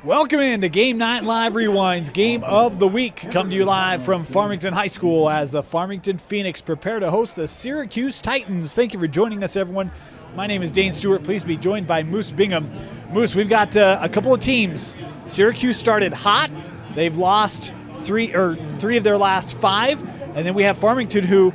Welcome into Game 9 Live Rewinds, Game of the Week. Come to you live from Farmington High School as the Farmington Phoenix prepare to host the Syracuse Titans. Thank you for joining us, everyone. My name is Dane Stewart. Pleased to be joined by Moose Bingham. Moose, we've got a couple of teams. Syracuse started hot. They've lost three of their last 5. And then we have Farmington, who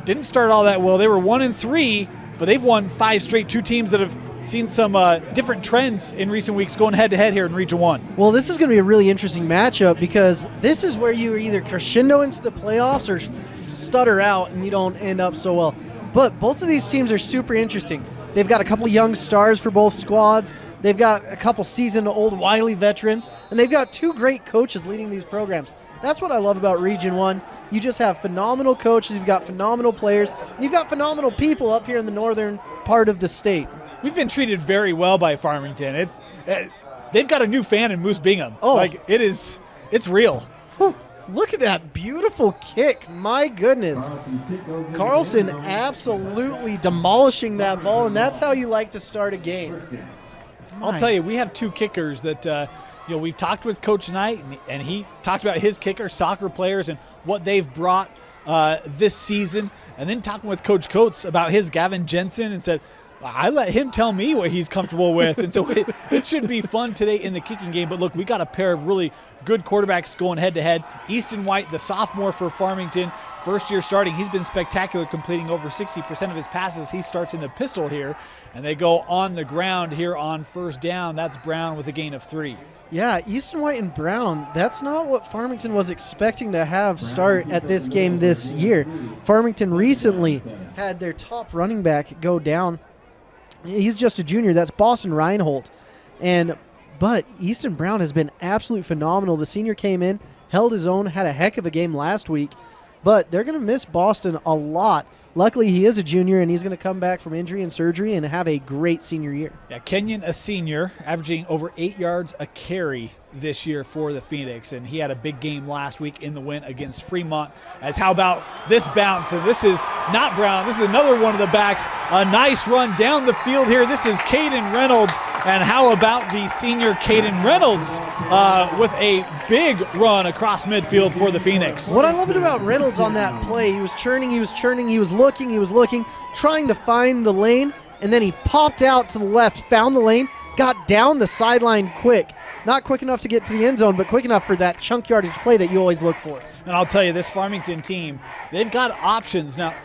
didn't start all that well. They were 1-3, but they've won 5 straight. 2 teams that have seen some different trends in recent weeks going head-to-head here in Region 1. Well, this is going to be a really interesting matchup because this is where you either crescendo into the playoffs or stutter out and you don't end up so well. But both of these teams are super interesting. They've got a couple young stars for both squads. They've got a couple seasoned old wily veterans, and they've got 2 great coaches leading these programs. That's what I love about Region 1. You just have phenomenal coaches, you've got phenomenal players, and you've got phenomenal people up here in the northern part of the state. We've been treated very well by Farmington. They've got a new fan in Moose Bingham. Oh. It's real. Whew. Look at that beautiful kick. My goodness. Carlson absolutely demolishing that ball, and that's how you like to start a game. I'll tell you, we have 2 kickers that we've talked with Coach Knight, and he talked about his kicker, soccer players, and what they've brought this season. And then talking with Coach Coates about his Gavin Jensen and said, I let him tell me what he's comfortable with. And so it should be fun today in the kicking game. But look, we got a pair of really good quarterbacks going head-to-head. Easton White, the sophomore for Farmington, first year starting. He's been spectacular, completing over 60% of his passes. He starts in the pistol here, and they go on the ground here on first down. That's Brown with a gain of 3. Yeah, Easton White and Brown, that's not what Farmington was expecting to have start at this game this year. Farmington recently had their top running back go down. He's just a junior. That's Boston Reinhold. But Easton Brown has been absolutely phenomenal. The senior came in, held his own, had a heck of a game last week. But they're going to miss Boston a lot. Luckily, he is a junior, and he's going to come back from injury and surgery and have a great senior year. Yeah, Kenyon, a senior, averaging over 8 yards a carry this year for the Phoenix, and he had a big game last week in the win against Fremont. As how about this bounce? And this is not Brown. This is another one of the backs. A nice run down the field here. This is Caden Reynolds, and how about the senior Caden Reynolds with a big run across midfield for the Phoenix. What I loved about Reynolds on that play, he was churning, he was looking, trying to find the lane, and then he popped out to the left, found the lane, got down the sideline quick. Not quick enough to get to the end zone, but quick enough for that chunk yardage play that you always look for. And I'll tell you, this Farmington team, they've got options. Now,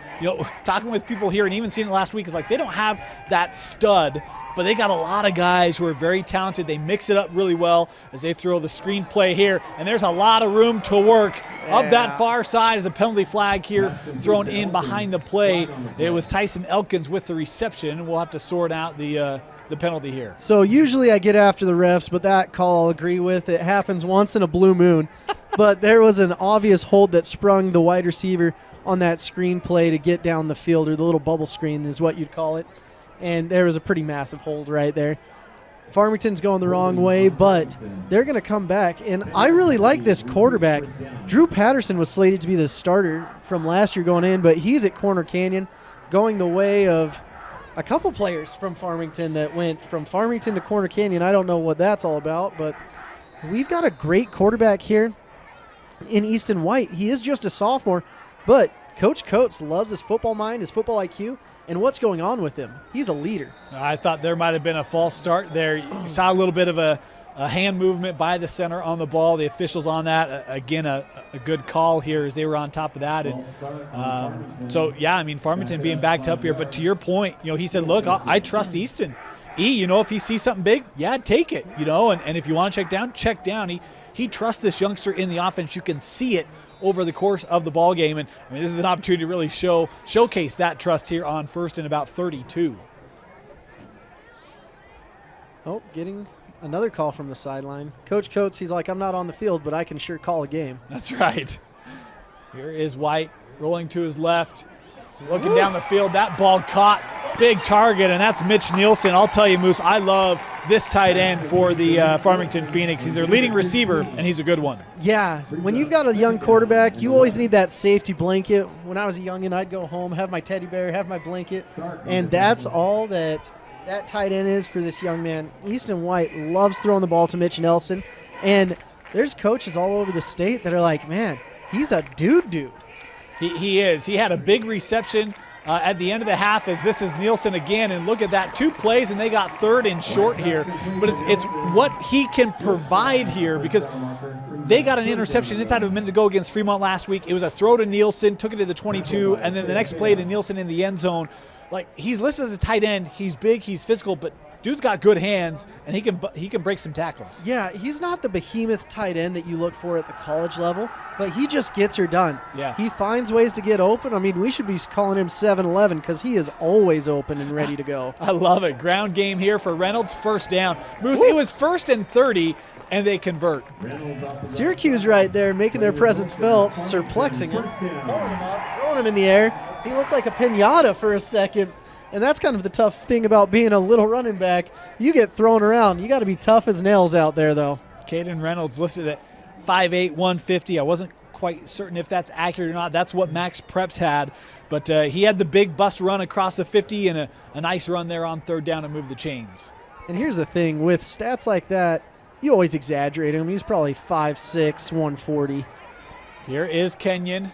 talking with people here and even seeing it last week, is like they don't have that stud, but they got a lot of guys who are very talented. They mix it up really well as they throw the screen play here, and there's a lot of room to work. Yeah. Up that far side is a penalty flag here thrown in behind the play. It was Tyson Elkins with the reception. We'll have to sort out the penalty here. So usually I get after the refs, but that call I'll agree with. It happens once in a blue moon. But there was an obvious hold that sprung the wide receiver on that screen play to get down the field, or the little bubble screen is what you'd call it. And there was a pretty massive hold right there. Farmington's going the wrong way, but they're going to come back. And I really like this quarterback. Drew Patterson was slated to be the starter from last year going in, but he's at Corner Canyon, going the way of a couple players from Farmington that went from Farmington to Corner Canyon. I don't know what that's all about, but we've got a great quarterback here in Easton White. He is just a sophomore, but Coach Coates loves his football mind, his football IQ, and what's going on with him. He's a leader. I thought there might have been a false start there. You saw a little bit of a hand movement by the center on the ball. The officials on that, again, a good call here as they were on top of that. And Farmington being backed up here. But to your point, he said, look, I trust Easton. If he sees something big, take it, and if you want to check down. He trusts this youngster in the offense. You can see it over the course of the ball game. And this is an opportunity to really showcase that trust here on first and about 32. Oh, getting another call from the sideline. Coach Coates, he's like, I'm not on the field, but I can sure call a game. That's right. Here is White rolling to his left, looking down the field. That ball caught. Big target, and that's Mitch Nielsen. I'll tell you, Moose, I love this tight end for the Farmington Phoenix. He's their leading receiver, and he's a good one. Yeah, when you've got a young quarterback, you always need that safety blanket. When I was a youngin', I'd go home, have my teddy bear, have my blanket, and that's all that that tight end is for this young man. Easton White loves throwing the ball to Mitch Nelson, and there's coaches all over the state that are like, man, he's a dude. He is. He had a big reception at the end of the half as this is Nielsen again, and look at that, 2 plays and they got 3rd and short here. But it's what he can provide here, because they got an interception inside of a minute to go against Fremont last week. It was a throw to Nielsen, took it to the 22, and then the next play to Nielsen in the end zone. Like, he's listed as a tight end. He's big, he's physical, but dude's got good hands, and he can break some tackles. Yeah, he's not the behemoth tight end that you look for at the college level, but he just gets her done. Yeah. He finds ways to get open. I mean, we should be calling him 7-11 because he is always open and ready to go. I love it. Ground game here for Reynolds. First down. Moose, it was 1st and 30, and they convert. Syracuse right there making their presence felt, surplexing him, pulling him up, throwing him in the air. He looked like a pinata for a second. And that's kind of the tough thing about being a little running back. You get thrown around. You got to be tough as nails out there, though. Caden Reynolds listed at 5'8", 150. I wasn't quite certain if that's accurate or not. That's what Max Preps had. But he had the big bust run across the 50 and a nice run there on 3rd down to move the chains. And here's the thing. With stats like that, you always exaggerate him. He's probably 5'6", 140. Here is Kenyon.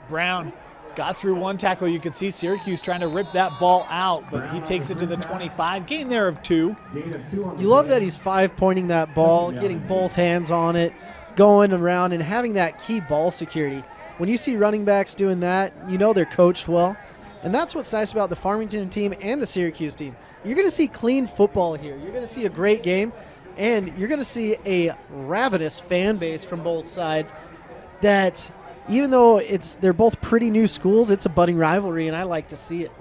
Brown got through 1 tackle. You could see Syracuse trying to rip that ball out, but he takes it to the 25. Gain there of 2. You love that he's 5 pointing that ball, getting both hands on it, going around, and having that key ball security. When you see running backs doing that, you know they're coached well. And that's what's nice about the Farmington team and the Syracuse team. You're going to see clean football here. You're going to see a great game, and you're going to see a ravenous fan base from both sides that – even though they're both pretty new schools, it's a budding rivalry, and I like to see it.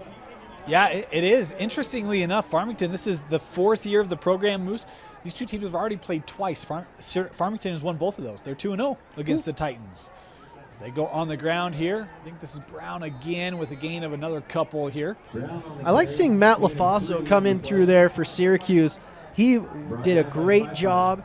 Yeah, it is. Interestingly enough, Farmington, this is the 4th year of the program, Moose. These 2 teams have already played twice. Farmington has won both of those. They're 2-0 against the Titans. As they go on the ground here, I think this is Brown again with a gain of another couple here. I like seeing Matt LaFaso come in through there for Syracuse. He did a great job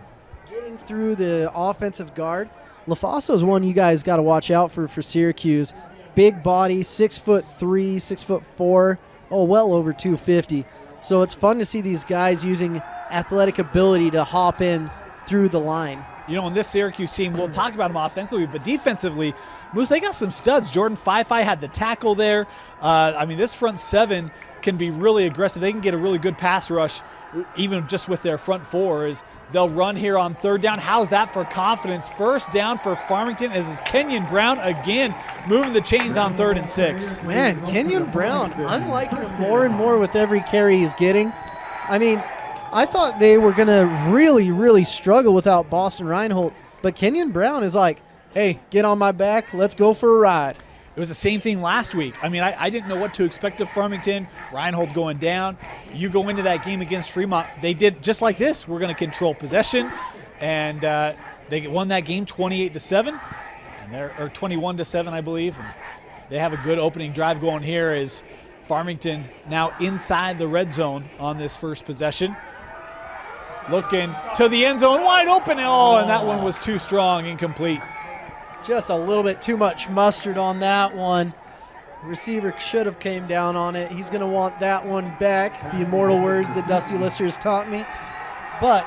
getting through the offensive guard. LaFaso is one you guys got to watch out for Syracuse. Big body, 6'3", 6'4", well over 250. So it's fun to see these guys using athletic ability to hop in through the line. You know, in this Syracuse team, we'll talk about them offensively, but defensively, Moose, they got some studs. Jordan Fifi had the tackle there. This front 7 can be really aggressive. They can get a really good pass rush, even just with their front 4. As they'll run here on 3rd down. How's that for confidence? First down for Farmington as is Kenyon Brown again moving the chains on 3rd and 6. Man, Kenyon Brown, I'm liking him more and more with every carry he's getting. I mean, I thought they were going to really, really struggle without Boston Reinhold, but Kenyon Brown is like, hey, get on my back, let's go for a ride. It was the same thing last week. I mean, I didn't know what to expect of Farmington. Reinhold going down. You go into that game against Fremont, they did just like this. We're going to control possession, and they won that game 28-7, or 21-7, I believe. And they have a good opening drive going here as Farmington now inside the red zone on this first possession. Looking to the end zone, wide open. Oh, and that one was too strong, incomplete. Just a little bit too much mustard on that one. Receiver should have came down on it. He's going to want that one back, the immortal words that Dusty Lister has taught me. But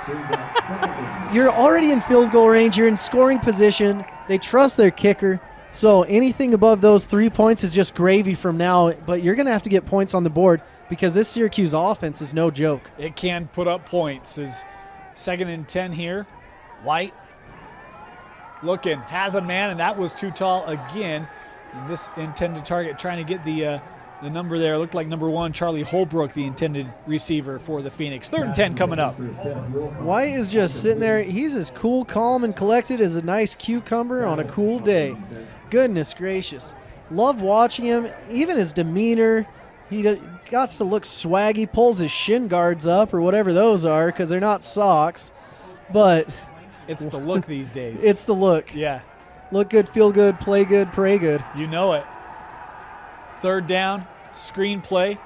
you're already in field goal range. You're in scoring position. They trust their kicker. So anything above those 3 points is just gravy from now. But you're going to have to get points on the board because this Syracuse offense is no joke. It can put up points. Is 2nd and 10 here. White looking, has a man, and that was too tall again. And this intended target trying to get the number there. Looked like number 1, Charlie Holbrook, the intended receiver for the Phoenix. 3rd and 10 coming up. White is just sitting there. He's as cool, calm, and collected as a nice cucumber on a cool day. Goodness gracious. Love watching him, even his demeanor. He got to look swaggy, pulls his shin guards up or whatever those are because they're not socks. But it's the look these days. It's the look. Yeah. Look good, feel good, play good, pray good. You know it. 3rd down, screen play.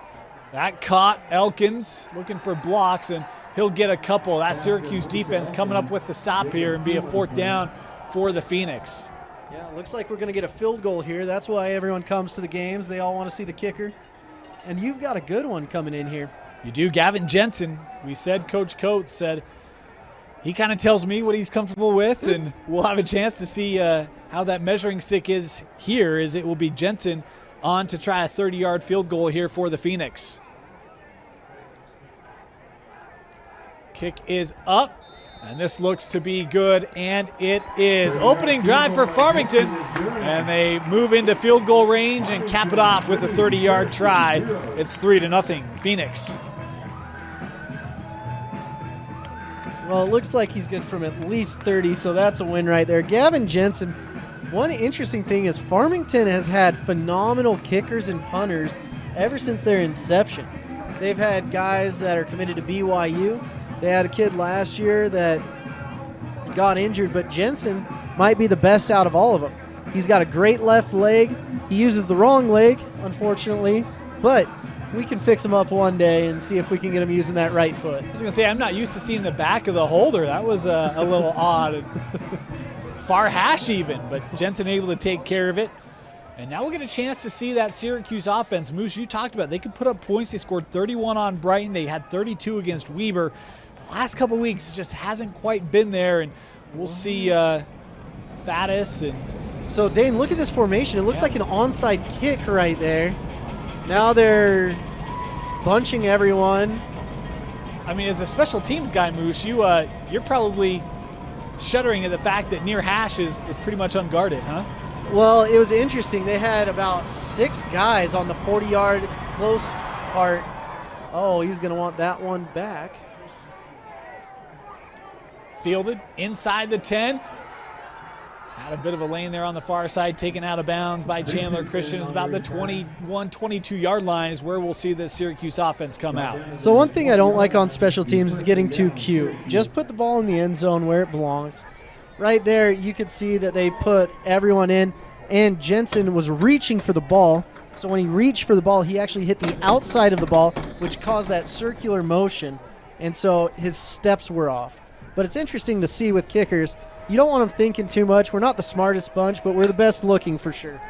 That caught Elkins looking for blocks, and he'll get a couple. That Syracuse defense coming up with the stop here and be a 4th down for the Phoenix. Yeah, it looks like we're going to get a field goal here. That's why everyone comes to the games. They all want to see the kicker. And you've got a good one coming in here. You do. Gavin Jensen, we said Coach Coates said he kind of tells me what he's comfortable with, and we'll have a chance to see how that measuring stick is here, as it will be Jensen on to try a 30-yard field goal here for the Phoenix. Kick is up, and this looks to be good, and it is. Opening drive for Farmington, and they move into field goal range and cap it off with a 30-yard try. It's 3-0 Phoenix. Well, it looks like he's good from at least 30, so that's a win right there. Gavin Jensen, one interesting thing is Farmington has had phenomenal kickers and punters ever since their inception. They've had guys that are committed to BYU. They had a kid last year that got injured, but Jensen might be the best out of all of them. He's got a great left leg. He uses the wrong leg, unfortunately, but we can fix him up one day and see if we can get him using that right foot. I was going to say, I'm not used to seeing the back of the holder. That was a little odd. Far hash even, but Jensen able to take care of it. And now we'll get a chance to see that Syracuse offense. Moose, you talked about, they could put up points. They scored 31 on Brighton. They had 32 against Weber. The last couple weeks, it just hasn't quite been there, and we'll see Faddis. And so, Dane, look at this formation. It looks like an onside kick right there. Now they're bunching everyone. I mean, as a special teams guy, Moose, you're probably shuddering at the fact that near hash is pretty much unguarded, huh? Well, it was interesting. They had about 6 guys on the 40-yard close part. Oh, he's going to want that one back. Fielded inside the 10. Had a bit of a lane there on the far side, taken out of bounds by Chandler Christian. It's about the 21, 22-yard line is where we'll see the Syracuse offense come out. So one thing I don't like on special teams is getting too cute. Just put the ball in the end zone where it belongs. Right there, you could see that they put everyone in, and Jensen was reaching for the ball. So when he reached for the ball, he actually hit the outside of the ball, which caused that circular motion, and so his steps were off. But it's interesting to see with kickers, you don't want them thinking too much. We're not the smartest bunch, but we're the best looking for sure.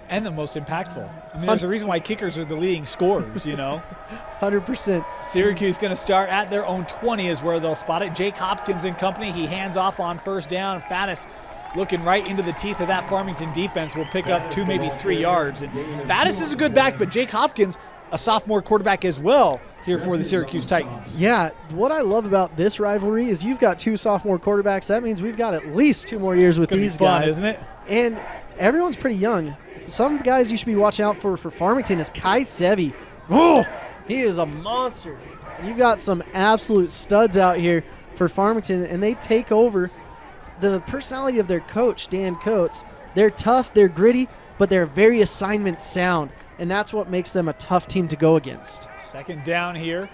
And the most impactful. I mean, there's a reason why kickers are the leading scorers, 100%. Syracuse going to start at their own 20 is where they'll spot it. Jake Hopkins and company. He hands off on first down. Faddis looking right into the teeth of that Farmington defense will pick up 2, maybe 3 yards. And Faddis is a good back, but Jake Hopkins, a sophomore quarterback as well here for the Syracuse Titans. Yeah, what I love about this rivalry is you've got 2 sophomore quarterbacks. That means we've got at least 2 more years with these guys. Isn't it? And everyone's pretty young. Some guys you should be watching out for Farmington is Kai Sevi. Oh, he is a monster. And you've got some absolute studs out here for Farmington, and they take over the personality of their coach, Dan Coates. They're tough, they're gritty, but they're very assignment sound, and that's what makes them a tough team to go against. Second down here.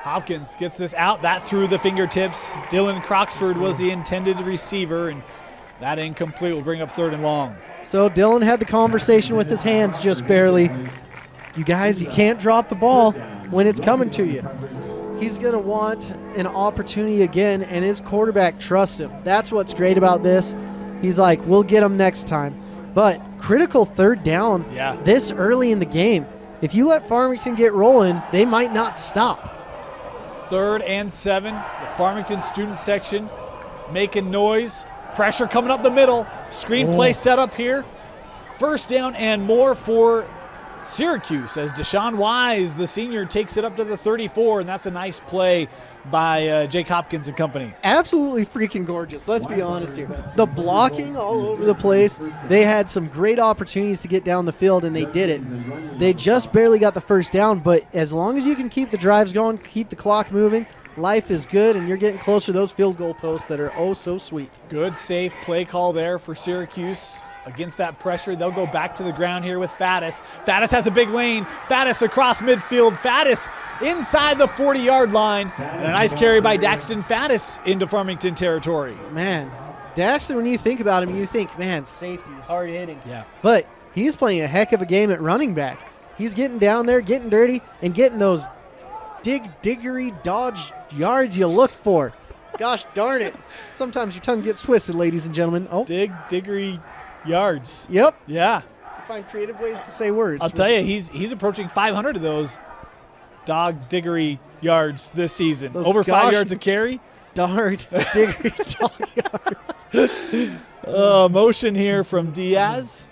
Hopkins gets this out. That through the fingertips. Dylan Croxford was the intended receiver, and that incomplete will bring up 3rd and long. So Dylan had the conversation with his hands just barely. You guys, you can't drop the ball when it's coming to you. He's going to want an opportunity again, and his quarterback trusts him. That's what's great about this. He's like, we'll get him next time. But critical 3rd down this early in the game. If you let Farmington get rolling, they might not stop. 3rd and 7. The Farmington student section making noise. Pressure coming up the middle. Screenplay set up here. First down and more for Syracuse as Deshaun Wise, the senior, takes it up to the 34, and that's a nice play by Jake Hopkins and company. Absolutely freaking gorgeous. Let's be honest here. The blocking all over the place. They had some great opportunities to get down the field, and they did it. They just barely got the first down, but as long as you can keep the drives going, keep the clock moving, life is good, and you're getting closer to those field goal posts that are oh so sweet. Good, safe play call there for Syracuse. Against that pressure, they'll go back to the ground here with Faddis. Faddis has a big lane. Faddis across midfield. Faddis inside the 40-yard line. And a nice carry by Daxton Faddis into Farmington territory. Man, Daxton, when you think about him, you think, man, safety, hard hitting. Yeah. But he's playing a heck of a game at running back. He's getting down there, getting dirty, and getting those diggery, dodge yards you look for. Gosh darn it. Sometimes your tongue gets twisted, ladies and gentlemen. Oh, diggery yards. Yep. Yeah. I find creative ways to say words. I'll tell you, he's approaching 500 of those dog diggery yards this season. Those Over 5 yards a carry. Dart diggery dog yards. Motion here from Diaz.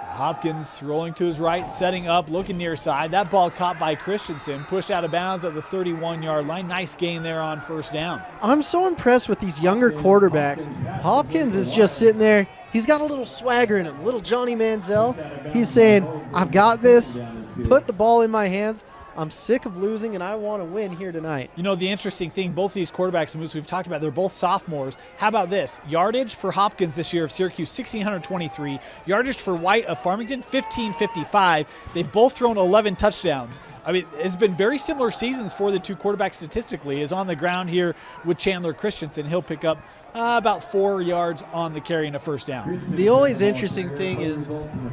Hopkins rolling to his right, setting up, looking near side. That ball caught by Christensen, pushed out of bounds at the 31-yard line. Nice gain there on first down. I'm so impressed with these younger quarterbacks. Hopkins is just sitting there. He's got a little swagger in him, little Johnny Manziel. He's saying, I've got this. Put the ball in my hands. I'm sick of losing, and I want to win here tonight. You know, the interesting thing, both these quarterbacks, Moose, we've talked about, they're both sophomores. How about this? Yardage for Hopkins this year of Syracuse, 1,623. Yardage for White of Farmington, 1,555. They've both thrown 11 touchdowns. I mean, it's been very similar seasons for the two quarterbacks statistically. Is on the ground here with Chandler Christensen. He'll pick up about 4 yards on the carry and a first down. The always interesting thing is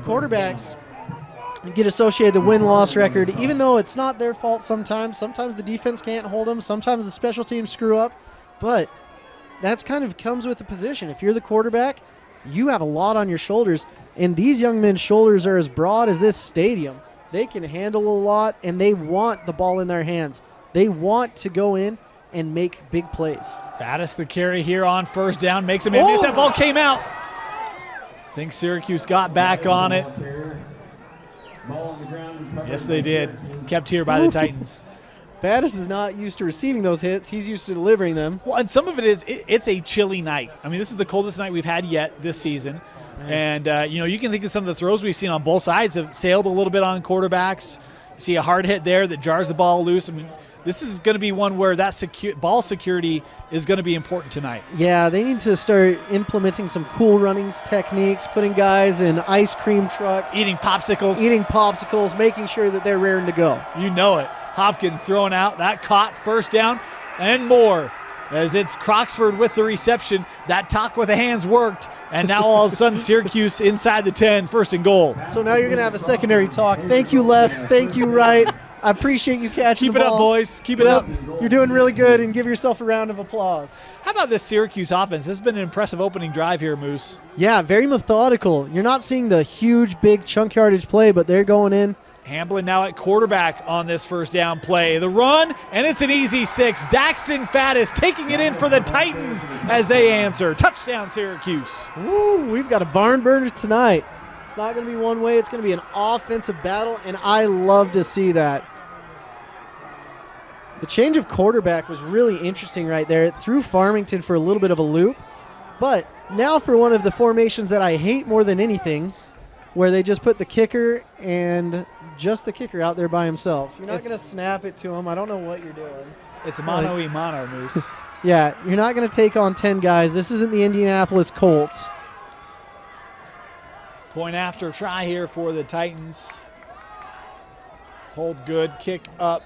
quarterbacks get associated the win-loss record, even though it's not their fault sometimes. Sometimes the defense can't hold them. Sometimes the special teams screw up. But that's kind of comes with the position. If you're the quarterback, you have a lot on your shoulders. And these young men's shoulders are as broad as this stadium. They can handle a lot, and they want the ball in their hands. They want to go in and make big plays. Faddis the carry here on first down. Makes him miss. That ball came out. I think Syracuse got back on it. Yes, they did. Kept here by the Titans. Faddis is not used to receiving those hits. He's used to delivering them. Well, and some of it is it's a chilly night. I mean, this is the coldest night we've had yet this season. And, you can think of some of the throws we've seen on both sides have sailed a little bit on quarterbacks. You see a hard hit there that jars the ball loose. I mean, this is going to be one where that ball security is going to be important tonight. Yeah, they need to start implementing some cool runnings techniques, putting guys in ice cream trucks. Eating popsicles, making sure that they're raring to go. You know it. Hopkins throwing out. That caught first down and more. As it's Croxford with the reception. That talk with the hands worked. And now all of a sudden Syracuse inside the 10, first and goal. So now you're going to have a secondary talk. Thank you, left. Thank you, right. I appreciate you catching the ball. Keep it up, boys. Keep it up. You're doing really good, and give yourself a round of applause. How about this Syracuse offense? This has been an impressive opening drive here, Moose. Yeah, very methodical. You're not seeing the huge, big chunk yardage play, but they're going in. Hamblin now at quarterback on this first down play. The run, and it's an easy 6. Daxton Faddis taking it in for the Titans as they answer. Touchdown, Syracuse. Ooh, we've got a barn burner tonight. It's not going to be one way. It's going to be an offensive battle, and I love to see that. The change of quarterback was really interesting right there. It threw Farmington for a little bit of a loop, but now for one of the formations that I hate more than anything, where they just put the kicker and just the kicker out there by himself. You're not going to snap it to him. I don't know what you're doing. It's a mano-y-mano, Moose. Yeah, you're not going to take on 10 guys. This isn't the Indianapolis Colts. Point after try here for the Titans. Hold good, kick up,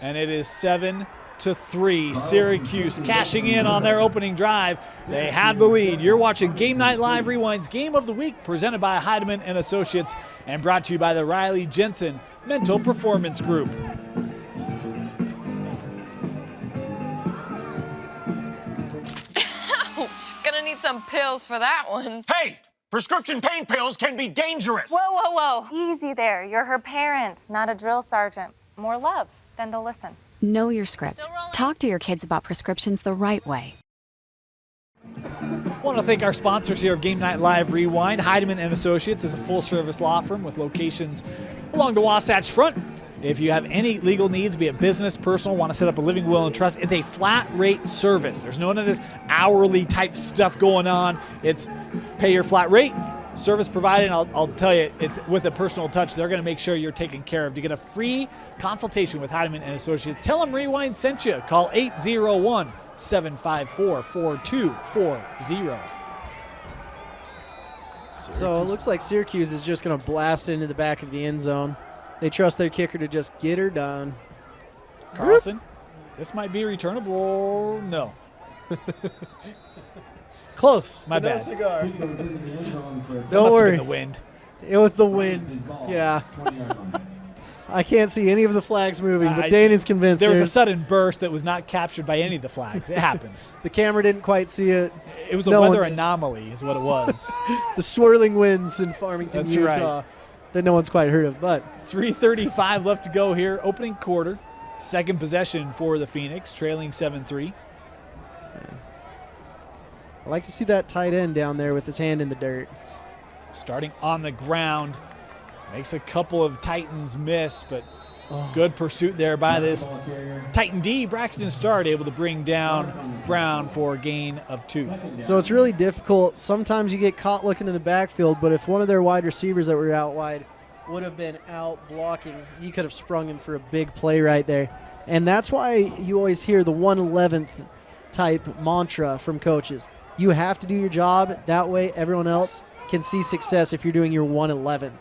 and it is 7-3. Syracuse cashing in on their opening drive. They have the lead. You're watching Game Night Live Rewind's Game of the Week, presented by Heidemann and Associates and brought to you by the Riley Jensen Mental Performance Group. Ouch! Gonna need some pills for that one. Hey! Prescription pain pills can be dangerous. Whoa, whoa, whoa. Easy there. You're her parent, not a drill sergeant. More love, then they'll listen. Know your script. Talk to your kids about prescriptions the right way. I want to thank our sponsors here of Game Night Live Rewind. Heidemann and Associates is a full-service law firm with locations along the Wasatch Front. If you have any legal needs, be it business, personal, want to set up a living will and trust, it's a flat-rate service. There's none of this hourly type stuff going on. It's pay your flat rate, service provided, and I'll tell you, it's with a personal touch. They're going to make sure you're taken care of. To get a free consultation with Heidemann and Associates, tell them Rewind sent you. Call 801-754-4240. So it looks like Syracuse is just going to blast into the back of the end zone. They trust their kicker to just get her done. Carlson, this might be returnable. No. Close. My bad. Cigar. Don't Don't worry. The wind. It was the wind. Yeah. I can't see any of the flags moving, but Dane is convinced. There was a sudden burst that was not captured by any of the flags. It happens. The camera didn't quite see it. It was a weather anomaly is what it was. The swirling winds in Farmington, That's Utah. right. that no one's quite heard of. But 3:35 left to go here. Opening quarter. Second possession for the Phoenix, trailing 7-3. I like to see that tight end down there with his hand in the dirt. Starting on the ground. Makes a couple of Titans miss, but good pursuit there by this Titan D. Braxton Start, able to bring down Brown for a gain of 2. So it's really difficult. Sometimes you get caught looking in the backfield, but if one of their wide receivers that were out wide would have been out blocking, he could have sprung him for a big play right there. And that's why you always hear the 1/11th type mantra from coaches. You have to do your job. That way everyone else can see success if you're doing your 1/11th.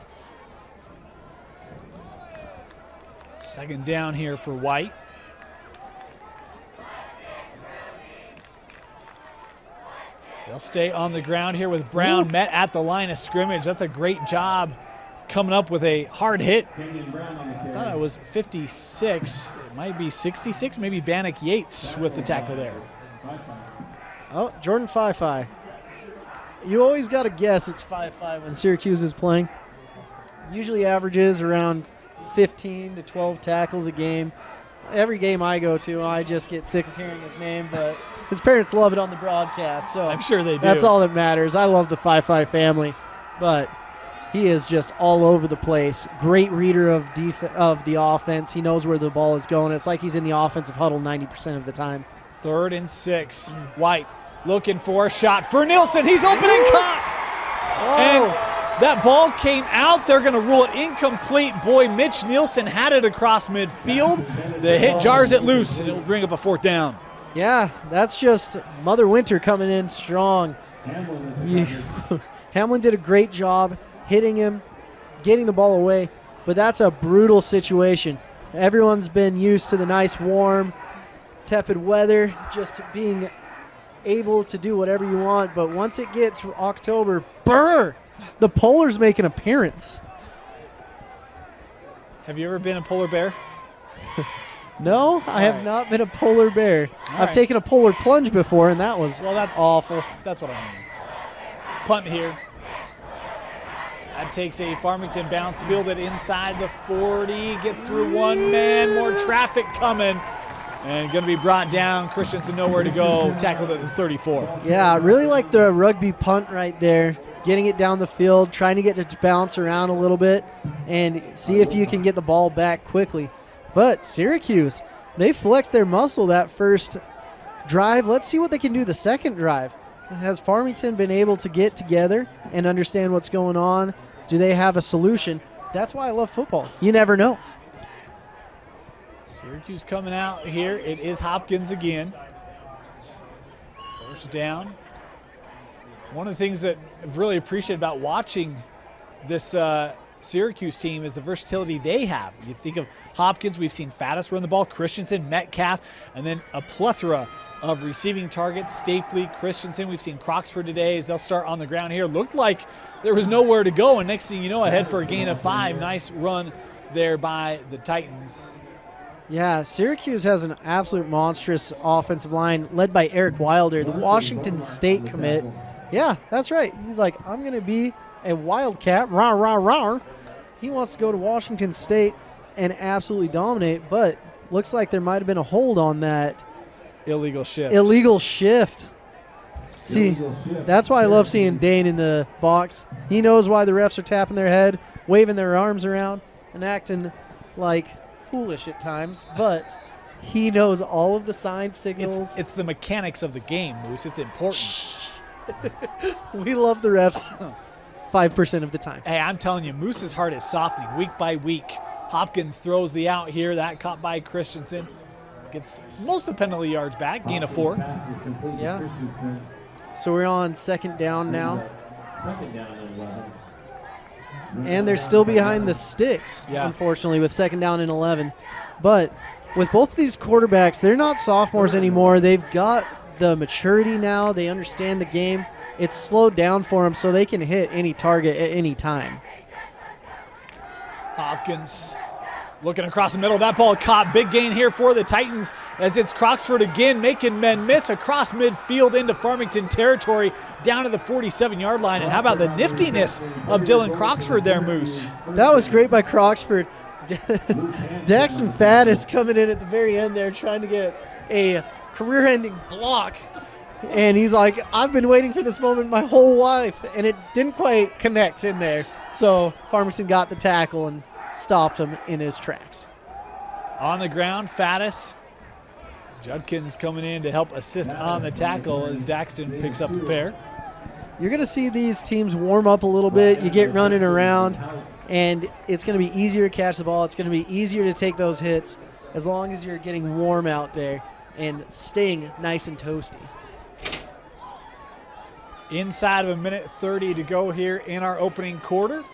Second down here for White. They'll stay on the ground here with Brown met at the line of scrimmage. That's a great job coming up with a hard hit. I thought it was 56. It might be 66, maybe Bannock Yates with the tackle there. Oh, Jordan Fifi. You always got to guess it's 5-5 when Syracuse is playing. Usually averages around 15 to 12 tackles a game. Every game I go to, I just get sick of hearing his name, but his parents love it on the broadcast. So I'm sure they do. That's all that matters. I love the Fifi family, but he is just all over the place. Great reader of the offense. He knows where the ball is going. It's like he's in the offensive huddle 90% of the time. 3rd and 6. White looking for a shot for Nielsen. He's open and caught. And that ball came out. They're going to rule it incomplete. Boy, Mitch Nielsen had it across midfield. The hit jars it loose, and it will bring up a 4th down. Yeah, that's just Mother Winter coming in strong. Hamlin did a great job hitting him, getting the ball away, but that's a brutal situation. Everyone's been used to the nice, warm, tepid weather, just being able to do whatever you want, but once it gets October, brr, the polars make an appearance. Have you ever been a polar bear? No, I have not been a polar bear. I've taken a polar plunge before, and that was awful. That's what I mean. Punt here. That takes a Farmington bounce, fielded inside the 40, gets through one man, more traffic coming, and going to be brought down. Christensen nowhere to go, tackled at the 34. Yeah, I really like the rugby punt right there. Getting it down the field, trying to get it to bounce around a little bit and see if you can get the ball back quickly. But Syracuse, they flexed their muscle that first drive. Let's see what they can do the second drive. Has Farmington been able to get together and understand what's going on? Do they have a solution? That's why I love football. You never know. Syracuse coming out here. It is Hopkins again. First down. One of the things that I've really appreciated about watching this Syracuse team is the versatility they have. You think of Hopkins, we've seen Faddis run the ball, Christensen, Metcalf, and then a plethora of receiving targets. Stapley, Christensen, we've seen Croxford today as they'll start on the ground here. Looked like there was nowhere to go, and next thing you know, ahead for a gain of 5. Nice run there by the Titans. Yeah, Syracuse has an absolute monstrous offensive line led by Eric Wilder, the Washington State commit. Yeah, that's right. He's like, I'm going to be a Wildcat. Rah, rah, rah. He wants to go to Washington State and absolutely dominate, but looks like there might have been a hold on that illegal shift. See, that's why I love seeing Dane in the box. He knows why the refs are tapping their head, waving their arms around, and acting like foolish at times, but he knows all of the sign signals. It's the mechanics of the game, Moose. It's important. We love the refs 5% of the time. Hey, I'm telling you, Moose's heart is softening week by week. Hopkins throws the out here. That caught by Christensen. Gets most of the penalty yards back, gain of 4. Yeah. So we're on second down now. And they're still behind the sticks, unfortunately, with second down and 11. But with both of these quarterbacks, they're not sophomores anymore. They've got the maturity now. They understand the game. It's slowed down for them so they can hit any target at any time. Hopkins Looking across the middle, that ball caught. Big gain here for the Titans as it's Croxford again making men miss across midfield into Farmington territory down to the 47-yard line. And how about the niftiness of Dylan Croxford there, Moose? That was great by Croxford. Daxton Fadd is coming in at the very end there trying to get a career-ending block. And he's like, I've been waiting for this moment my whole life. And it didn't quite connect in there. So Farmington got the tackle and stopped him in his tracks. On the ground, Faddis. Judkins coming in to help assist on the tackle as Daxton picks up a pair. You're going to see these teams warm up a little bit. You get running around, and it's going to be easier to catch the ball. It's going to be easier to take those hits as long as you're getting warm out there and staying nice and toasty. Inside of a minute 30 to go here in our opening quarter.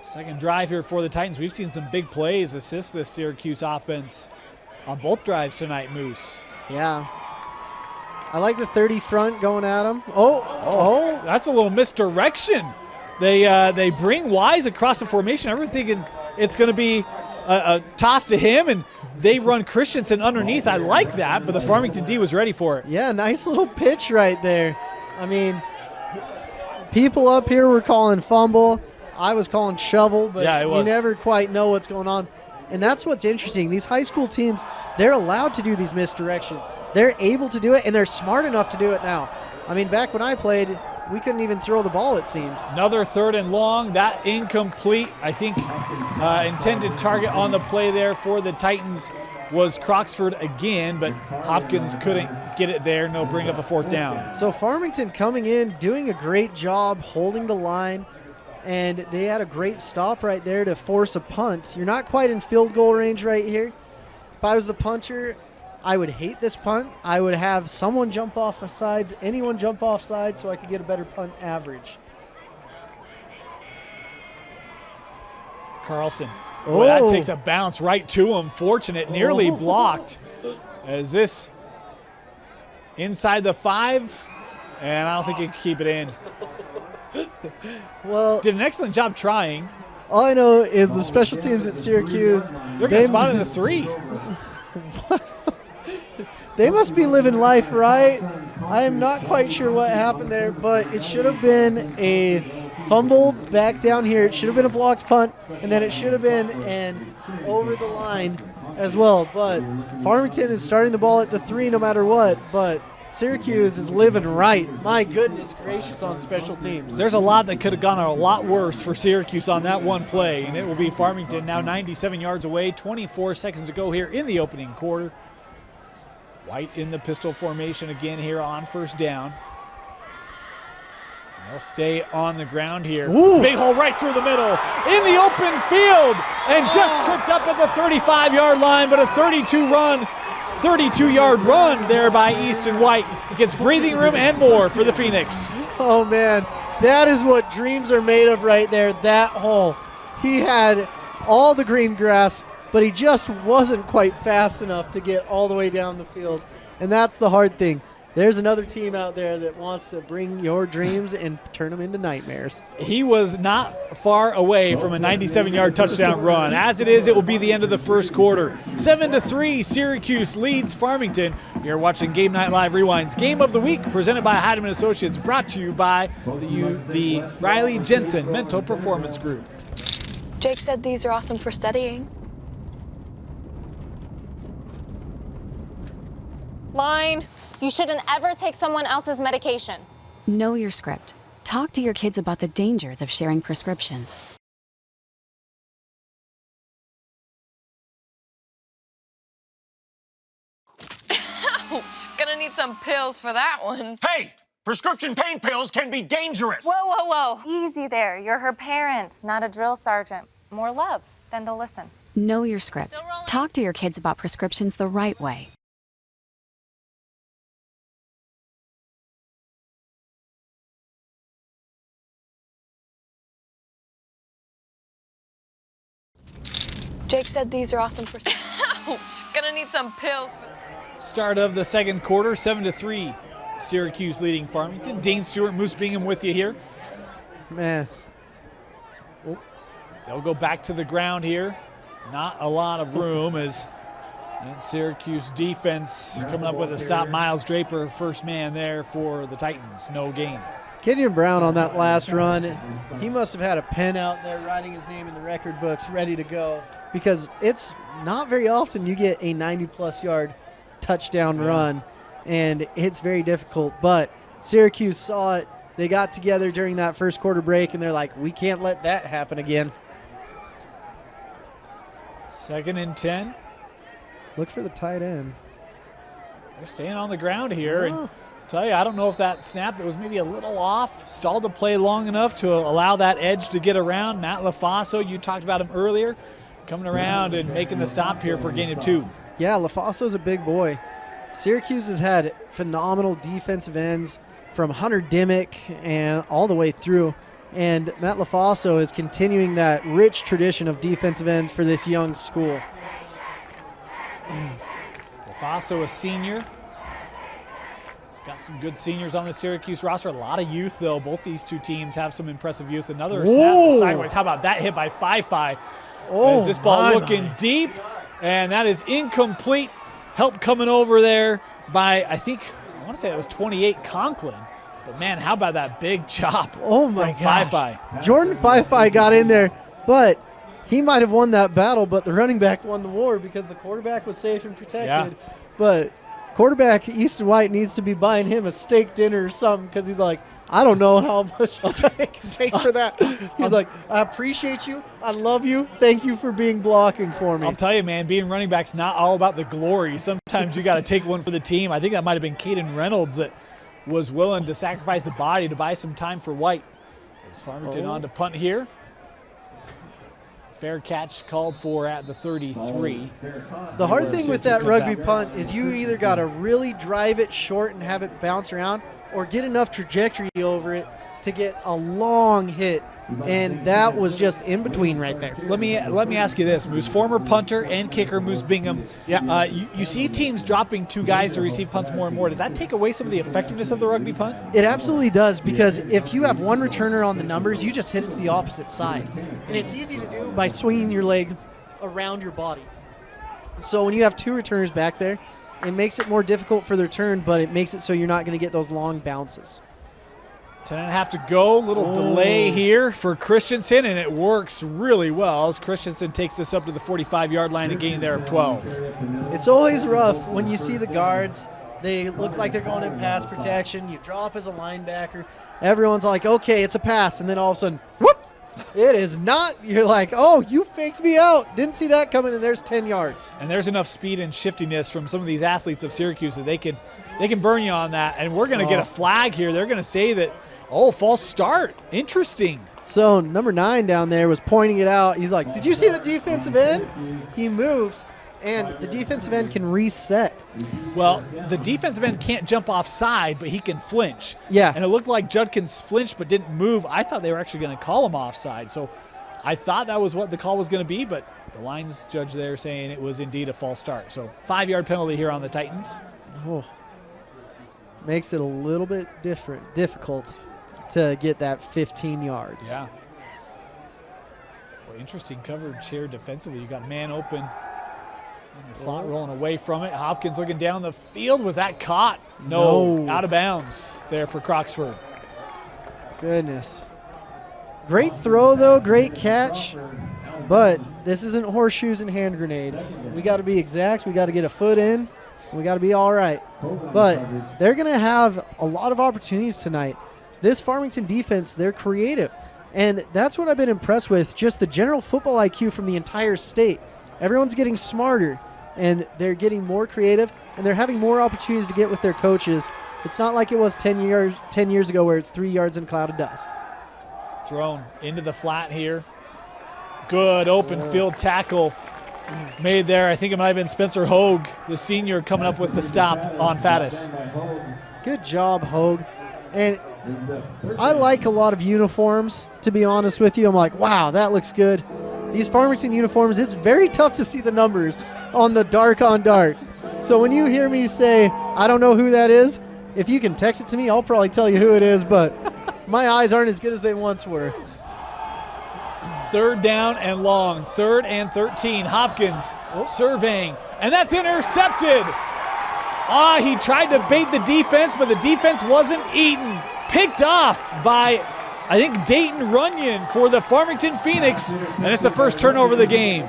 Second drive here for the Titans. We've seen some big plays assist this Syracuse offense on both drives tonight, Moose. Yeah. I like the 30 front going at them. Oh. That's a little misdirection. They bring Wise across the formation. Everyone thinking it's going to be a toss to him, and they run Christensen underneath. I like that, but the Farmington D was ready for it. Yeah, nice little pitch right there. I mean, people up here were calling fumble. I was calling shovel, but yeah, you never quite know what's going on. And that's what's interesting. These high school teams, they're allowed to do these misdirection. They're able to do it, and they're smart enough to do it now. I mean, back when I played, we couldn't even throw the ball, it seemed. Another 3rd and long. That incomplete. I think intended target on the play there for the Titans was Croxford again, but Hopkins couldn't get it there, and they'll bring up a 4th down. So Farmington coming in, doing a great job holding the line, and they had a great stop right there to force a punt. You're not quite in field goal range right here. If I was the punter, I would hate this punt. I would have someone jump off the sides, anyone jump off sides, so I could get a better punt average. Carlson. Boy, that takes a bounce right to him. Fortunate, nearly blocked. As this inside the 5, and I don't think he can keep it in. Well, did an excellent job trying. All I know is the special teams at Syracuse. They're going to spot in the 3. They must be living life right. I am not quite sure what happened there, but it should have been a fumble back down here. It should have been a blocked punt, and then it should have been an over the line as well. But Farmington is starting the ball at the 3 no matter what, but Syracuse is living right. My goodness gracious on special teams. There's a lot that could have gone a lot worse for Syracuse on that one play, and it will be Farmington now 97 yards away, 24 seconds to go here in the opening quarter. White in the pistol formation again here on 1st down. And they'll stay on the ground here. Ooh. Big hole right through the middle in the open field, and just tripped up at the 35-yard line, but a 32-yard run there by Easton White. It gets breathing room and more for the Phoenix. Oh, man. That is what dreams are made of right there, that hole. He had all the green grass, but he just wasn't quite fast enough to get all the way down the field. And that's the hard thing. There's another team out there that wants to bring your dreams and turn them into nightmares. He was not far away from a 97-yard touchdown run. As it is, it will be the end of the 1st quarter. 7-3, Syracuse leads Farmington. You're watching Game Night Live Rewind's Game of the Week, presented by Heidemann Associates, brought to you by the Riley Jensen Mental Performance Group. Jake said these are awesome for studying. Line. You shouldn't ever take someone else's medication. Know your script. Talk to your kids about the dangers of sharing prescriptions. Ouch! Gonna need some pills for that one. Hey, prescription pain pills can be dangerous. Whoa. Easy there. You're her parent, not a drill sergeant. More love, then they'll listen. Know your script. Talk to your kids about prescriptions the right way. Jake said these are awesome for... Ouch! Gonna need some pills for... Start of the 2nd quarter, 7-3. Syracuse leading Farmington. Dane Stewart, Moose Bingham with you here. Man. They'll go back to the ground here. Not a lot of room as that Syracuse defense coming up with a stop. Miles Draper, first man there for the Titans. No gain. Kenyon Brown on that last run, he must have had a pen out there writing his name in the record books ready to go, because it's not very often you get a 90-plus yard touchdown run, and it's very difficult. But Syracuse saw it. They got together during that first quarter break, and they're like, we can't let that happen again. 2nd and 10. Look for the tight end. They're staying on the ground here. And tell you, I don't know if that snap that was maybe a little off stalled the play long enough to allow that edge to get around. Matt LaFaso, you talked about him earlier, coming around and making the stop here for a gain of 2. Yeah, LaFaso's a big boy. Syracuse has had phenomenal defensive ends from Hunter Dimmick and all the way through. And Matt LaFaso is continuing that rich tradition of defensive ends for this young school. LaFaso, a senior. Got some good seniors on the Syracuse roster. A lot of youth, though. Both these two teams have some impressive youth. Another snap sideways. How about that hit by Fi? Is this ball looking deep? And that is incomplete. Help coming over there by, I want to say it was 28 Conklin. But, man, how about that big chop? Oh, my gosh. Fi. Jordan Fi got in there, but he might have won that battle, but the running back won the war because the quarterback was safe and protected. Yeah. But quarterback Easton White needs to be buying him a steak dinner or something, because he's like, I don't know how much I can take for that. He's like, I appreciate you. I love you. Thank you for being blocking for me. I'll tell you, man, being running back's not all about the glory. Sometimes you got to take one for the team. I think that might have been Caden Reynolds that was willing to sacrifice the body to buy some time for White. As Farmington on to punt here. Fair catch called for at the 33. The hard thing with that rugby punt is you either got to really drive it short and have it bounce around, or get enough trajectory over it to get a long hit. And that was just in between right there. Let me ask you this, Moose. Former punter and kicker Moose Bingham. Yeah. You see teams dropping 2 guys to receive punts more and more. Does that take away some of the effectiveness of the rugby punt? It absolutely does, because if you have one returner on the numbers, you just hit it to the opposite side. And it's easy to do by swinging your leg around your body. So when you have 2 returners back there, it makes it more difficult for the return, but it makes it so you're not going to get those long bounces. 10.5 to go. Little delay here for Christensen, and it works really well as Christensen takes this up to the 45-yard line, a gain there of 12. It's always rough when you see the guards. They look like they're going in pass protection. You drop as a linebacker. Everyone's like, okay, it's a pass. And then all of a sudden, whoop, it is not. You're like, oh, you faked me out. Didn't see that coming, and there's 10 yards. And there's enough speed and shiftiness from some of these athletes of Syracuse that they can burn you on that. And we're going to get a flag here. They're going to say that, false start. Interesting. So number 9 down there was pointing it out. He's like, did you see the defensive end? He moved, and the defensive end can reset. Well, the defensive end can't jump offside, but he can flinch. Yeah. And it looked like Judkins flinched but didn't move. I thought they were actually going to call him offside. So I thought that was what the call was going to be, but the lines judge there saying it was indeed a false start. So 5-yard penalty here on the Titans. Oh. Makes it a little bit difficult to get that 15 yards. Yeah. Well, interesting coverage here defensively. You got man open and the slot rolling away from it. Hopkins looking down the field. Was that caught? No. Out of bounds there for Croxford. Goodness. Great throw, though. Great catch. But this isn't horseshoes and hand grenades. We got to be exact. We got to get a foot in. We got to be all right. But they're going to have a lot of opportunities tonight. This Farmington defense, they're creative. And that's what I've been impressed with, just the general football IQ from the entire state. Everyone's getting smarter, and they're getting more creative, and they're having more opportunities to get with their coaches. It's not like it was 10 years ago where it's 3 yards in a cloud of dust. Thrown into the flat here. Good open field tackle made there. I think it might have been Spencer Hogue, the senior, coming up with the stop on Faddis. Good job, Hogue. And I like a lot of uniforms, to be honest with you. I'm like, wow, that looks good. These Farmington uniforms, it's very tough to see the numbers on the dark on dark. So when you hear me say, I don't know who that is, if you can text it to me, I'll probably tell you who it is, but my eyes aren't as good as they once were. third down and long. 3rd and 13. Hopkins surveying, and that's intercepted. He tried to bait the defense, but the defense wasn't eaten. Picked off by, I think, Dayton Runyon for the Farmington Phoenix, and it's the first turnover of the game.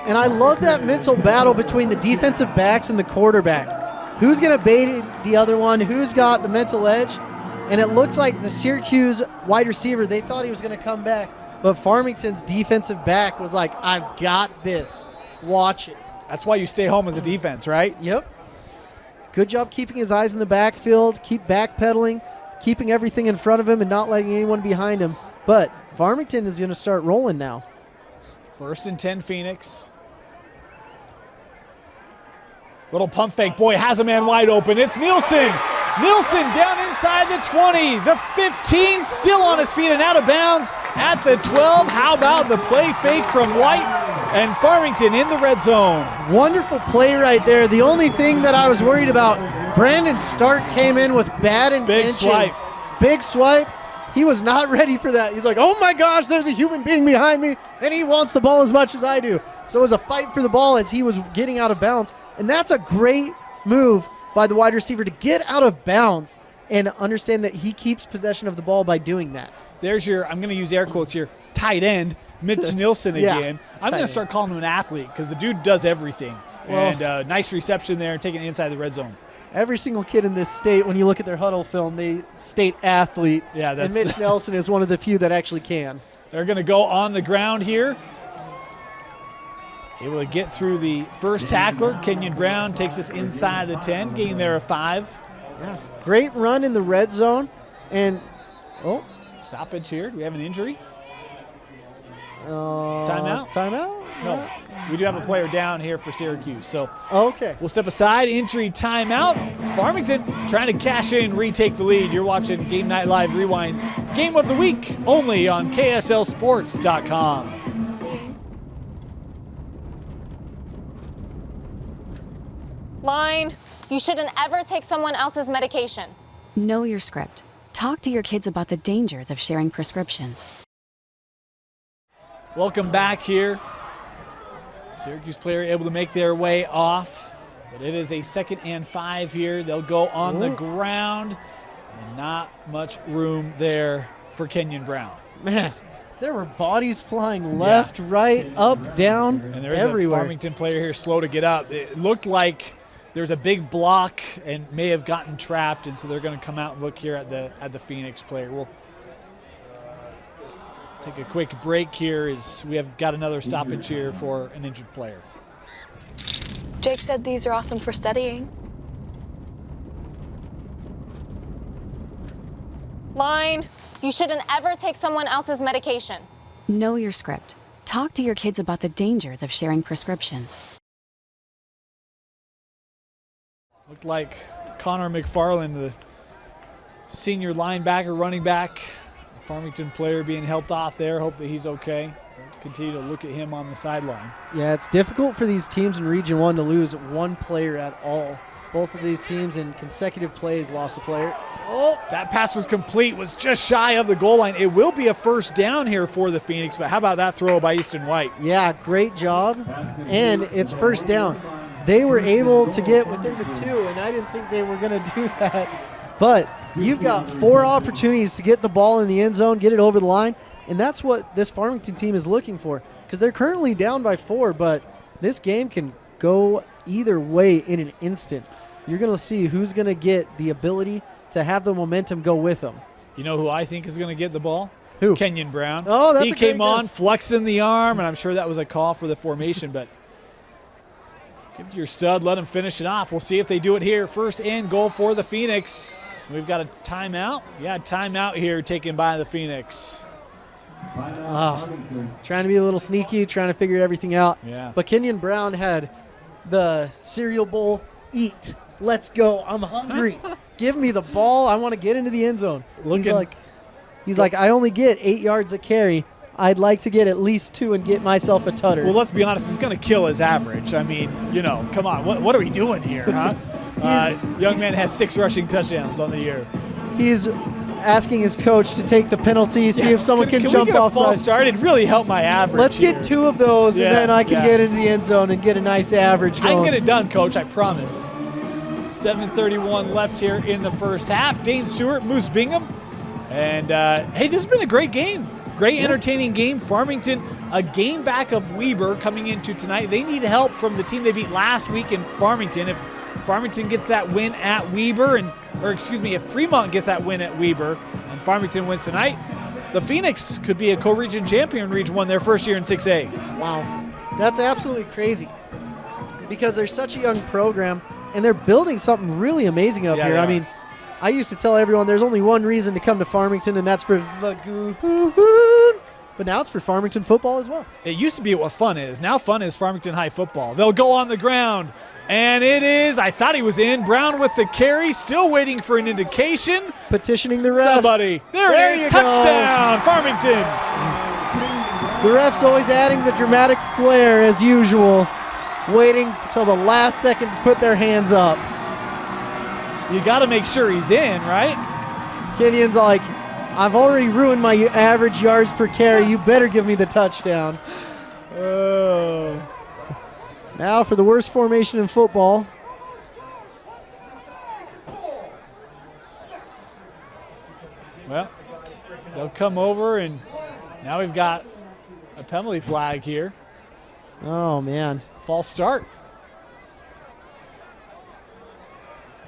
And I love that mental battle between the defensive backs and the quarterback. Who's going to bait the other one? Who's got the mental edge? And it looked like the Syracuse wide receiver, they thought he was going to come back, but Farmington's defensive back was like, I've got this. Watch it. That's why you stay home as a defense, right? Yep. Good job keeping his eyes in the backfield, keep backpedaling, keeping everything in front of him and not letting anyone behind him. But Farmington is going to start rolling now. 1st and 10 Phoenix. Little pump fake. Boy, has a man wide open. It's Nielsen. Nielsen down inside the 20. The 15 still on his feet and out of bounds at the 12. How about the play fake from White and Farmington in the red zone? Wonderful play right there. The only thing that I was worried about, Brandon Stark came in with bad intentions. Big swipe. He was not ready for that. He's like, oh my gosh, there's a human being behind me, and he wants the ball as much as I do. So it was a fight for the ball as he was getting out of bounds. And that's a great move by the wide receiver to get out of bounds and understand that he keeps possession of the ball by doing that. There's your, I'm going to use air quotes here, tight end, Mitch Nielsen again. I'm going to start calling him an athlete because the dude does everything. Well, and nice reception there, taking it inside the red zone. Every single kid in this state, when you look at their huddle film, they state athlete. Yeah, that's and Mitch Nelson is one of the few that actually can. They're going to go on the ground here. Able to get through the first tackler. Kenyon Brown takes us inside the 10, gain there of 5. Yeah, great run in the red zone. And, stoppage here. Do we have an injury? Timeout? No. We do have a player down here for Syracuse. So okay. We'll step aside. Injury timeout. Farmington trying to cash in, retake the lead. You're watching Game Night Live Rewind's Game of the Week only on KSLSports.com. Line. You shouldn't ever take someone else's medication. Know your script. Talk to your kids about the dangers of sharing prescriptions. Welcome back here. Syracuse player able to make their way off, but it is a 2nd and 5 here. They'll go on the ground, and not much room there for Kenyon Brown. Man, there were bodies flying left, right, up, down, and there's everywhere. A Farmington player here slow to get up. It looked like there's a big block and may have gotten trapped, and so they're going to come out and look here at the Phoenix player. We'll take a quick break here as we have got another stoppage here for an injured player. Jake said these are awesome for studying. Line. You shouldn't ever take someone else's medication. Know your script. Talk to your kids about the dangers of sharing prescriptions. Looked like Connor McFarland, the senior linebacker, running back, Farmington player being helped off there. Hope that he's okay. We'll continue to look at him on the sideline. Yeah, it's difficult for these teams in Region 1 to lose one player at all. Both of these teams in consecutive plays lost a player. Oh, that pass was complete, was just shy of the goal line. It will be a first down here for the Phoenix, but how about that throw by Easton White? Yeah, great job, and it's first down. They were able to get within the 2, and I didn't think they were going to do that. But you've got 4 opportunities to get the ball in the end zone, get it over the line, and that's what this Farmington team is looking for because they're currently down by 4, but this game can go either way in an instant. You're going to see who's going to get the ability to have the momentum go with them. You know who I think is going to get the ball? Who? Kenyon Brown. Oh, that's he a great came on, guess. flexing the arm, and I'm sure that was a call for the formation, but give it to your stud, let him finish it off. We'll see if they do it here. First and goal for the Phoenix. We've got a timeout. Yeah, timeout here taken by the Phoenix. Trying to be a little sneaky, trying to figure everything out. Yeah. But Kenyon Brown had the cereal bowl, eat, let's go, I'm hungry. Give me the ball, I want to get into the end zone. He's like, I only get 8 yards a carry. I'd like to get at least 2 and get myself a tutter. Well, let's be honest, it's going to kill his average. I mean, come on, what are we doing here, huh? Young man has 6 rushing touchdowns on the year. He's asking his coach to take the penalty, see if someone can jump we get a off. false start? It'd really help my average. Let's here. get 2 of those, and then I can get into the end zone and get a nice average going. I can get it done, Coach, I promise. 7:31 left here in the first half. Dane Stewart, Moose Bingham. And, hey, this has been a great game. Great, entertaining game. Farmington, a game back of Weber coming into tonight. They need help from the team they beat last week in Farmington. If Farmington gets that win at Weber, if Fremont gets that win at Weber and Farmington wins tonight, the Phoenix could be a co-region champion in Region 1 their first year in 6A. Wow. That's absolutely crazy because they're such a young program and they're building something really amazing up here. I mean, I used to tell everyone there's only one reason to come to Farmington, and that's for the Goon. But now it's for Farmington football as well. It used to be what fun is. Now fun is Farmington High football. They'll go on the ground, and it is, I thought he was in. Brown with the carry, still waiting for an indication. Petitioning the refs. Somebody. There it is. Touchdown, Farmington. The refs always adding the dramatic flair as usual, waiting until the last second to put their hands up. You got to make sure he's in, right? Kenyon's like, I've already ruined my average yards per carry. You better give me the touchdown. Oh. Now for the worst formation in football. Well, they'll come over, and now we've got a penalty flag here. Oh, man. False start.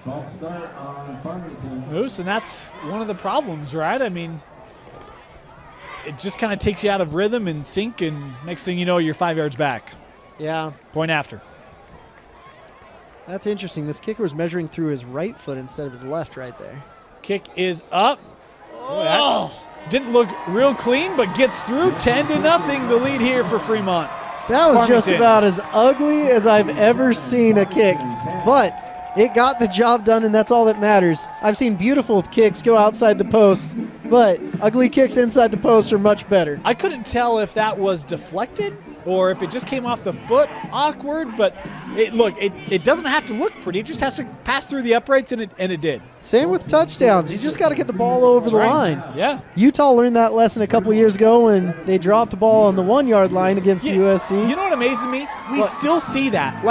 False start on Farmington. Moose, and that's one of the problems, right? I mean, it just kind of takes you out of rhythm and sync, and next thing you know, you're 5 yards back. Yeah. Point after. That's interesting. This kicker was measuring through his right foot instead of his left right there. Kick is up. Oh. Didn't look real clean, but gets through. 10-0, the lead here for Fremont. That was Farmington. just about as ugly as I've ever seen a kick. But it got the job done, and that's all that matters. I've seen beautiful kicks go outside the posts, but ugly kicks inside the post are much better. I couldn't tell if that was deflected or if it just came off the foot. Awkward, but it doesn't have to look pretty. It just has to pass through the uprights, and it did. Same with touchdowns. You just got to get the ball over the line. Yeah. Utah learned that lesson a couple years ago when they dropped the ball on the 1 yard line against USC. You know what amazes me? We still see that.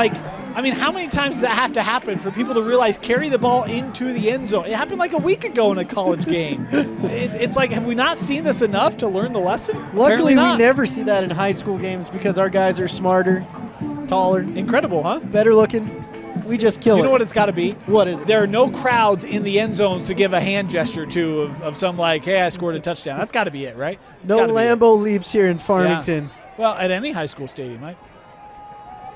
I mean, how many times does that have to happen for people to realize carry the ball into the end zone? It happened like a week ago in a college game. It's like, have we not seen this enough to learn the lesson? Luckily, we never see that in high school games because our guys are smarter, taller. Incredible, huh? Better looking. We just kill it. You know what it's got to be? What is it? There are no crowds in the end zones to give a hand gesture to of some like, hey, I scored a touchdown. That's got to be it, right? No Lambeau leaps here in Farmington. Yeah. Well, at any high school stadium, right?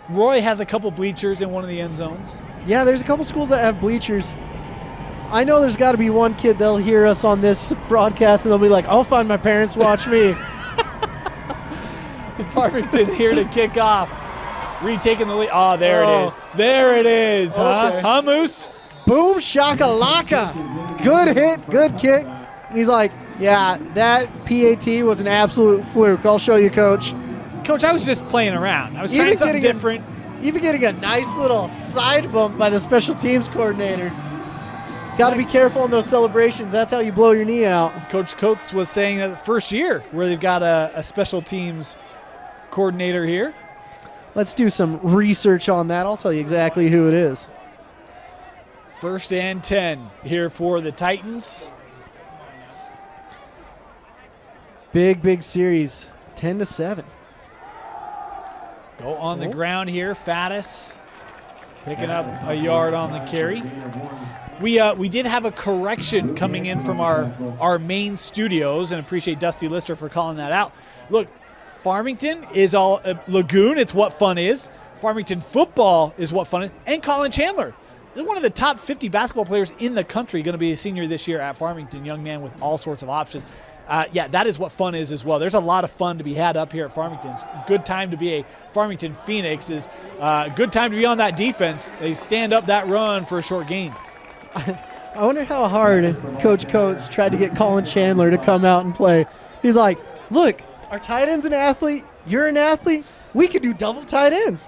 Roy has a couple bleachers in one of the end zones. Yeah, there's a couple schools that have bleachers. I know there's got to be one kid that'll hear us on this broadcast and they'll be like, I'll find my parents, watch me. Farmington here to kick off. Retaking the lead. Oh, there it is. There it is, huh? Okay. Huh, Moose? Boom shakalaka. Good hit, good kick. And he's like, yeah, that PAT was an absolute fluke. I'll show you, Coach. Coach, I was just playing around. I was trying something different. Even getting a nice little side bump by the special teams coordinator. Got to be careful in those celebrations. That's how you blow your knee out. Coach Coates was saying that the first year where they've got a special teams coordinator here. Let's do some research on that. I'll tell you exactly who it is. 1st and 10 here for the Titans. Big series. 10-7. Go on the ground here. Faddis picking up a yard on the carry. We did have a correction coming in from our main studios, and appreciate Dusty Lister for calling that out. Look, Farmington is all Lagoon. It's what fun is. Farmington football is what fun is. And Colin Chandler. They're one of the top 50 basketball players in the country, going to be a senior this year at Farmington. Young man with all sorts of options. Yeah, that is what fun is as well. There's a lot of fun to be had up here at Farmington. It's a good time to be a Farmington Phoenix. Is a good time to be on that defense. They stand up that run for a short gain. I wonder how hard Coach Coates tried to get Colin Chandler to come out and play. He's like, look, our tight end's an athlete. You're an athlete. We could do double tight ends.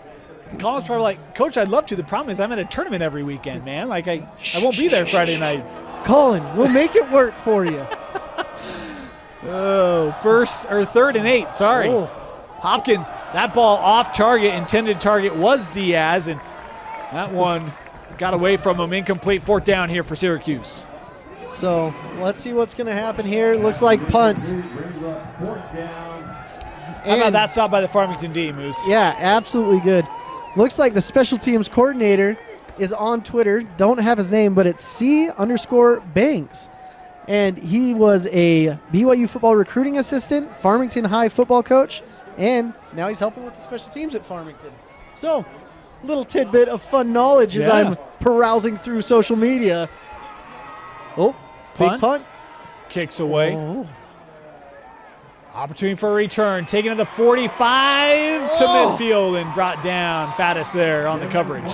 Colin's probably like, Coach, I'd love to. The problem is I'm at a tournament every weekend, man. Like, I won't be there Friday nights. Colin, we'll make it work for you. Oh, 3rd and 8, sorry. Oh. Hopkins, that ball off target, intended target was Diaz, and that one got away from him. Incomplete, 4th down here for Syracuse. So let's see what's going to happen here. Looks like punt. How about that stop by the Farmington D, Moose? Yeah, absolutely good. Looks like the special teams coordinator is on Twitter. Don't have his name, but it's C_Bangs. And he was a BYU football recruiting assistant, Farmington High football coach, and now he's helping with the special teams at Farmington. So, little tidbit of fun knowledge as I'm carousing through social media. Oh, big punt. Kicks away. Oh. Opportunity for a return. Taken to the 45 to midfield and brought down. Faddis there on the coverage.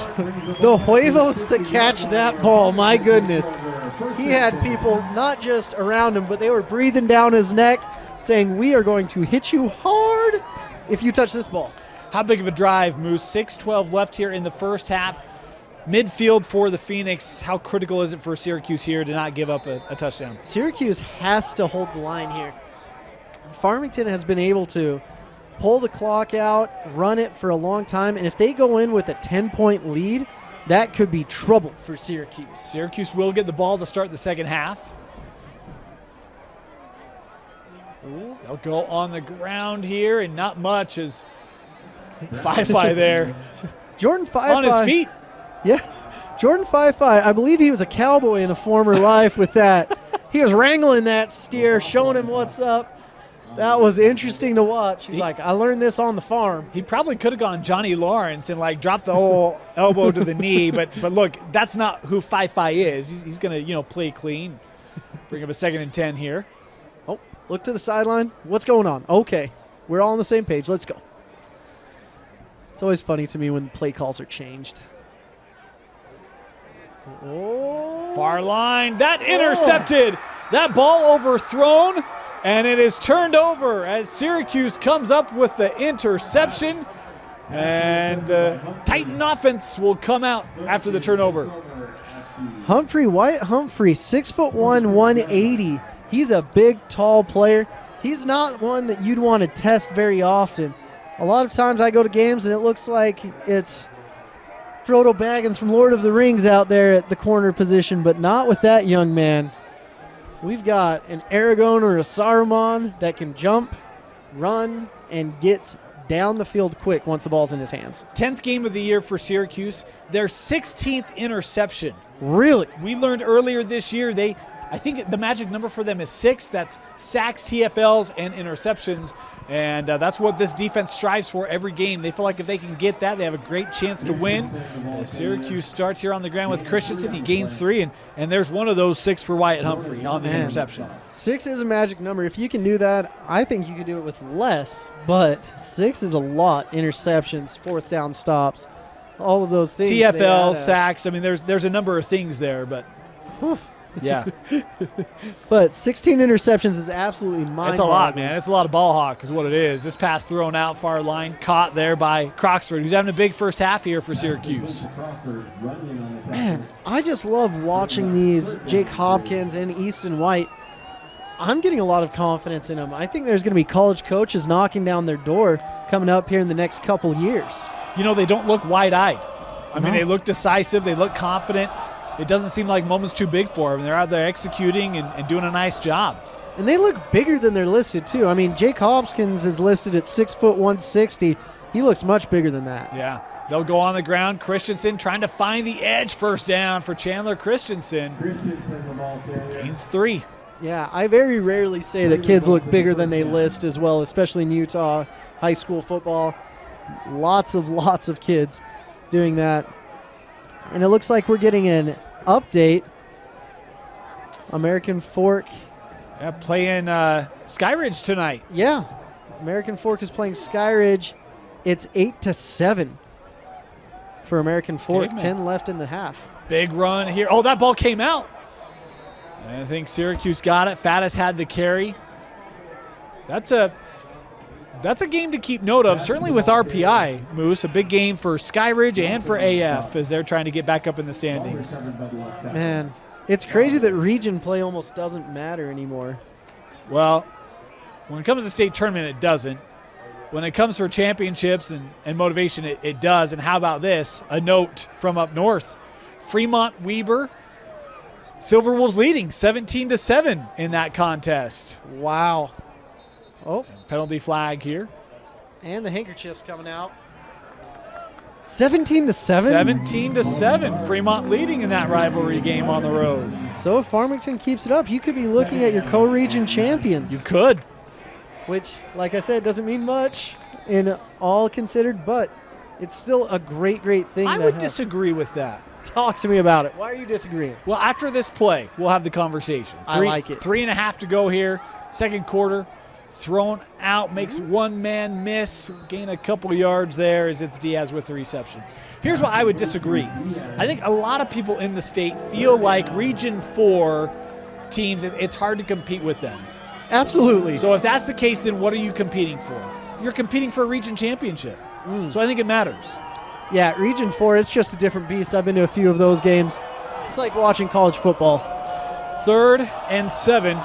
The huevos to catch that ball. My goodness. He had people not just around him, but they were breathing down his neck saying, we are going to hit you hard if you touch this ball. How big of a drive, Moose? 6:12 left here in the first half. Midfield for the Phoenix. How critical is it for Syracuse here to not give up a touchdown? Syracuse has to hold the line here. Farmington has been able to pull the clock out, run it for a long time, and if they go in with a 10-point lead, that could be trouble for Syracuse. Syracuse will get the ball to start the second half. They'll go on the ground here, and not much as Fi there. Jordan Fi on his feet. Yeah. Jordan Fi, I believe he was a cowboy in a former life with that. He was wrangling that steer, showing him what's up. That was interesting to watch. He's like, I learned this on the farm. He probably could have gone Johnny Lawrence and like dropped the whole elbow to the knee, but look, that's not who Fi is. He's going to, play clean. Bring up a 2nd and 10 here. Oh, look to the sideline. What's going on? Okay, we're all on the same page. Let's go. It's always funny to me when play calls are changed. Oh. Far line. That intercepted. That ball overthrown. And it is turned over as Syracuse comes up with the interception. And the Titan offense will come out after the turnover. Wyatt Humphrey, 6'1", 180. He's a big, tall player. He's not one that you'd want to test very often. A lot of times I go to games and it looks like it's Frodo Baggins from Lord of the Rings out there at the corner position, but not with that young man. We've got an Aragorn or a Saruman that can jump, run, and gets down the field quick once the ball's in his hands. 10th game of the year for Syracuse. Their 16th interception. Really? We learned earlier this year I think the magic number for them is 6. That's sacks, TFLs, and interceptions. And that's what this defense strives for every game. They feel like if they can get that, they have a great chance to win. Syracuse starts here on the ground with Christensen. He gains 3, and there's one of those 6 for Wyatt Humphrey on the interception. 6 is a magic number. If you can do that, I think you could do it with less. But 6 is a lot. Interceptions, 4th down stops, all of those things. TFL, sacks. I mean, there's a number of things there, but yeah. But 16 interceptions is absolutely mind-boggling. It's a lot, man. It's a lot of ball hawk is what it is. This pass thrown out far line, caught there by Croxford, who's having a big first half here for Syracuse. Man, I just love watching these Jake Hopkins and Easton White. I'm getting a lot of confidence in them. I think there's going to be college coaches knocking down their door coming up here in the next couple years. They don't look wide-eyed. I mean, they look decisive. They look confident. It doesn't seem like moment's too big for them. They're out there executing and doing a nice job. And they look bigger than they're listed, too. I mean, Jake Hopkins is listed at 6'1", 160. He looks much bigger than that. Yeah. They'll go on the ground. Christensen trying to find the edge. First down for Chandler Christensen. Gains 3. Yeah, I very rarely say that kids look bigger than they list as well, especially in Utah high school football. Lots of kids doing that. And it looks like we're getting an update. American Fork. Yeah, playing Skyridge tonight. Yeah. American Fork is playing Skyridge. It's 8-7 for American Fork. 10 left in the half. Big run here. Oh, that ball came out. And I think Syracuse got it. Faddis had the carry. That's a That's a game to keep note of, certainly with RPI, Moose. A big game for Skyridge and for AF as they're trying to get back up in the standings. Man, it's crazy that region play almost doesn't matter anymore. Well, when it comes to state tournament, it doesn't. When it comes for championships and motivation, it does. And how about this? A note from up north. Fremont Weber, Silver Wolves leading 17-7 in that contest. Wow. Oh, Penalty flag here. and the handkerchief's coming out. 17-7? 17-7. Fremont leading in that rivalry game on the road. So if Farmington keeps it up, you could be looking at your co-region champions. You could. Which, like I said, doesn't mean much in all considered, but it's still a great, great thing. I would disagree with that. Talk to me about it. Why are you disagreeing? Well, after this play, we'll have the conversation. I like it. 3.5 to go here. Second quarter. Thrown out, makes one man miss, gain a couple yards there as it's Diaz with the reception. Here's why I would disagree. I think a lot of people in the state feel like Region 4 teams, it's hard to compete with them. Absolutely. So if that's the case, then what are you competing for? You're competing for a region championship. So I think it matters. Yeah, Region 4, it's just a different beast. I've been to a few of those games. It's like watching college football. 3rd and 7.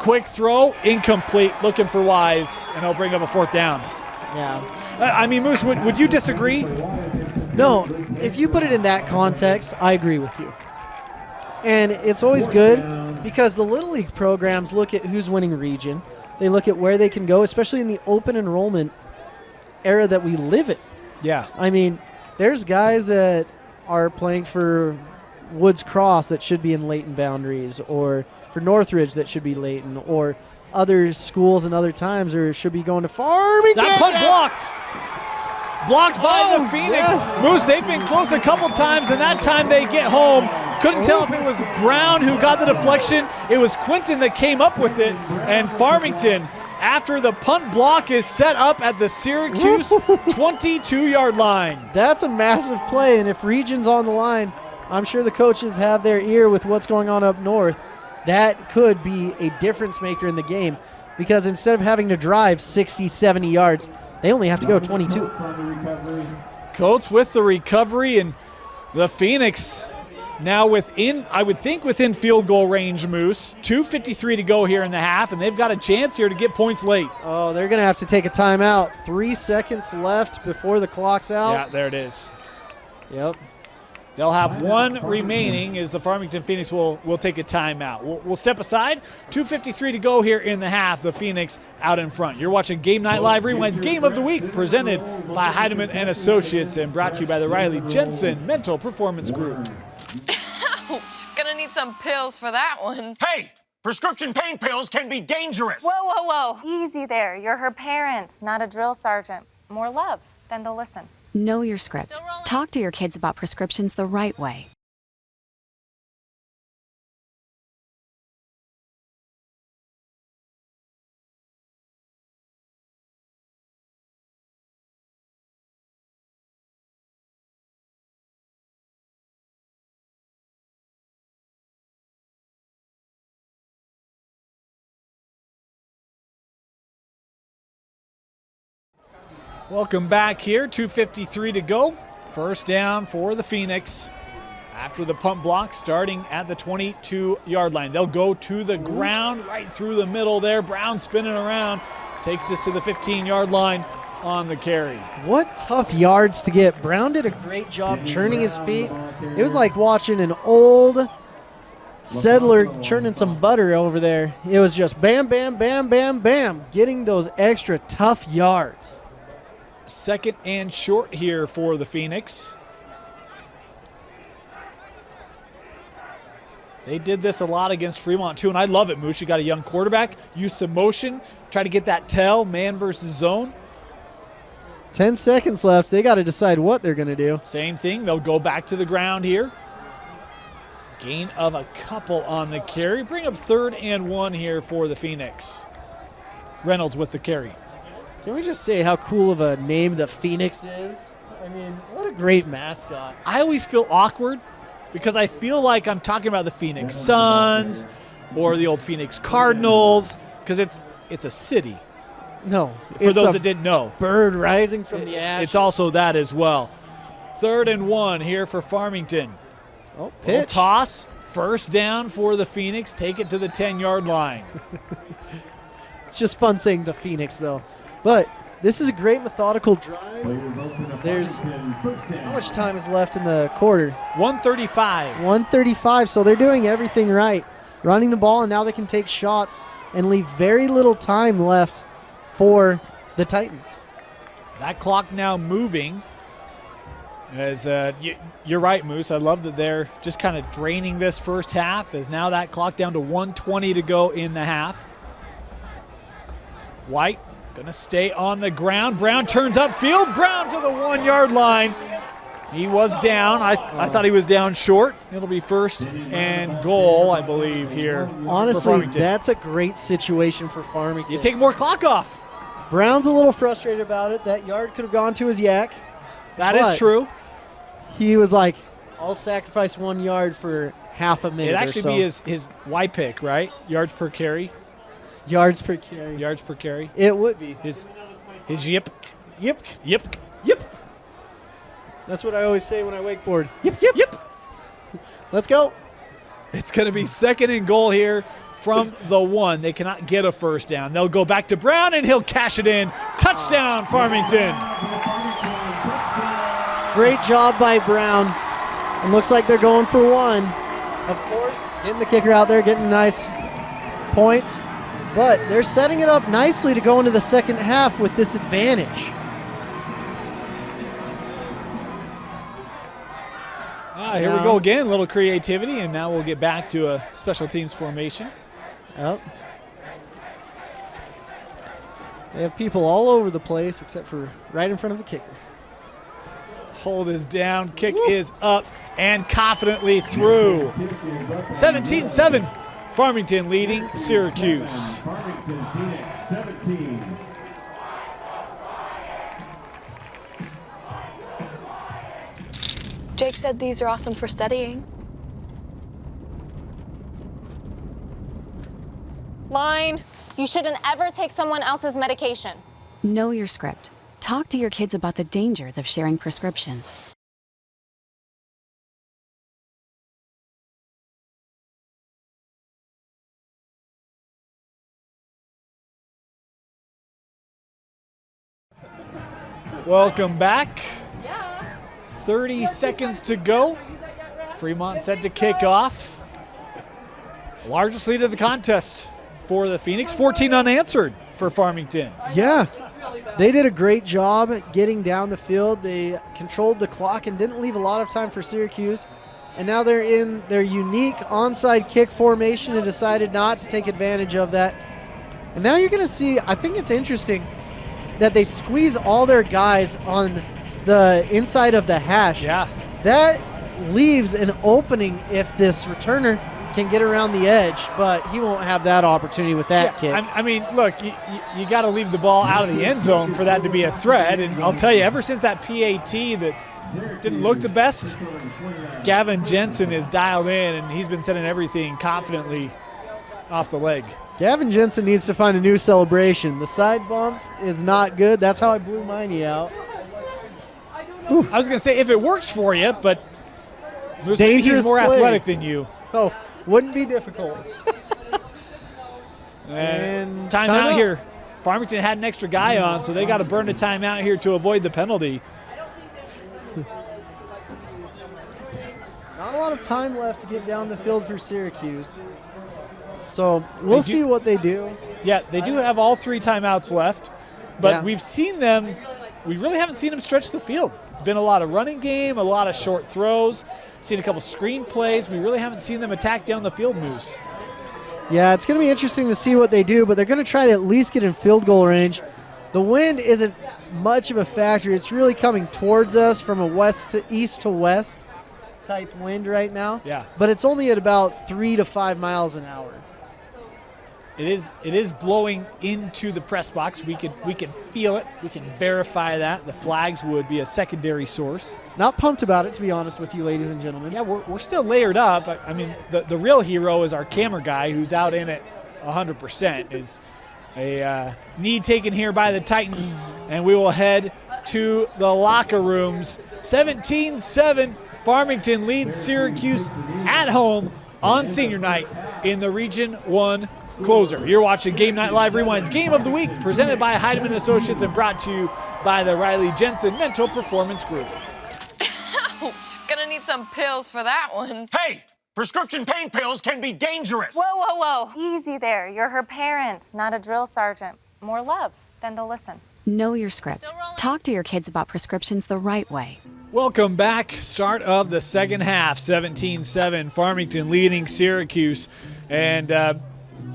Quick throw, incomplete, looking for Wise, and he'll bring up a 4th down. Yeah. I mean, Moose, would you disagree? No, if you put it in that context, I agree with you. And it's always good because the Little League programs look at who's winning region. They look at where they can go, especially in the open enrollment era that we live in. Yeah. I mean, there's guys that are playing for Woods Cross that should be in Layton boundaries, or for Northridge that should be Layton, or other schools and other times or should be going to Farmington. That punt blocked. Blocked by the Phoenix. Yes. Moose, they've been close a couple times, and that time they get home. Couldn't tell if it was Brown who got the deflection. It was Quinton that came up with it, and Farmington, after the punt block is set up at the Syracuse 22-yard line. That's a massive play, and if Region's on the line, I'm sure the coaches have their ear with what's going on up north. That could be a difference maker in the game, because instead of having to drive 60, 70 yards, they only have to go 22. Coates with the recovery, and the Phoenix now within, I would think, within field goal range, Moose. 2:53 to go here in the half, and they've got a chance here to get points late. Oh, they're going to have to take a timeout. 3 seconds left before the clock's out. Yeah, there it is. Yep. They'll have one remaining as the Farmington Phoenix will take a timeout. We'll step aside. 2:53 to go here in the half. The Phoenix out in front. You're watching Game Night Live Rewind's Game of the Week, presented by Heidemann and Associates and brought to you by the Riley Jensen Mental Performance Group. Ouch, gonna need some pills for that one. Hey, prescription pain pills can be dangerous. Whoa, whoa, whoa. Easy there. You're her parent, not a drill sergeant. More love, then they'll listen. Know your script. Talk to your kids about prescriptions the right way. Welcome back here. 2:53 to go. First down for the Phoenix after the punt block starting at the 22-yard line. They'll go to the ground right through the middle there. Brown spinning around. Takes this to the 15-yard line on the carry. What tough yards to get. Brown did a great job churning his feet. It was like watching an old settler churning some butter over there. It was just bam, bam, bam, bam, bam, getting those extra tough yards. Second and short here for the Phoenix. They did this a lot against Fremont too, and I love it, Moose. You got a young quarterback, use some motion, try to get that tell, man versus zone. 10 seconds left. They got to decide what they're going to do. Same thing, they'll go back to the ground here. Gain of a couple on the carry. Bring up 3rd and 1 here for the Phoenix. Reynolds with the carry. Can we just say how cool of a name the Phoenix is? I mean, what a great mascot. I always feel awkward because I feel like I'm talking about the Phoenix Suns or the old Phoenix Cardinals because it's a city. No. For those that didn't know. Bird rising from the ash. It's also that as well. 3rd and 1 here for Farmington. Oh, Little pitch. toss. First down for the Phoenix. Take it to the 10-yard line. It's just fun saying the Phoenix, though. But this is a great methodical drive. There's how much time is left in the quarter? 135. 135, so they're doing everything right. Running the ball, and now they can take shots and leave very little time left for the Titans. That clock now moving. As you're right, Moose. I love that they're just kind of draining this first half, as now that clock down to 1:20 to go in the half. White going to stay on the ground. Brown turns upfield. Brown to the 1-yard line. He was down. I thought he was down short. It'll be 1st and goal, I believe, here. Honestly, that's a great situation for Farmington. You take more clock off. Brown's a little frustrated about it. That yard could have gone to his yak. That is true. He was like, I'll sacrifice 1 yard for half a minute. It'd actually be his Y pick, right? Yards per carry. Yards per carry. Yards per carry. It would be. His yip. Yip. Yip. Yip. That's what I always say when I wakeboard. Yip, yip. Yip. Let's go. It's going to be 2nd and goal here from the 1. They cannot get a first down. They'll go back to Brown, and he'll cash it in. Touchdown, Farmington. Great job by Brown. It looks like they're going for 1. Of course, getting the kicker out there, getting nice points. But they're setting it up nicely to go into the second half with this advantage. Here we go again, a little creativity, and now we'll get back to a special teams formation. Yep. They have people all over the place except for right in front of the kicker. Hold is down, kick is up, and confidently through. 17-7, Farmington leading Syracuse. Farmington, Phoenix, 17. Jake said these are awesome for studying. Line. You shouldn't ever take someone else's medication. Know your script. Talk to your kids about the dangers of sharing prescriptions. Welcome back. 30 seconds to go. Fremont set to kick off. Largest lead of the contest for the Phoenix, 14 unanswered for Farmington. Yeah, they did a great job getting down the field. They controlled the clock and didn't leave a lot of time for Syracuse. And now they're in their unique onside kick formation and decided not to take advantage of that. And now you're going to see, I think it's interesting that they squeeze all their guys on the inside of the hash. Yeah. That leaves an opening if this returner can get around the edge, but he won't have that opportunity with that kick. I mean, look, you got to leave the ball out of the end zone for that to be a threat. And I'll tell you, ever since that PAT that didn't look the best, Gavin Jensen is dialed in, and he's been setting everything confidently off the leg. Gavin Jensen needs to find a new celebration. The side bump is not good. That's how I blew Miney out. Whew. I was going to say, if it works for you, but maybe he's more athletic than you. Oh, wouldn't be difficult. And timeout here. Farmington had an extra guy on, so they got to burn a timeout here to avoid the penalty. Not a lot of time left to get down the field for Syracuse. So we'll see what they do. Yeah, they do have all 3 timeouts left, but we've seen them. We really haven't seen them stretch the field. Been a lot of running game, a lot of short throws, seen a couple screen plays. We really haven't seen them attack down the field, Moose. Yeah, it's going to be interesting to see what they do, but they're going to try to at least get in field goal range. The wind isn't much of a factor. It's really coming towards us from a east to west type wind right now. Yeah. But it's only at about 3 to 5 miles an hour. It is blowing into the press box. We can feel it. We can verify that. The flags would be a secondary source. Not pumped about it, to be honest with you, ladies and gentlemen. Yeah, we're still layered up. I mean, the real hero is our camera guy who's out in it 100%. A knee taken here by the Titans, and we will head to the locker rooms. 17-7, Farmington leads Syracuse at home on senior night in the Region 1 closer. You're watching Game Night Live Rewind's Game of the Week, presented by Heidemann Associates and brought to you by the Riley Jensen Mental Performance Group. Ouch, gonna need some pills for that one. Hey, prescription pain pills can be dangerous. Whoa, whoa, whoa. Easy there. You're her parent, not a drill sergeant. More love, then they'll listen. Know your script. Talk to your kids about prescriptions the right way. Welcome back. Start of the second half. 17-7, Farmington leading Syracuse. And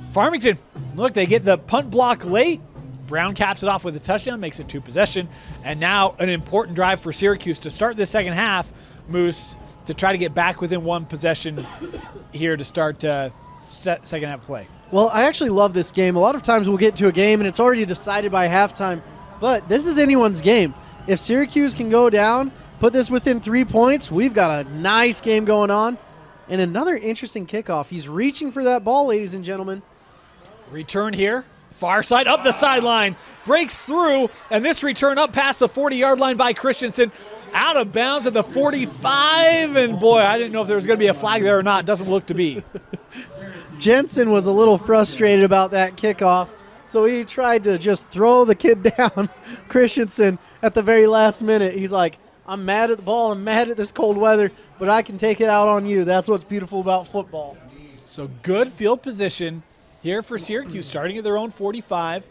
Farmington, look, they get the punt block late. Brown caps it off with a touchdown, makes it 2 possession. And now an important drive for Syracuse to start this second half, Moose, to try to get back within 1 possession here to start second half play. Well, I actually love this game. A lot of times we'll get to a game and it's already decided by halftime, but this is anyone's game. If Syracuse can go down, put this within 3 points, we've got a nice game going on. And another interesting kickoff. He's reaching for that ball, ladies and gentlemen. Return here. Far side, up the sideline, breaks through, and this return up past the 40-yard line by Christensen, out of bounds at the 45, and boy, I didn't know if there was going to be a flag there or not. Doesn't look to be. Jensen was a little frustrated about that kickoff, so he tried to just throw the kid down, Christensen, at the very last minute. He's like, I'm mad at the ball, I'm mad at this cold weather, but I can take it out on you. That's what's beautiful about football. So good field position here for Syracuse, starting at their own 45.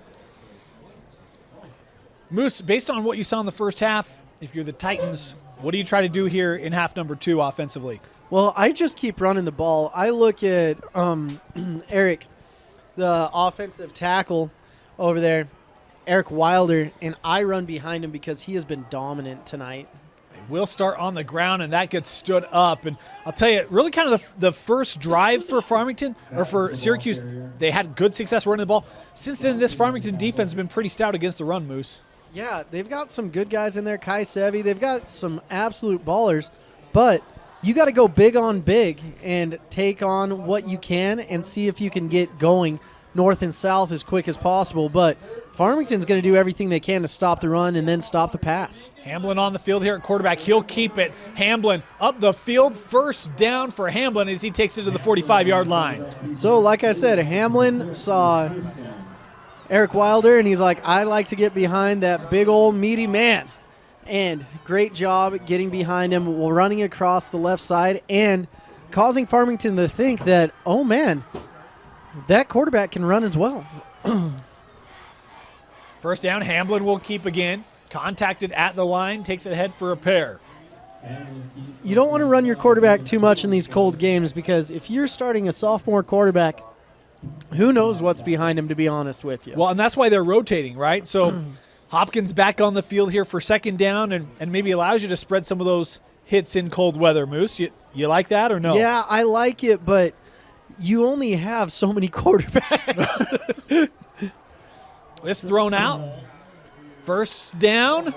Moose, based on what you saw in the first half, if you're the Titans, what do you try to do here in half number 2 offensively? Well, I just keep running the ball. I look at Eric, the offensive tackle over there, Eric Wilder, and I run behind him because he has been dominant tonight. Will start on the ground, and that gets stood up. And I'll tell you, really kind of the first drive for Farmington, or for Syracuse, they had good success running the ball. Since then, this Farmington defense has been pretty stout against the run, Moose. Yeah, they've got some good guys in there, Kai Sevi. They've got some absolute ballers, but you got to go big on big and take on what you can and see if you can get going north and south as quick as possible. But Farmington's going to do everything they can to stop the run and then stop the pass. Hamblin on the field here at quarterback. He'll keep it. Hamblin up the field. First down for Hamblin as he takes it to the 45-yard line. So, like I said, Hamblin saw Eric Wilder, and he's like, I like to get behind that big old meaty man. And great job getting behind him, running across the left side and causing Farmington to think that, oh, man, that quarterback can run as well. First down, Hamblin will keep again. Contacted at the line, takes it ahead for a pair. You don't want to run your quarterback too much in these cold games because if you're starting a sophomore quarterback, who knows what's behind him, to be honest with you. Well, and that's why they're rotating, right? So Hopkins back on the field here for second down and maybe allows you to spread some of those hits in cold weather, Moose. You like that or no? Yeah, I like it, but you only have so many quarterbacks. This thrown out. First down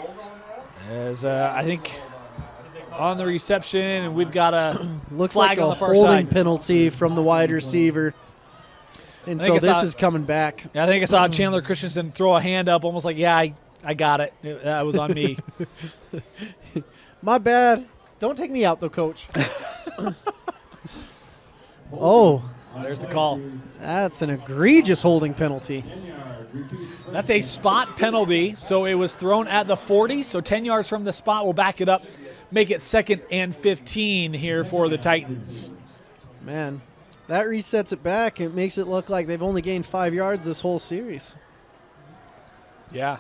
as I think on the reception, and we've got a looks flag like on a the far holding side. penalty from the wide receiver. And so this is coming back. Yeah, I think I saw Chandler Christensen throw a hand up almost like, yeah, I got it. That was on me. My bad. Don't take me out, though, Coach. Oh. There's the call. That's an egregious holding penalty. That's a spot penalty, so it was thrown at the 40, so 10 yards from the spot will back it up, make it 2nd and 15 here for the Titans. Man, that resets it back. It makes it look like they've only gained 5 yards this whole series. Yeah.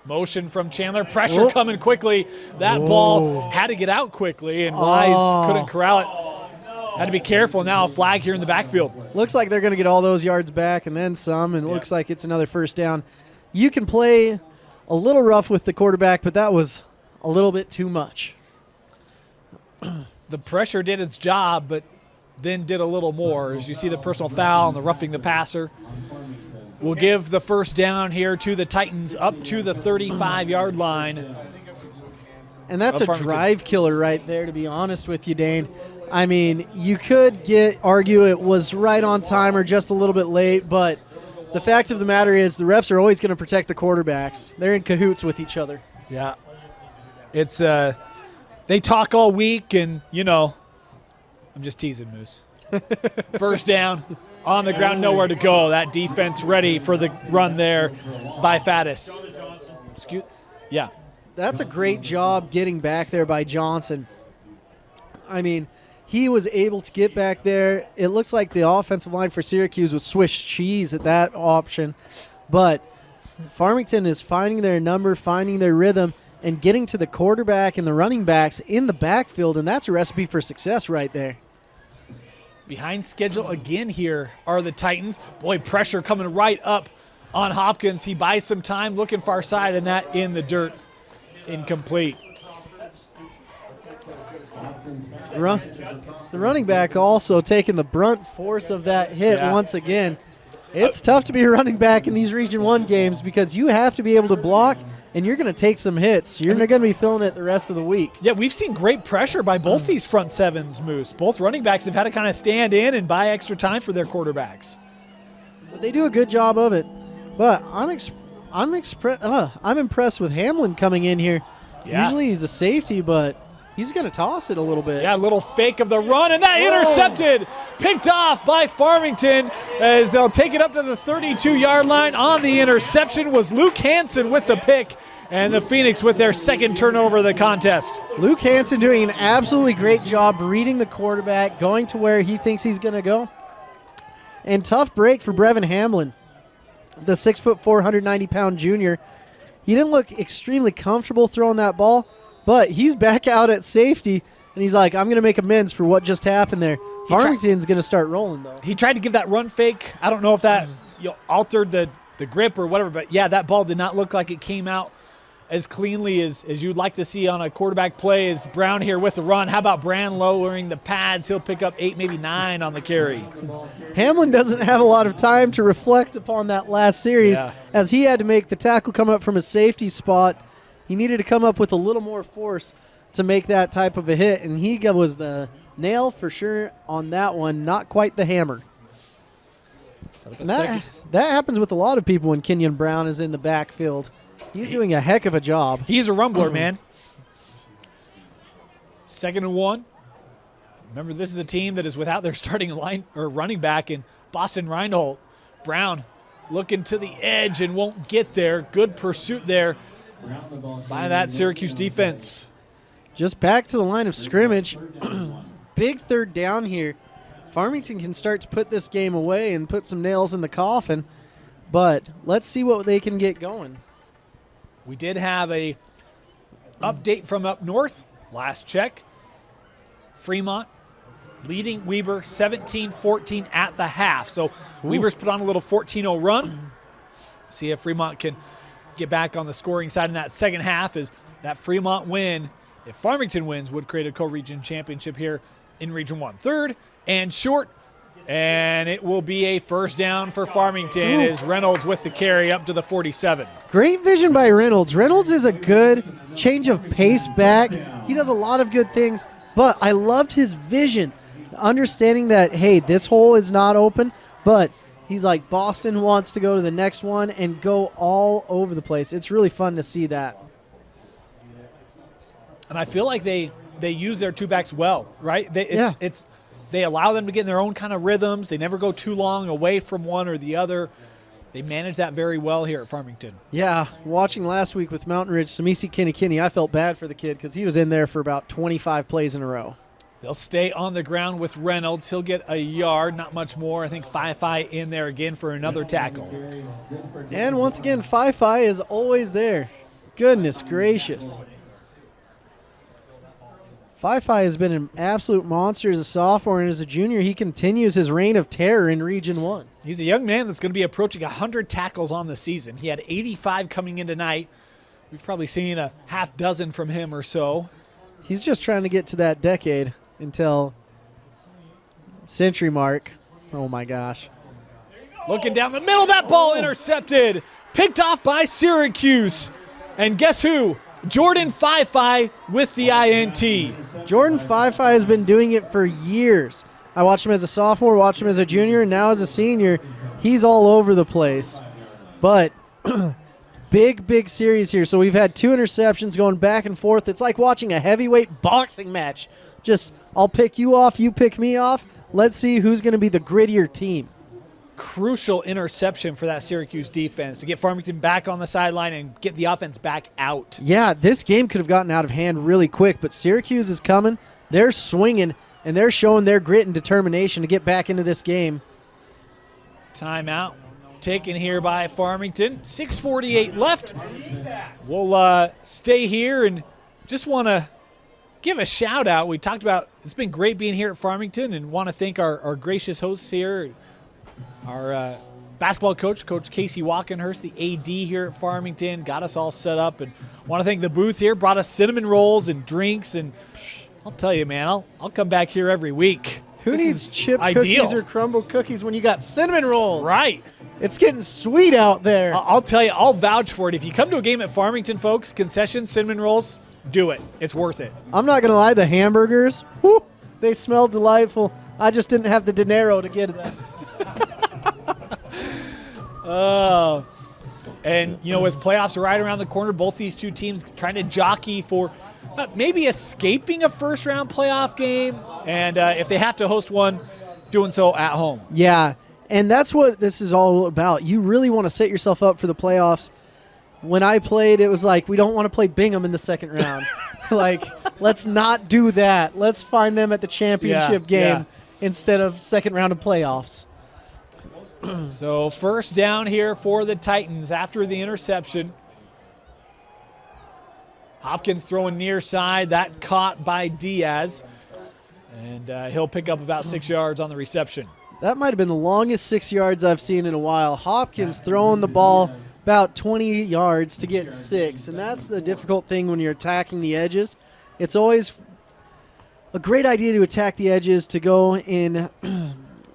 Motion from Chandler. Pressure coming quickly. That ball had to get out quickly, and Wise couldn't corral it. Had to be careful. Now a flag here in the backfield. Looks like they're going to get all those yards back and then some, and it looks like it's another first down. You can play a little rough with the quarterback, but that was a little bit too much. The pressure did its job, but then did a little more. As you see the personal foul and the roughing the passer. We'll give the first down here to the Titans up to the 35-yard line. And that's a drive killer right there, to be honest with you, Dane. I mean, you could argue it was right on time or just a little bit late, but the fact of the matter is the refs are always going to protect the quarterbacks. They're in cahoots with each other. Yeah. It's they talk all week, and, I'm just teasing, Moose. First down, on the ground, nowhere to go. That defense ready for the run there by Faddis. Yeah. That's a great job getting back there by Johnson. I mean, he was able to get back there. It looks like the offensive line for Syracuse was Swiss cheese at that option. But Farmington is finding their number, finding their rhythm, and getting to the quarterback and the running backs in the backfield, and that's a recipe for success right there. Behind schedule again here are the Titans. Boy, pressure coming right up on Hopkins. He buys some time, looking far side, and that in the dirt. Incomplete. The running back also taking the brunt force of that hit once again. It's tough to be a running back in these Region 1 games because you have to be able to block, and you're going to take some hits. You're going to be feeling it the rest of the week. Yeah, we've seen great pressure by both these front sevens, Moose. Both running backs have had to kind of stand in and buy extra time for their quarterbacks. But they do a good job of it. But I'm impressed with Hamlin coming in here. Yeah. Usually he's a safety, but he's going to toss it a little bit. Yeah, a little fake of the run, and that intercepted. Picked off by Farmington as they'll take it up to the 32-yard line. On the interception was Luke Hansen with the pick, and the Phoenix with their second turnover of the contest. Luke Hansen doing an absolutely great job reading the quarterback, going to where he thinks he's going to go. And tough break for Brevin Hamlin, the 6'4", 190-pound junior. He didn't look extremely comfortable throwing that ball, but he's back out at safety, and he's like, I'm going to make amends for what just happened there. Farmington's going to start rolling, though. He tried to give that run fake. I don't know if that altered the grip or whatever, but, yeah, that ball did not look like it came out as cleanly as you'd like to see on a quarterback play. As Brown here with the run. How about Brand lowering the pads? He'll pick up 8, maybe 9 on the carry. Hamlin doesn't have a lot of time to reflect upon that last series as he had to make the tackle come up from a safety spot. He needed to come up with a little more force to make that type of a hit, and he was the nail for sure on that one, not quite the hammer. That happens with a lot of people when Kenyon Brown is in the backfield. He's doing a heck of a job. He's a rumbler, man. 2nd and 1. Remember, this is a team that is without their starting line or running back in Boston Reinhold. Brown looking to the edge and won't get there. Good pursuit there by that Syracuse defense. Just back to the line of scrimmage. Big third down here. Farmington can start to put this game away and put some nails in the coffin, but let's see what they can get going. We did have a update from up north. Last check. Fremont leading Weber 17-14 at the half. So Weber's put on a little 14-0 run. See if Fremont can get back on the scoring side in that second half. Is that Fremont win, if Farmington wins, would create a co-region championship here in Region 1. 3rd and short, and it will be a first down for Farmington as Reynolds with the carry up to the 47. Great vision by Reynolds. Reynolds is a good change of pace back. He does a lot of good things, but I loved his vision, understanding that, hey, this hole is not open, but he's like, Boston wants to go to the next one and go all over the place. It's really fun to see that. And I feel like they use their two backs well, right? They allow them to get in their own kind of rhythms. They never go too long away from one or the other. They manage that very well here at Farmington. Yeah, watching last week with Mountain Ridge, Samisi Kinney, I felt bad for the kid because he was in there for about 25 plays in a row. They'll stay on the ground with Reynolds. He'll get a yard, not much more. I think Fi in there again for another tackle. And once again, Fi is always there. Goodness gracious. Fi has been an absolute monster as a sophomore, and as a junior, he continues his reign of terror in Region 1. He's a young man that's going to be approaching 100 tackles on the season. He had 85 coming in tonight. We've probably seen a half dozen from him or so. He's just trying to get to that decade until century mark. Oh, my gosh. Looking down the middle, that ball intercepted. Picked off by Syracuse. And guess who? Jordan Fi with the INT. Jordan Fi has been doing it for years. I watched him as a sophomore, watched him as a junior, and now as a senior. He's all over the place. But big series here. So we've had 2 interceptions going back and forth. It's like watching a heavyweight boxing match. Just, I'll pick you off, you pick me off. Let's see who's going to be the grittier team. Crucial interception for that Syracuse defense to get Farmington back on the sideline and get the offense back out. Yeah, this game could have gotten out of hand really quick, but Syracuse is coming. They're swinging, and they're showing their grit and determination to get back into this game. Timeout taken here by Farmington. 6:48 left. We'll stay here and just want to give a shout out. We talked about it's been great being here at Farmington and want to thank our gracious hosts here. Our basketball coach, Coach Casey Walkenhurst, the AD here at Farmington, got us all set up. And want to thank the booth here, brought us cinnamon rolls and drinks. And I'll tell you, man, I'll come back here every week. Who needs chip cookies or crumble cookies when you got cinnamon rolls? Right. It's getting sweet out there. I'll tell you, I'll vouch for it. If you come to a game at Farmington, folks, concessions, cinnamon rolls, do it. It's worth it. I'm not going to lie, the hamburgers, whoo, they smell delightful. I just didn't have the dinero to get them. Oh, and, you know, with playoffs right around the corner, both these two teams trying to jockey for maybe escaping a first-round playoff game, and if they have to host one, doing so at home. Yeah, and that's what this is all about. You really want to set yourself up for the playoffs. When I played, it was like, we don't want to play Bingham in the second round. Like, let's not do that. Let's find them at the championship game instead of second round of playoffs. So first down here for the Titans after the interception. Hopkins throwing near side. That caught by Diaz. And he'll pick up about 6 yards on the reception. That might have been the longest 6 yards I've seen in a while. Hopkins throwing the ball about 20 yards to get 6. And that's the difficult thing when you're attacking the edges. It's always a great idea to attack the edges, to go in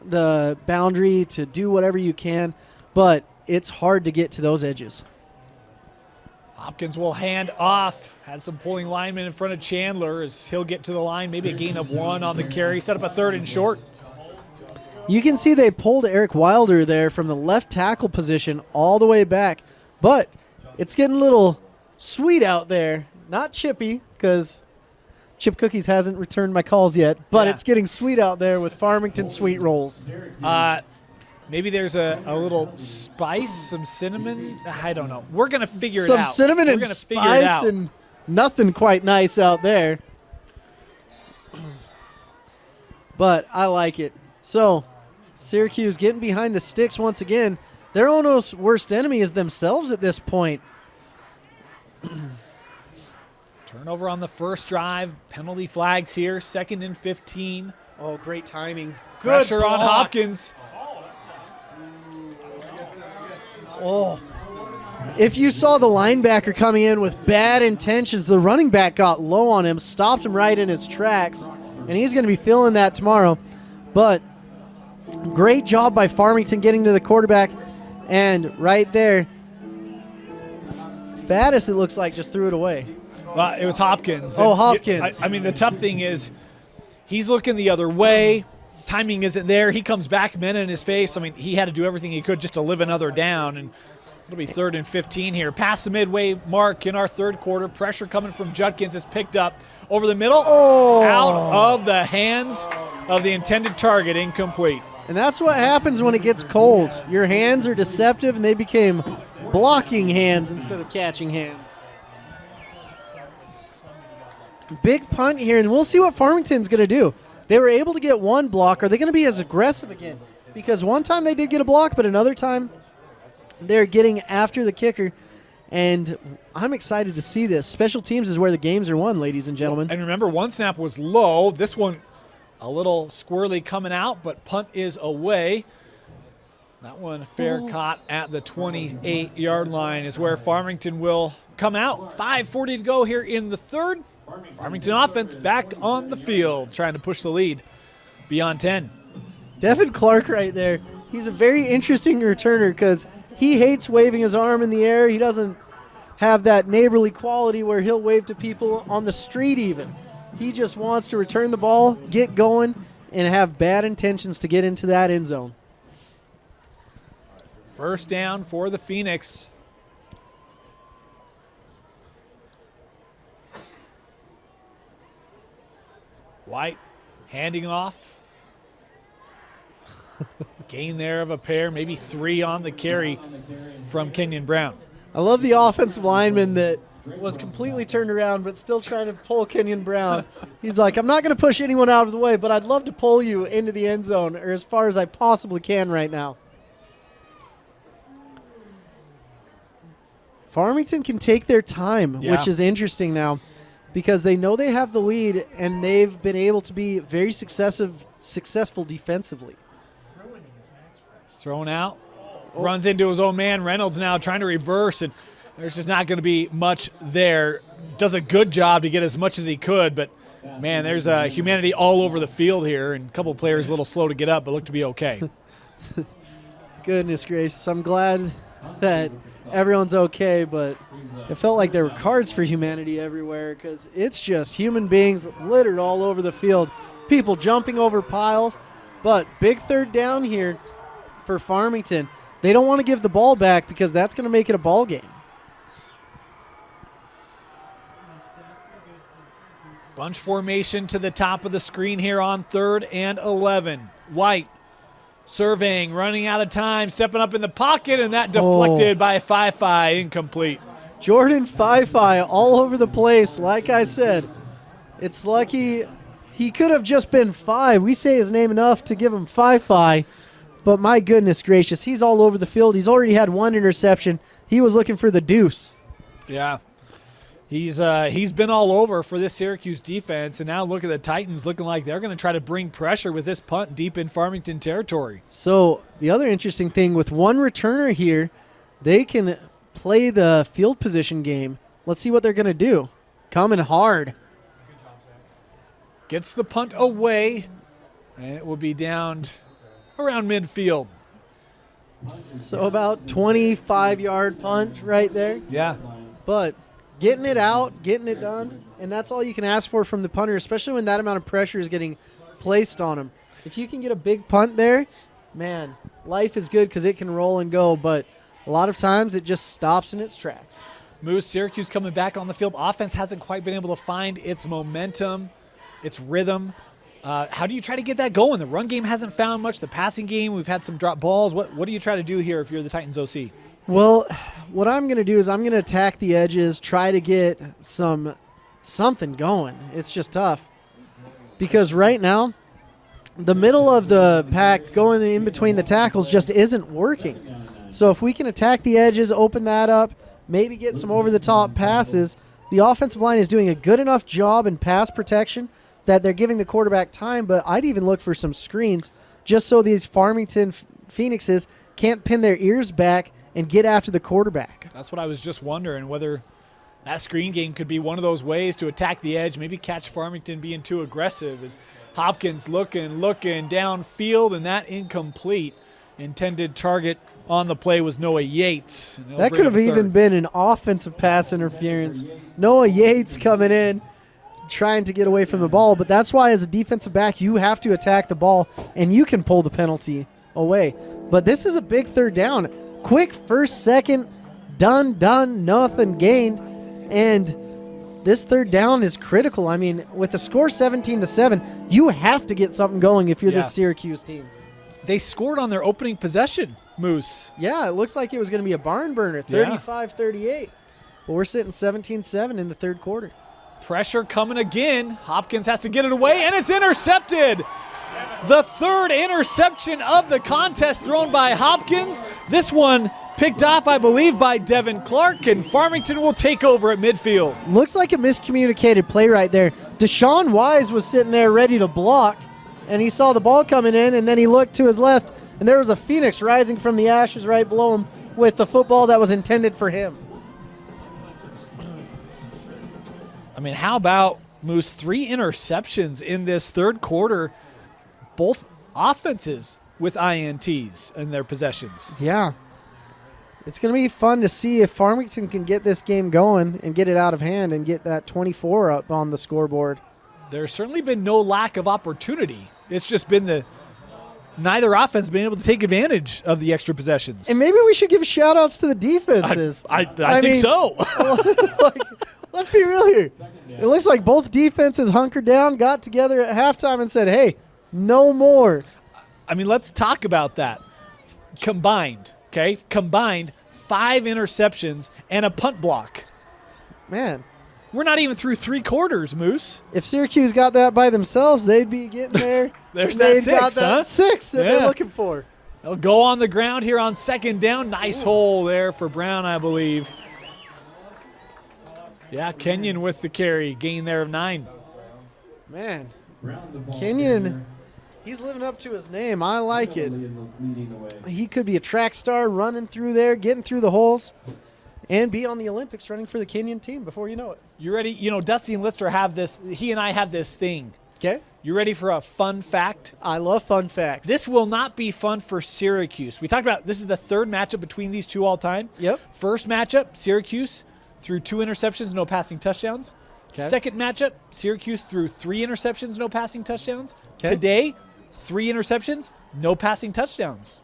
the boundary, to do whatever you can, but it's hard to get to those edges. Hopkins will hand off. Had some pulling linemen in front of Chandler as he'll get to the line. Maybe a gain of 1 on the carry. Set up a 3rd and short. You can see they pulled Eric Wilder there from the left tackle position all the way back, but it's getting a little sweet out there. Not chippy, because Chip Cookies hasn't returned my calls yet, but it's getting sweet out there with Farmington sweet rolls. Maybe there's a little spice, some cinnamon. I don't know. We're going to figure it Some out. cinnamon We're and gonna figure it out. spice and nothing quite nice out there. But I like it. So, Syracuse getting behind the sticks once again. Their almost worst enemy is themselves at this point. Turnover on the first drive. Penalty flags here. 2nd and 15. Oh, great timing. Pressure on Hopkins. Oh. If you saw the linebacker coming in with bad intentions, the running back got low on him, stopped him right in his tracks, and he's going to be feeling that tomorrow. But great job by Farmington getting to the quarterback, and right there, Faddis, it looks like, just threw it away. It was Hopkins. Oh, Hopkins. I mean, the tough thing is he's looking the other way. Timing isn't there. He comes back, men in his face. I mean, he had to do everything he could just to live another down, and it'll be 3rd and 15 here. Past the midway mark in our third quarter. Pressure coming from Judkins is picked up over the middle. Out of the hands of the intended target, incomplete. And that's what happens when it gets cold. Your hands are deceptive, and they became blocking hands instead of catching hands. Big punt here, and we'll see what Farmington's going to do. They were able to get 1 block. Are they going to be as aggressive again? Because one time they did get a block, but another time they're getting after the kicker. And I'm excited to see this. Special teams is where the games are won, ladies and gentlemen. And remember, one snap was low. This one a little squirrely coming out, but punt is away. That one fair caught at the 28-yard line is where Farmington will come out. 5:40 to go here in the third. Farmington offense back on the field, trying to push the lead beyond 10. Devin Clark right there. He's a very interesting returner because he hates waving his arm in the air. He doesn't have that neighborly quality where he'll wave to people on the street even. He just wants to return the ball, get going, and have bad intentions to get into that end zone. First down for the Phoenix. White handing off. Gain there of a pair, maybe 3 on the carry from Kenyon Brown. I love the offensive lineman that was completely turned around but still trying to pull Kenyon Brown. He's like, I'm not going to push anyone out of the way, but I'd love to pull you into the end zone or as far as I possibly can right now. Farmington can take their time, which is interesting now because they know they have the lead and they've been able to be very successful defensively. Thrown out. Runs into his own man. Reynolds now trying to reverse, and there's just not going to be much there. Does a good job to get as much as he could, but, man, there's humanity all over the field here, and a couple players a little slow to get up, but look to be okay. Goodness gracious. I'm glad that everyone's okay, but it felt like there were cards for humanity everywhere because it's just human beings littered all over the field. People jumping over piles, but big third down here for Farmington. They don't want to give the ball back because that's going to make it a ball game. Bunch formation to the top of the screen here on 3rd and 11. White surveying, running out of time, stepping up in the pocket, and that deflected by Fifi, incomplete. Jordan Fifi all over the place. Like I said, it's lucky he could have just been 5. We say his name enough to give him Fifi. But my goodness gracious, he's all over the field. He's already had 1 interception. He was looking for the deuce. Yeah. He's been all over for this Syracuse defense, and now look at the Titans looking like they're going to try to bring pressure with this punt deep in Farmington territory. So the other interesting thing, with 1 returner here, they can play the field position game. Let's see what they're going to do. Coming hard. Gets the punt away, and it will be down around midfield. So about 25-yard punt right there. Yeah. But getting it out, getting it done, and that's all you can ask for from the punter, especially when that amount of pressure is getting placed on him. If you can get a big punt there, man, life is good because it can roll and go, but a lot of times it just stops in its tracks. Moose, Syracuse coming back on the field. Offense hasn't quite been able to find its momentum, its rhythm. How do you try to get that going? The run game hasn't found much. The passing game, we've had some drop balls. What do you try to do here if you're the Titans OC? Well, what I'm going to do is I'm going to attack the edges, try to get something going. It's just tough because right now the middle of the pack going in between the tackles just isn't working. So if we can attack the edges, open that up, maybe get some over-the-top passes, the offensive line is doing a good enough job in pass protection that they're giving the quarterback time, but I'd even look for some screens just so these Farmington Phoenixes can't pin their ears back and get after the quarterback. That's what I was just wondering, whether that screen game could be one of those ways to attack the edge, maybe catch Farmington being too aggressive. As Hopkins looking downfield, and that incomplete. Intended target on the play was Noah Yates. That could have even been an offensive pass interference. Noah Yates coming in, trying to get away from the ball, but that's why as a defensive back you have to attack the ball and you can pull the penalty away. But this is a big third down. Quick first, second, done, nothing gained, and this third down is critical. I mean, with the score 17-7, you have to get something going if you're this Syracuse team. They scored on their opening possession, Moose. Yeah, it looks like it was going to be a barn burner, 35-38. But we're sitting 17-7 in the third quarter. Pressure coming again. Hopkins has to get it away, and it's intercepted. The 3rd interception of the contest thrown by Hopkins. This one picked off, I believe, by Devin Clark, and Farmington will take over at midfield. Looks like a miscommunicated play right there. Deshaun Wise was sitting there ready to block, and he saw the ball coming in, and then he looked to his left, and there was a Phoenix rising from the ashes right below him with the football that was intended for him. I mean, how about, Moose, 3 interceptions in this third quarter, both offenses with INTs in their possessions. Yeah. It's going to be fun to see if Farmington can get this game going and get it out of hand and get that 24 up on the scoreboard. There's certainly been no lack of opportunity. It's just been the neither offense been able to take advantage of the extra possessions. And maybe we should give shout-outs to the defenses. I think so. Let's be real here. It looks like both defenses hunkered down, got together at halftime and said, hey, no more. I mean, let's talk about that. Combined, 5 interceptions and a punt block. Man. We're not even through 3 quarters, Moose. If Syracuse got that by themselves, they'd be getting there. There's that 6, got that 6 that they're looking for. They'll go on the ground here on second down. Nice hole there for Brown, I believe. Yeah, Kenyon with the carry. Gain there of 9. Man, Kenyon, he's living up to his name. I like it. He could be a track star running through there, getting through the holes, and be on the Olympics running for the Kenyon team before you know it. You ready? You know, Dusty and Lister have this. He and I have this thing. Okay. You ready for a fun fact? I love fun facts. This will not be fun for Syracuse. We talked about this is the 3rd matchup between these two all time. Yep. First matchup, Syracuse threw 2 interceptions, no passing touchdowns. Okay. Second matchup, Syracuse threw 3 interceptions, no passing touchdowns. Okay. Today, 3 interceptions, no passing touchdowns.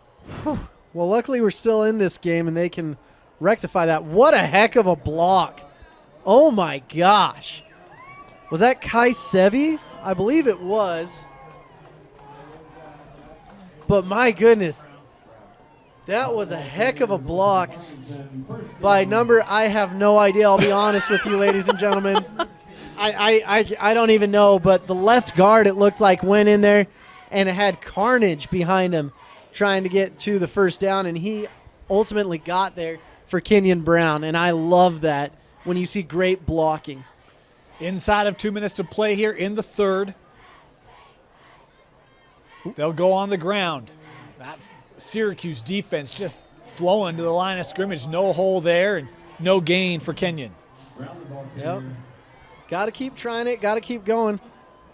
Well, luckily we're still in this game and they can rectify that. What a heck of a block. Oh my gosh. Was that Kai Sevi? I believe it was. But my goodness. That was a heck of a block by number. I have no idea. I'll be honest with you, ladies and gentlemen. I don't even know. But the left guard, it looked like, went in there and it had Carnage behind him trying to get to the first down. And he ultimately got there for Kenyon Brown. And I love that when you see great blocking. Inside of 2 minutes to play here in the 3rd. They'll go on the ground. That Syracuse defense just flowing to the line of scrimmage. No hole there and no gain for Kenyon. Yep. Got to keep trying it. Got to keep going.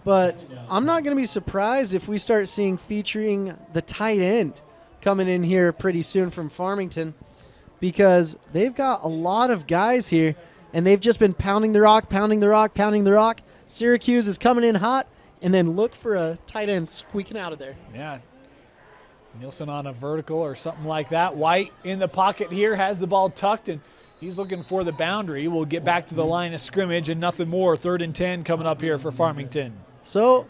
But I'm not going to be surprised if we start seeing featuring the tight end coming in here pretty soon from Farmington, because they've got a lot of guys here, and they've just been pounding the rock. Syracuse is coming in hot, and then look for a tight end squeaking out of there. Yeah. Nielsen on a vertical or something like that. White in the pocket here, has the ball tucked, and he's looking for the boundary. We'll get back to the line of scrimmage and nothing more. 3rd and 10 coming up here for Farmington. So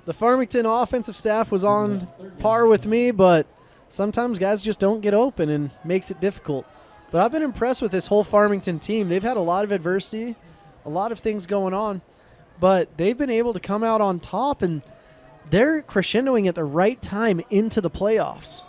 the Farmington offensive staff was on par with me, but sometimes guys just don't get open and makes it difficult. But I've been impressed with this whole Farmington team. They've had a lot of adversity, a lot of things going on, but they've been able to come out on top, and they're crescendoing at the right time into the playoffs.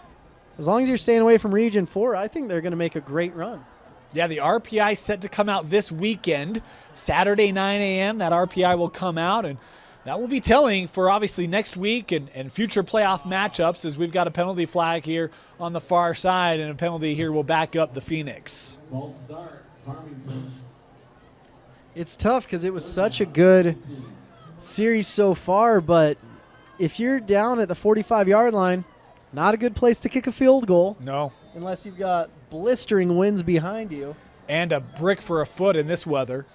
As long as you're staying away from Region 4, I think they're going to make a great run. Yeah, the RPI set to come out this weekend, Saturday, 9 a.m. That RPI will come out, and that will be telling for obviously next week and future playoff matchups, as we've got a penalty flag here on the far side, and a penalty here will back up the Phoenix. False start, Farmington. It's tough because it was such a good series so far, but if you're down at the 45-yard line, not a good place to kick a field goal. No. Unless you've got blistering winds behind you. And a brick for a foot in this weather.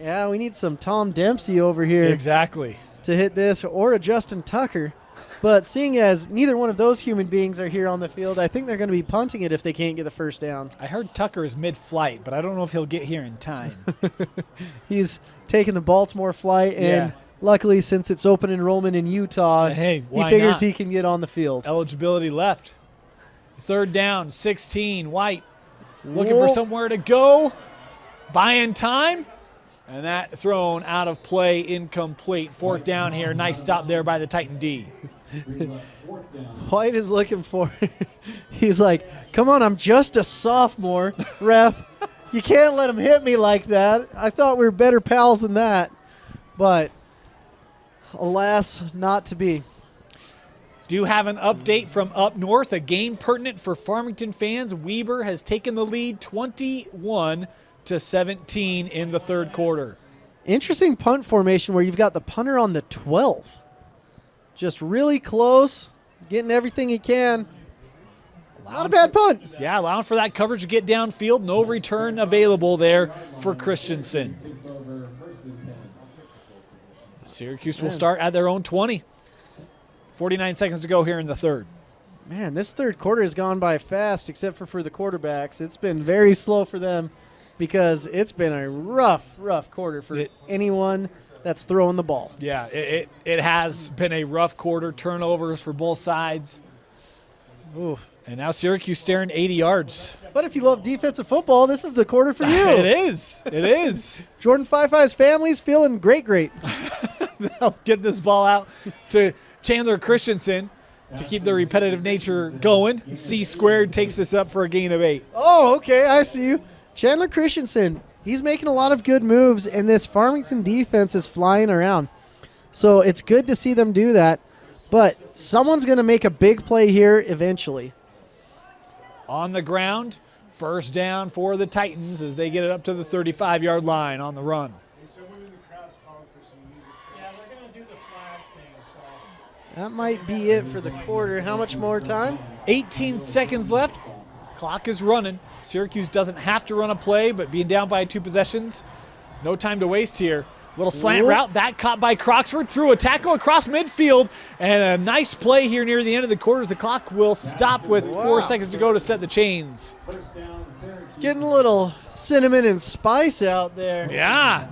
Yeah, we need some Tom Dempsey over here. Exactly. To hit this, or a Justin Tucker. But seeing as neither one of those human beings are here on the field, I think they're going to be punting it if they can't get the first down. I heard Tucker is mid-flight, but I don't know if he'll get here in time. He's taking the Baltimore flight, and luckily, since it's open enrollment in Utah, hey, he figures he can get on the field. Eligibility left. 3rd down, 16, White. Looking for somewhere to go. Buying time. And that thrown out of play, incomplete. 4th down here. Nice stop there by the Titan D. White is looking for he's like, come on, I'm just a sophomore, ref. You can't let him hit me like that. I thought we were better pals than that. But alas, not to be. Do have an update from up north, a game pertinent for Farmington fans. Weber has taken the lead 21-17 in the 3rd quarter. Interesting punt formation where you've got the punter on the 12. Just really close, getting everything he can. Not a bad punt. Yeah, allowing for that coverage to get downfield. No return available there for Christensen. Syracuse will start at their own 20. 49 seconds to go here in the 3rd. Man, this third quarter has gone by fast except for the quarterbacks. It's been very slow for them because it's been a rough quarter for anyone that's throwing the ball. Yeah, it has been a rough quarter. Turnovers for both sides. Oof. And now Syracuse staring 80 yards. But if you love defensive football, this is the quarter for you. It is. It is. Jordan Fifi's family's feeling great. They'll get this ball out to Chandler Christensen to keep the repetitive nature going. C squared takes this up for a gain of 8. Oh, okay, I see you. Chandler Christensen, he's making a lot of good moves, and this Farmington defense is flying around. So it's good to see them do that. But someone's going to make a big play here eventually. On the ground, first down for the Titans as they get it up to the 35-yard line on the run. That might be it for the quarter. How much more time? 18 seconds left. Clock is running. Syracuse doesn't have to run a play, but being down by 2 possessions, no time to waste here. Little slant route, that caught by Croxford, threw a tackle across midfield, and a nice play here near the end of the quarters. The clock will stop with 4 seconds to go to set the chains. It's getting a little cinnamon and spice out there. Yeah.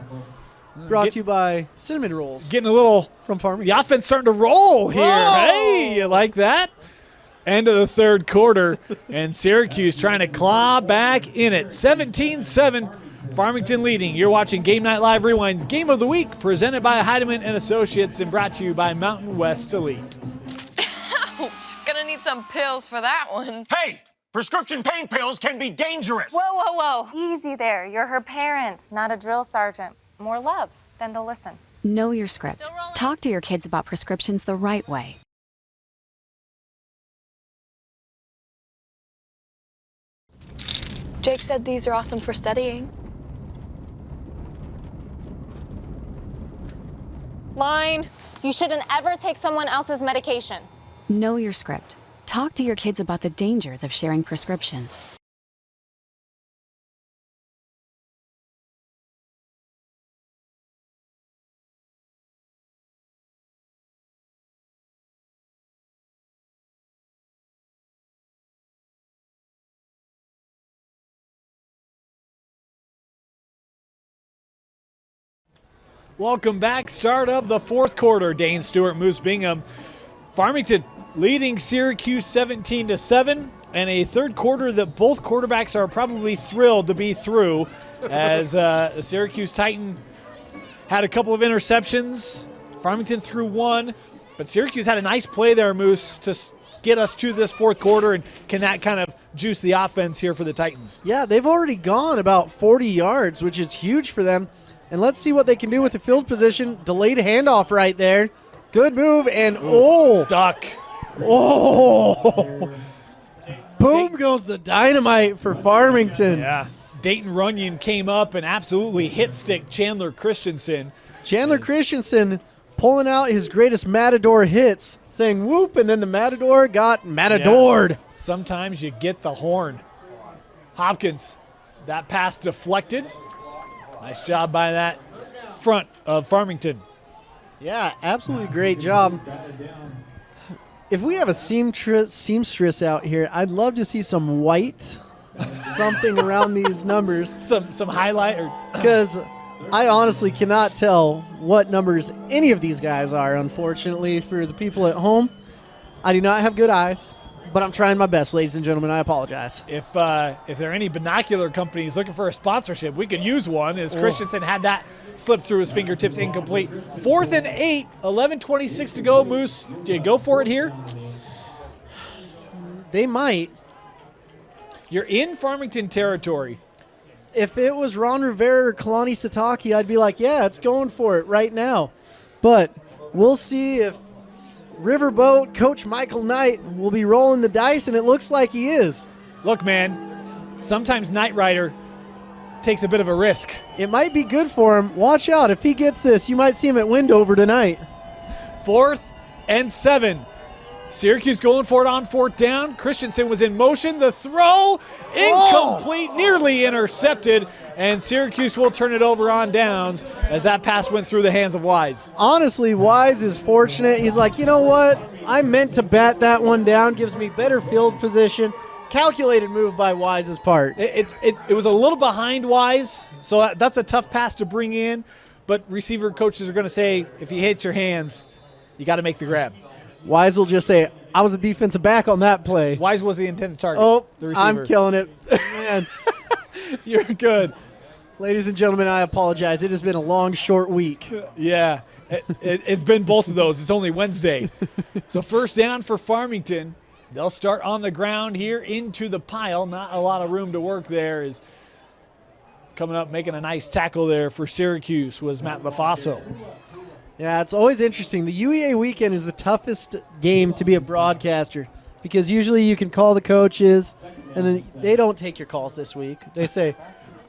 Brought to you by Cinnamon Rolls. Getting a little from Farmington. The offense starting to roll here. Whoa. Hey, you like that? End of the third quarter, and Syracuse trying to claw back in it. 17-7. Farmington leading. You're watching Game Night Live Rewind's Game of the Week, presented by Heidemann & Associates and brought to you by Mountain West Elite. Ouch. Gonna need some pills for that one. Hey, prescription pain pills can be dangerous. Whoa. Easy there. You're her parent, not a drill sergeant. More love, then they'll listen. Know your script. Talk to your kids about prescriptions the right way. Jake said these are awesome for studying. Line. You shouldn't ever take someone else's medication. Know your script. Talk to your kids about the dangers of sharing prescriptions. Welcome back. Start of the fourth quarter. Dane Stewart, Moose Bingham. Farmington leading Syracuse 17-7, and a third quarter that both quarterbacks are probably thrilled to be through, as the Syracuse Titan had a couple of interceptions. Farmington threw one, but Syracuse had a nice play there, Moose, to get us to this fourth quarter, and can that kind of juice the offense here for the Titans? Yeah, they've already gone about 40 yards, which is huge for them. And let's see what they can do with the field position. Delayed handoff right there. Good move, and stuck. Oh! Boom goes the dynamite for Farmington. Yeah. Dayton Runyon came up and absolutely hit stick Chandler Christensen. Chandler Christensen pulling out his greatest Matador hits, saying whoop, and then the Matador got Matadored. Yeah. Sometimes you get the horn. Hopkins, that pass deflected. Nice job by that front of Farmington. Yeah, absolutely great job. If we have a seamstress out here, I'd love to see some white, something around these numbers. Some highlight. Because I honestly cannot tell what numbers any of these guys are, unfortunately, for the people at home. I do not have good eyes, but I'm trying my best, ladies and gentlemen. I apologize. If there are any binocular companies looking for a sponsorship, we could use one, as Christensen had that slip through his fingertips incomplete. 4th and 8, 11:26 to go. Moose, do you go for it here? They might. You're in Farmington territory. If it was Ron Rivera or Kalani Sataki, I'd be like, yeah, it's going for it right now. But we'll see if Riverboat Coach Michael Knight will be rolling the dice, and it looks like he is. Look, man, sometimes Knight Rider takes a bit of a risk. It might be good for him. Watch out. If he gets this, you might see him at Windover tonight. 4th and 7. Syracuse going for it on 4th down. Christensen was in motion. The throw, incomplete, nearly intercepted. and Syracuse will turn it over on downs as that pass went through the hands of Wise. Honestly, Wise is fortunate. He's like, you know what? I meant to bat that one down. Gives me better field position. Calculated move by Wise's part. It was a little behind Wise, so that's a tough pass to bring in. But receiver coaches are going to say, if you hit your hands, you got to make the grab. Wise will just say, I was a defensive back on that play. Wise was the intended target. Oh, the receiver. I'm killing it. Man. You're good. Ladies and gentlemen, I apologize. It has been a long, short week. Yeah, it's been both of those. It's only Wednesday. So first down for Farmington. They'll start on the ground here into the pile. Not a lot of room to work there. Is coming up making a nice tackle there for Syracuse was Matt LaFaso. Yeah, it's always interesting. The UEA weekend is the toughest game to be a broadcaster because usually you can call the coaches and then they don't take your calls this week. They say,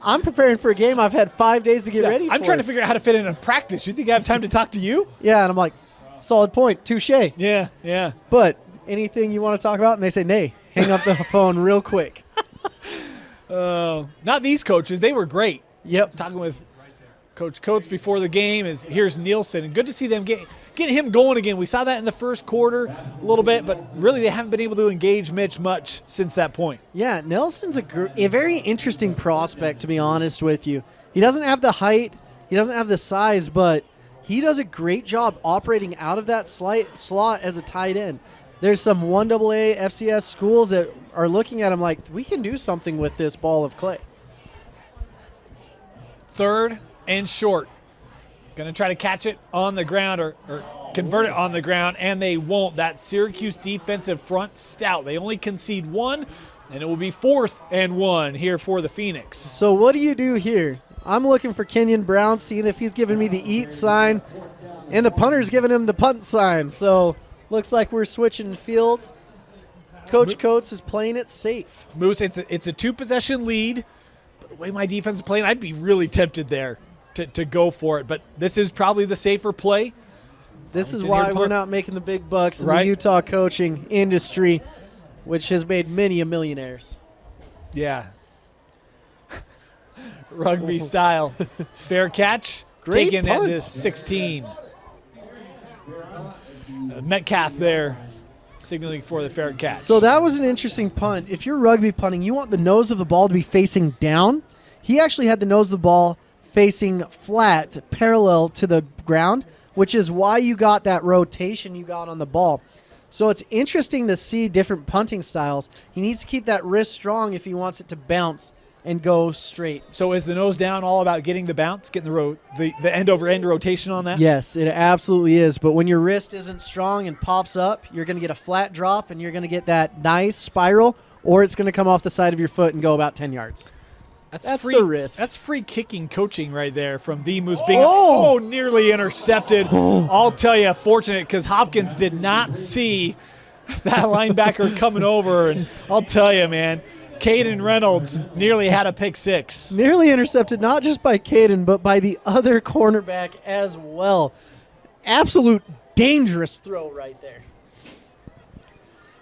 I'm preparing for a game. I've had 5 days to get ready for I'm trying it. to figure out how to fit in a practice. You think I have time to talk to you? Yeah, and I'm like, solid point, touche. Yeah. But anything you want to talk about? And they say, nay, hang up the phone real quick. Not these coaches. They were great. Yep. Talking with Coach Coates before the game here's Nielsen. And good to see them get him going again. We saw that in the first quarter a little bit, but really they haven't been able to engage Mitch much since that point. Yeah, Nelson's a very interesting prospect, to be honest with you. He doesn't have the height. He doesn't have the size, but he does a great job operating out of that slot as a tight end. There's some 1AA FCS schools that are looking at him like, we can do something with this ball of clay. Third and short. Going to try to catch it on the ground or convert it on the ground, and they won't. That Syracuse defensive front stout. They only concede one, and it will be 4th and 1 here for the Phoenix. So what do you do here? I'm looking for Kenyon Brown, seeing if he's giving me the eat sign, and the punter's giving him the punt sign. So looks like we're switching fields. Coach Coates is playing it safe. Moose, it's a 2-possession lead. But the way my defense is playing, I'd be really tempted there to go for it. But this is probably the safer play. This is why we're not making the big bucks in the Utah coaching industry, which has made many a millionaires. Yeah. Rugby style. Fair catch. Great taken punt. at the 16. Metcalf there signaling for the fair catch. So that was an interesting punt. If you're rugby punting, you want the nose of the ball to be facing down. He actually had the nose of the ball facing flat, parallel to the ground, which is why you got that rotation you got on the ball. So it's interesting to see different punting styles. He needs to keep that wrist strong if he wants it to bounce and go straight. So is the nose down all about getting the bounce, getting the end-over-end rotation on that? Yes, it absolutely is. But when your wrist isn't strong and pops up, you're going to get a flat drop and you're going to get that nice spiral, or it's going to come off the side of your foot and go about 10 yards. That's free, the risk. That's free kicking coaching right there from the Moose Bingham. Nearly intercepted. I'll tell you, fortunate because Hopkins did not see that linebacker coming over. And I'll tell you, man, Caden Reynolds nearly had a pick six. Nearly intercepted, not just by Caden, but by the other cornerback as well. Absolute dangerous throw right there.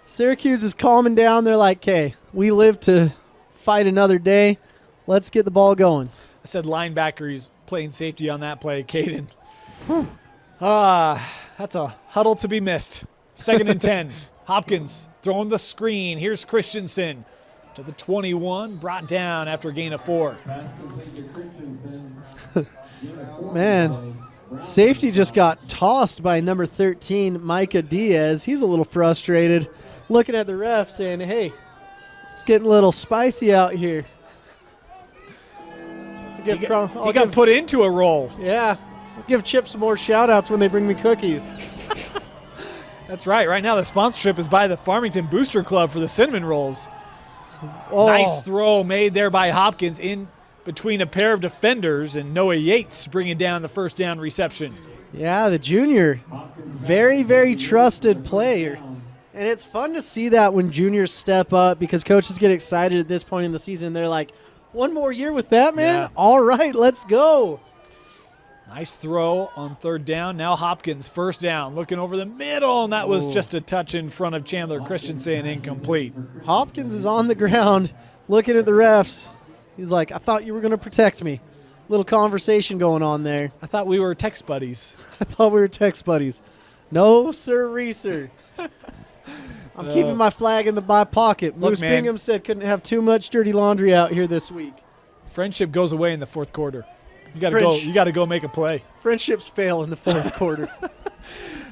Syracuse is calming down. They're like, okay, we live to fight another day. Let's get the ball going. I said linebacker. He's playing safety on that play, Caden. That's a huddle to be missed. 2nd and 10. Hopkins throwing the screen. Here's Christensen to the 21, brought down after a gain of 4. Man, safety just got tossed by number 13, Micah Diaz. He's a little frustrated, looking at the ref saying, hey, it's getting a little spicy out here. He got put into a role. Yeah. I'll give Chip some more shout-outs when they bring me cookies. That's right. Right now the sponsorship is by the Farmington Booster Club for the cinnamon rolls. Oh. Nice throw made there by Hopkins in between a pair of defenders, and Noah Yates bringing down the first down reception. Yeah, the junior. Very, very trusted player. And it's fun to see that when juniors step up because coaches get excited at this point in the season. They're like, one more year with that, man? Yeah. All right, let's go. Nice throw on 3rd down. Now Hopkins, 1st down, looking over the middle, and that was just a touch in front of Chandler Christensen, incomplete. Hopkins is on the ground looking at the refs. He's like, I thought you were going to protect me. Little conversation going on there. I thought we were text buddies. I thought we were text buddies. No, sir. I'm keeping my flag in my pocket. Look, Moose man. Bingham said couldn't have too much dirty laundry out here this week. Friendship goes away in the fourth quarter. You got to go. You got to go make a play. Friendships fail in the fourth quarter.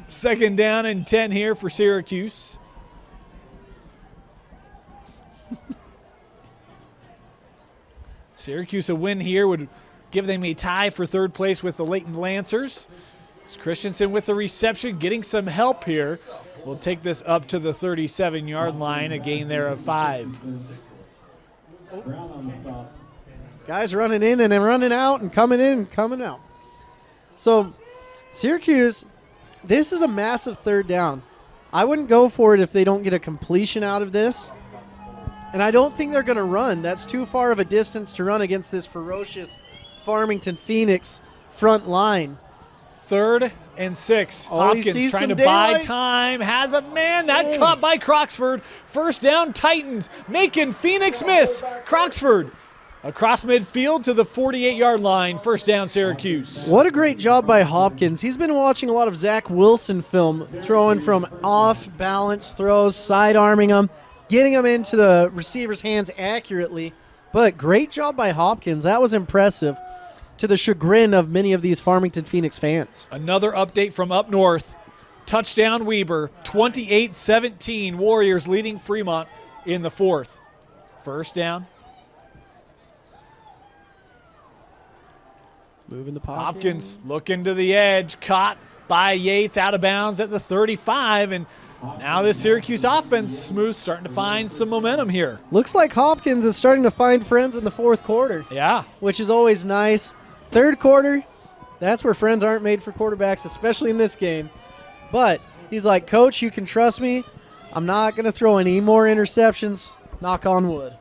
2nd down and 10 here for Syracuse. Syracuse a win here would give them a tie for 3rd place with the Leighton Lancers. It's Christensen with the reception, getting some help here. We'll take this up to the 37-yard line, a gain there of 5. Brown on the stop. Guys running in and then running out and coming in and coming out. So Syracuse, this is a massive 3rd down. I wouldn't go for it if they don't get a completion out of this. And I don't think they're going to run. That's too far of a distance to run against this ferocious Farmington Phoenix front line. 3rd and 6. Oh, he Hopkins sees trying to some buy daylight. time. Has a man. That caught by Croxford. 1st down Titans. Making Phoenix miss. Croxford across midfield to the 48-yard line. 1st down Syracuse. What a great job by Hopkins. He's been watching a lot of Zach Wilson film, throwing from off-balance throws, side-arming them, getting them into the receiver's hands accurately. But great job by Hopkins. That was impressive, to the chagrin of many of these Farmington Phoenix fans. Another update from up north. Touchdown Weber, 28-17. Warriors leading Fremont in the 4th. 1st down. Moving the pocket. Hopkins looking to the edge, caught by Yates, out of bounds at the 35, and now this Syracuse offense smooth, starting to find some momentum here. Looks like Hopkins is starting to find friends in the fourth quarter, Yeah. which is always nice. Third quarter, that's where friends aren't made for quarterbacks, especially in this game. But he's like, Coach, you can trust me. I'm not going to throw any more interceptions. Knock on wood.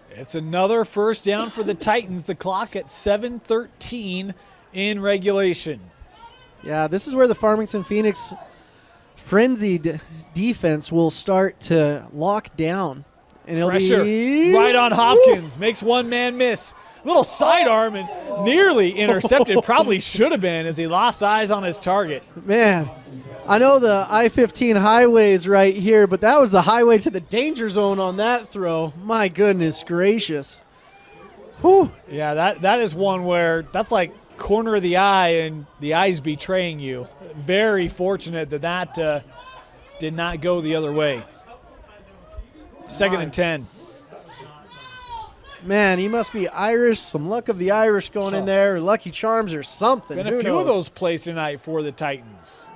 It's another 1st down for the Titans. The clock at 7:13 in regulation. Yeah, this is where the Farmington Phoenix frenzied defense will start to lock down. And it'll Pressure be right on Hopkins. Makes one man miss. Little sidearm and nearly intercepted. Probably should have been, as he lost eyes on his target. Man, I know the I-15 highway is right here, but that was the highway to the danger zone on that throw. My goodness gracious. Whew. Yeah, that is one where that's like corner of the eye and the eye's betraying you. Very fortunate that did not go the other way. 2nd and 10. Man, he must be Irish. Some luck of the Irish going in there, or Lucky Charms or something. Been Who a few knows? of those plays tonight for the Titans.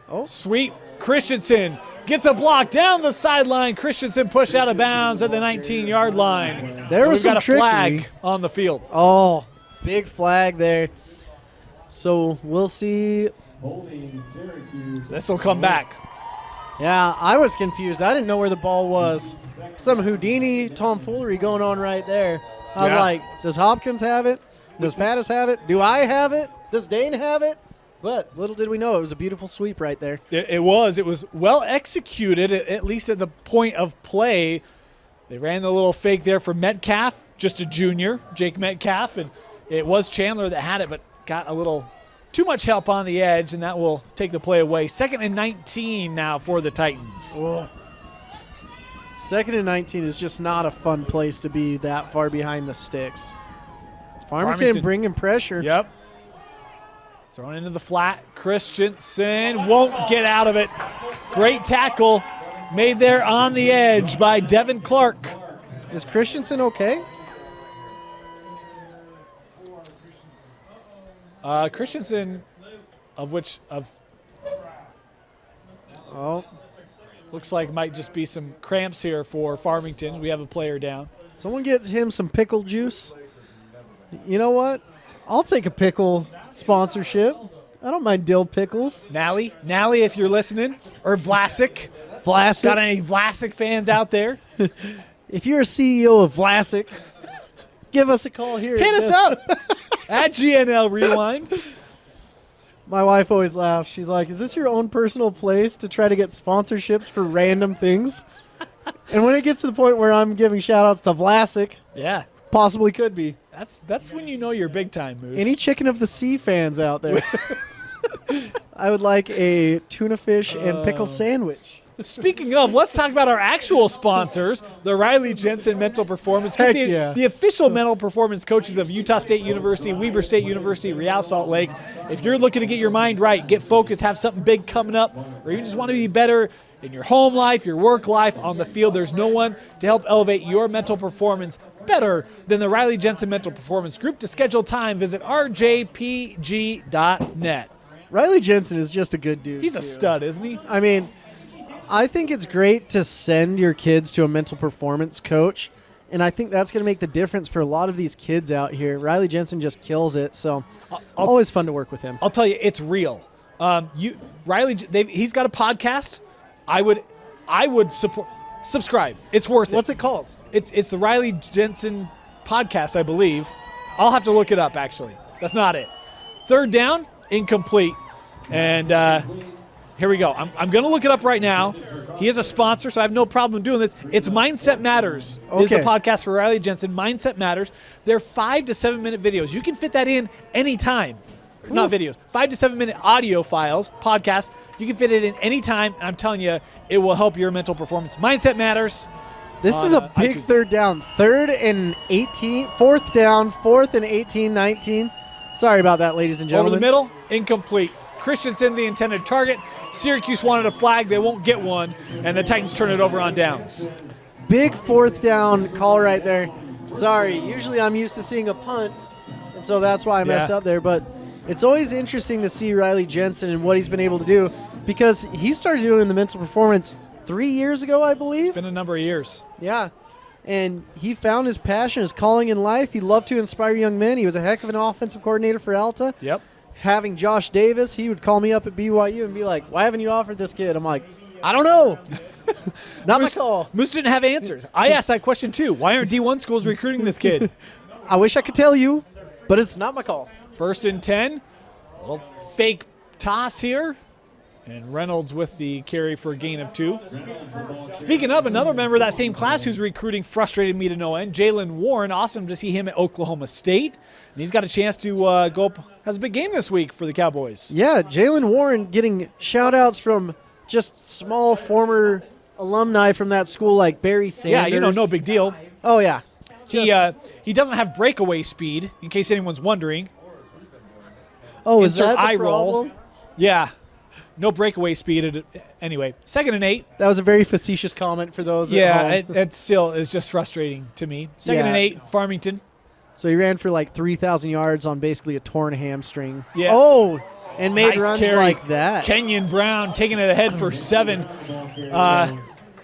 Oh. Sweet. Christensen gets a block down the sideline. Christensen pushed out of bounds at the 19-yard line. There was We've got a some flag trickery. on the field. Oh, big flag there. So we'll see. Holding Syracuse. This will come back. Yeah, I was confused. I didn't know where the ball was. Some Houdini tomfoolery going on right there. I was Yeah. like, does Hopkins have it? Does Faddis have it? Do I have it? Does Dane have it? But little did we know, it was a beautiful sweep right there. It was well executed, at least at the point of play. They ran the little fake there for Metcalf, just a junior, Jake Metcalf, and it was Chandler that had it, but got a little too much help on the edge, and that will take the play away. 2nd and 19 now for the Titans. Oh. 2nd and 19 is just not a fun place to be that far behind the sticks. Farmington bringing pressure. Yep. Thrown into the flat. Christensen won't get out of it. Great tackle made there on the edge by Devin Clark. Is Christensen okay? Christensen, Oh, looks like might just be some cramps here for Farmington. We have a player down. someone gets him some pickle juice. You know what? I'll take a pickle sponsorship. I don't mind dill pickles. Nally, if you're listening, or Vlasic. Vlasic. Got any Vlasic fans out there? If you're a CEO of Vlasic, give us a call here. Hit us up at GNL Rewind. My wife always laughs. She's like, is this your own personal place to try to get sponsorships for random things? And when it gets to the point where I'm giving shout-outs to Vlasic, Yeah. possibly could be. That's when you know you're big time, Moose. Any Chicken of the Sea fans out there? I would like a tuna fish and pickle sandwich. Speaking of, let's talk about our actual sponsors, the Riley Jensen Mental Performance Group, the official mental performance coaches of Utah State University, Weber State University, Real Salt Lake. If you're looking to get your mind right, get focused, have something big coming up, or even just want to be better in your home life, your work life, on the field, there's no one to help elevate your mental performance better than the Riley Jensen Mental Performance Group. To schedule time, visit rjpg.net. Riley Jensen is just a good dude. He's a stud, isn't he? I mean, I think it's great to send your kids to a mental performance coach, and I think that's going to make the difference for a lot of these kids out here. Riley Jensen just kills it, so always fun to work with him. I'll tell you, it's real. He's got a podcast. I would subscribe. It's worth it. What's it called? It's the Riley Jensen podcast, I believe. I'll have to look it up, actually. That's not it. Third down, incomplete. And here we go. I'm going to look it up right now. He is a sponsor, so I have no problem doing this. It's Mindset Matters. Is the podcast for Riley Jensen. Mindset Matters. They're 5 to 7 minute videos. You can fit that in anytime. Not videos. 5 to 7 minute audio files, podcast. You can fit it in anytime, and I'm telling you, it will help your mental performance. Mindset Matters. This is a big iTunes. third down. 3rd and 18. 4th down. 4th and 18, 19. Sorry about that, ladies and gentlemen. Over the middle, incomplete. Christensen, the intended target. Syracuse wanted a flag. They won't get one, and the Titans turn it over on downs. Big 4th down call right there. Sorry. Usually I'm used to seeing a punt, and so that's why I messed up there. But it's always interesting to see Riley Jensen and what he's been able to do, because he started doing the mental performance 3 years ago, I believe. It's been a number of years. Yeah. And he found his passion, his calling in life. He loved to inspire young men. He was a heck of an offensive coordinator for Alta. Yep. Having Josh Davis, he would call me up at BYU and be like, why haven't you offered this kid? I'm like, I don't know. Not my call. Moose didn't have answers. I asked that question too. Why aren't D1 schools recruiting this kid? I wish I could tell you, but it's not my call. 1st and 10. A little fake toss here. And Reynolds with the carry for a gain of 2. Speaking of, another member of that same class who's recruiting frustrated me to no end, Jalen Warren. Awesome to see him at Oklahoma State. And he's got a chance to go up, has a big game this week for the Cowboys. Yeah, Jalen Warren getting shout-outs from just small former alumni from that school like Barry Sanders. Yeah, no big deal. Oh, yeah. He doesn't have breakaway speed, in case anyone's wondering. Oh, is Insert that the eye roll. problem? Yeah. No breakaway speed. Anyway, 2nd and 8. That was a very facetious comment for those at home. It still is just frustrating to me. 2nd and 8, Farmington. So he ran for like 3,000 yards on basically a torn hamstring. Yeah. Oh, and made Nice runs carry. like that. Kenyon Brown taking it ahead for 7.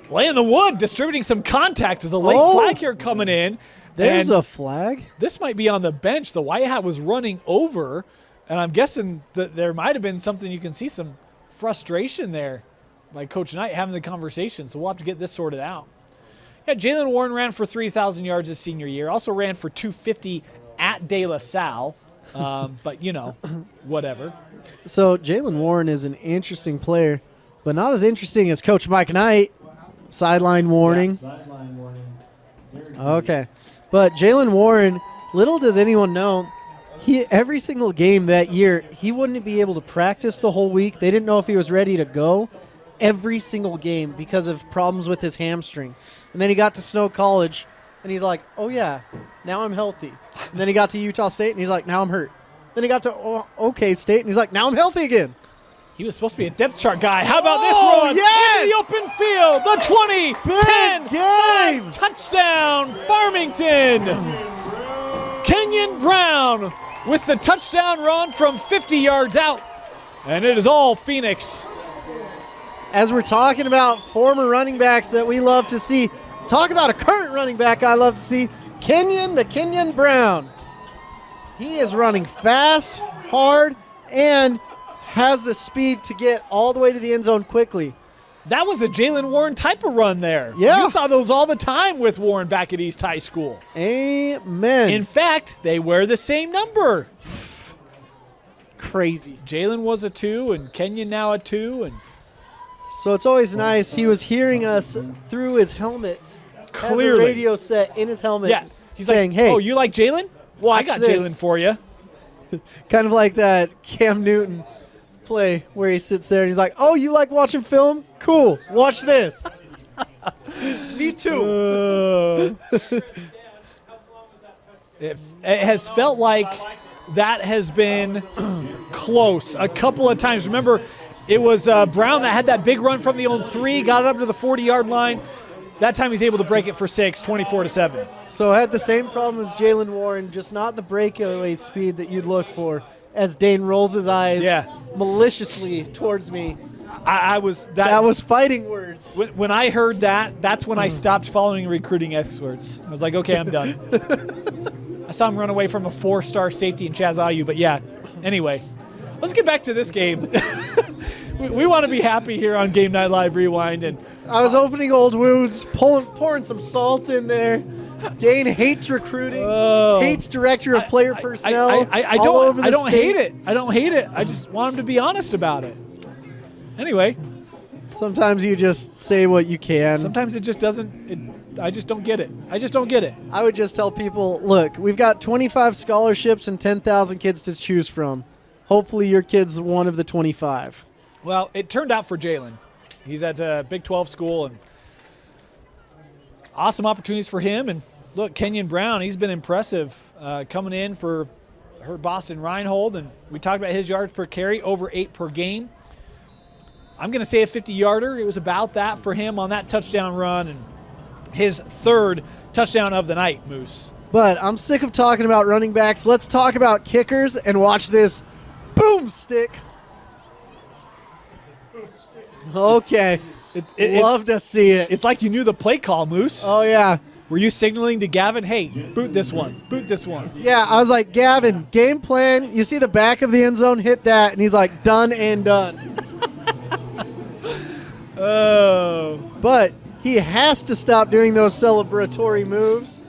Laying the wood, distributing some contact. There's a late flag here coming in. There's and a flag. This might be on the bench. The White Hat was running over, and I'm guessing that there might have been something you can see some frustration there by Coach Knight having the conversation, so we'll have to get this sorted out. Yeah, Jalen Warren ran for 3,000 yards his senior year. Also ran for 250 at De La Salle, but, whatever. So Jalen Warren is an interesting player, but not as interesting as Coach Mike Knight. Sideline warning. Sideline warning. Syracuse. Okay. But Jalen Warren, little does anyone know, every single game that year, he wouldn't be able to practice the whole week. They didn't know if he was ready to go every single game because of problems with his hamstring. And then he got to Snow College, and he's like, oh, yeah, now I'm healthy. And then he got to Utah State, and he's like, now I'm hurt. Then he got to OK State, and he's like, now I'm healthy again. He was supposed to be a depth chart guy. How about this run? Yes! Into the open field. The 20, Big 10, game! 5, touchdown, Farmington. Kenyon Brown with the touchdown run from 50 yards out. And it is all Phoenix. As we're talking about former running backs that we love to see, talk about a current running back I love to see, Kenyon Brown. He is running fast, hard, and has the speed to get all the way to the end zone quickly. That was a Jalen Warren type of run there. Yeah. You saw those all the time with Warren back at East High School. Amen. In fact, they wear the same number. Crazy. Jalen was a 2 and Kenyon now a 2. And So it's always nice. He was hearing us through his helmet. Clearly. Has a radio set in his helmet. Yeah. He's saying, like, hey, oh, you like Jalen? watch I got this. Jalen for you. Kind of like that Cam Newton play where he sits there and he's like, oh, you like watching film? Cool. Watch this. Me too. It has felt like that has been close a couple of times. Remember, it was Brown that had that big run from the own 3, got it up to the 40-yard line. That time he's able to break it for 6, 24-7. So I had the same problem as Jalen Warren, just not the breakaway speed that you'd look for, as Dane rolls his eyes maliciously towards me. I was that was fighting words. When I heard that, that's when I stopped following recruiting experts. I was like, okay, I'm done. I saw him run away from a 4-star safety in Chaz Ayu, but yeah. Anyway, let's get back to this game. we want to be happy here on Game Night Live Rewind, and I was opening old wounds, pouring some salt in there. Dane hates recruiting, hates director of player personnel. I don't hate it. I don't hate it. I just want him to be honest about it. Anyway. Sometimes you just say what you can. Sometimes it just doesn't. I just don't get it. I just don't get it. I would just tell people, look, we've got 25 scholarships and 10,000 kids to choose from. Hopefully your kid's one of the 25. Well, it turned out for Jalen. He's at a Big 12 school, and awesome opportunities for him. And look, Kenyon Brown, he's been impressive coming in for her Boston Reinhold, and we talked about his yards per carry, over 8 per game. I'm going to say a 50-yarder. It was about that for him on that touchdown run, and his 3rd touchdown of the night, Moose. But I'm sick of talking about running backs. Let's talk about kickers and watch this boomstick. Okay. Love to see it. It's like you knew the play call, Moose. Oh, yeah. Were you signaling to Gavin, hey, boot this one, boot this one? Yeah, I was like, Gavin, game plan. You see the back of the end zone, hit that. And he's like, done and done. Oh. But he has to stop doing those celebratory moves.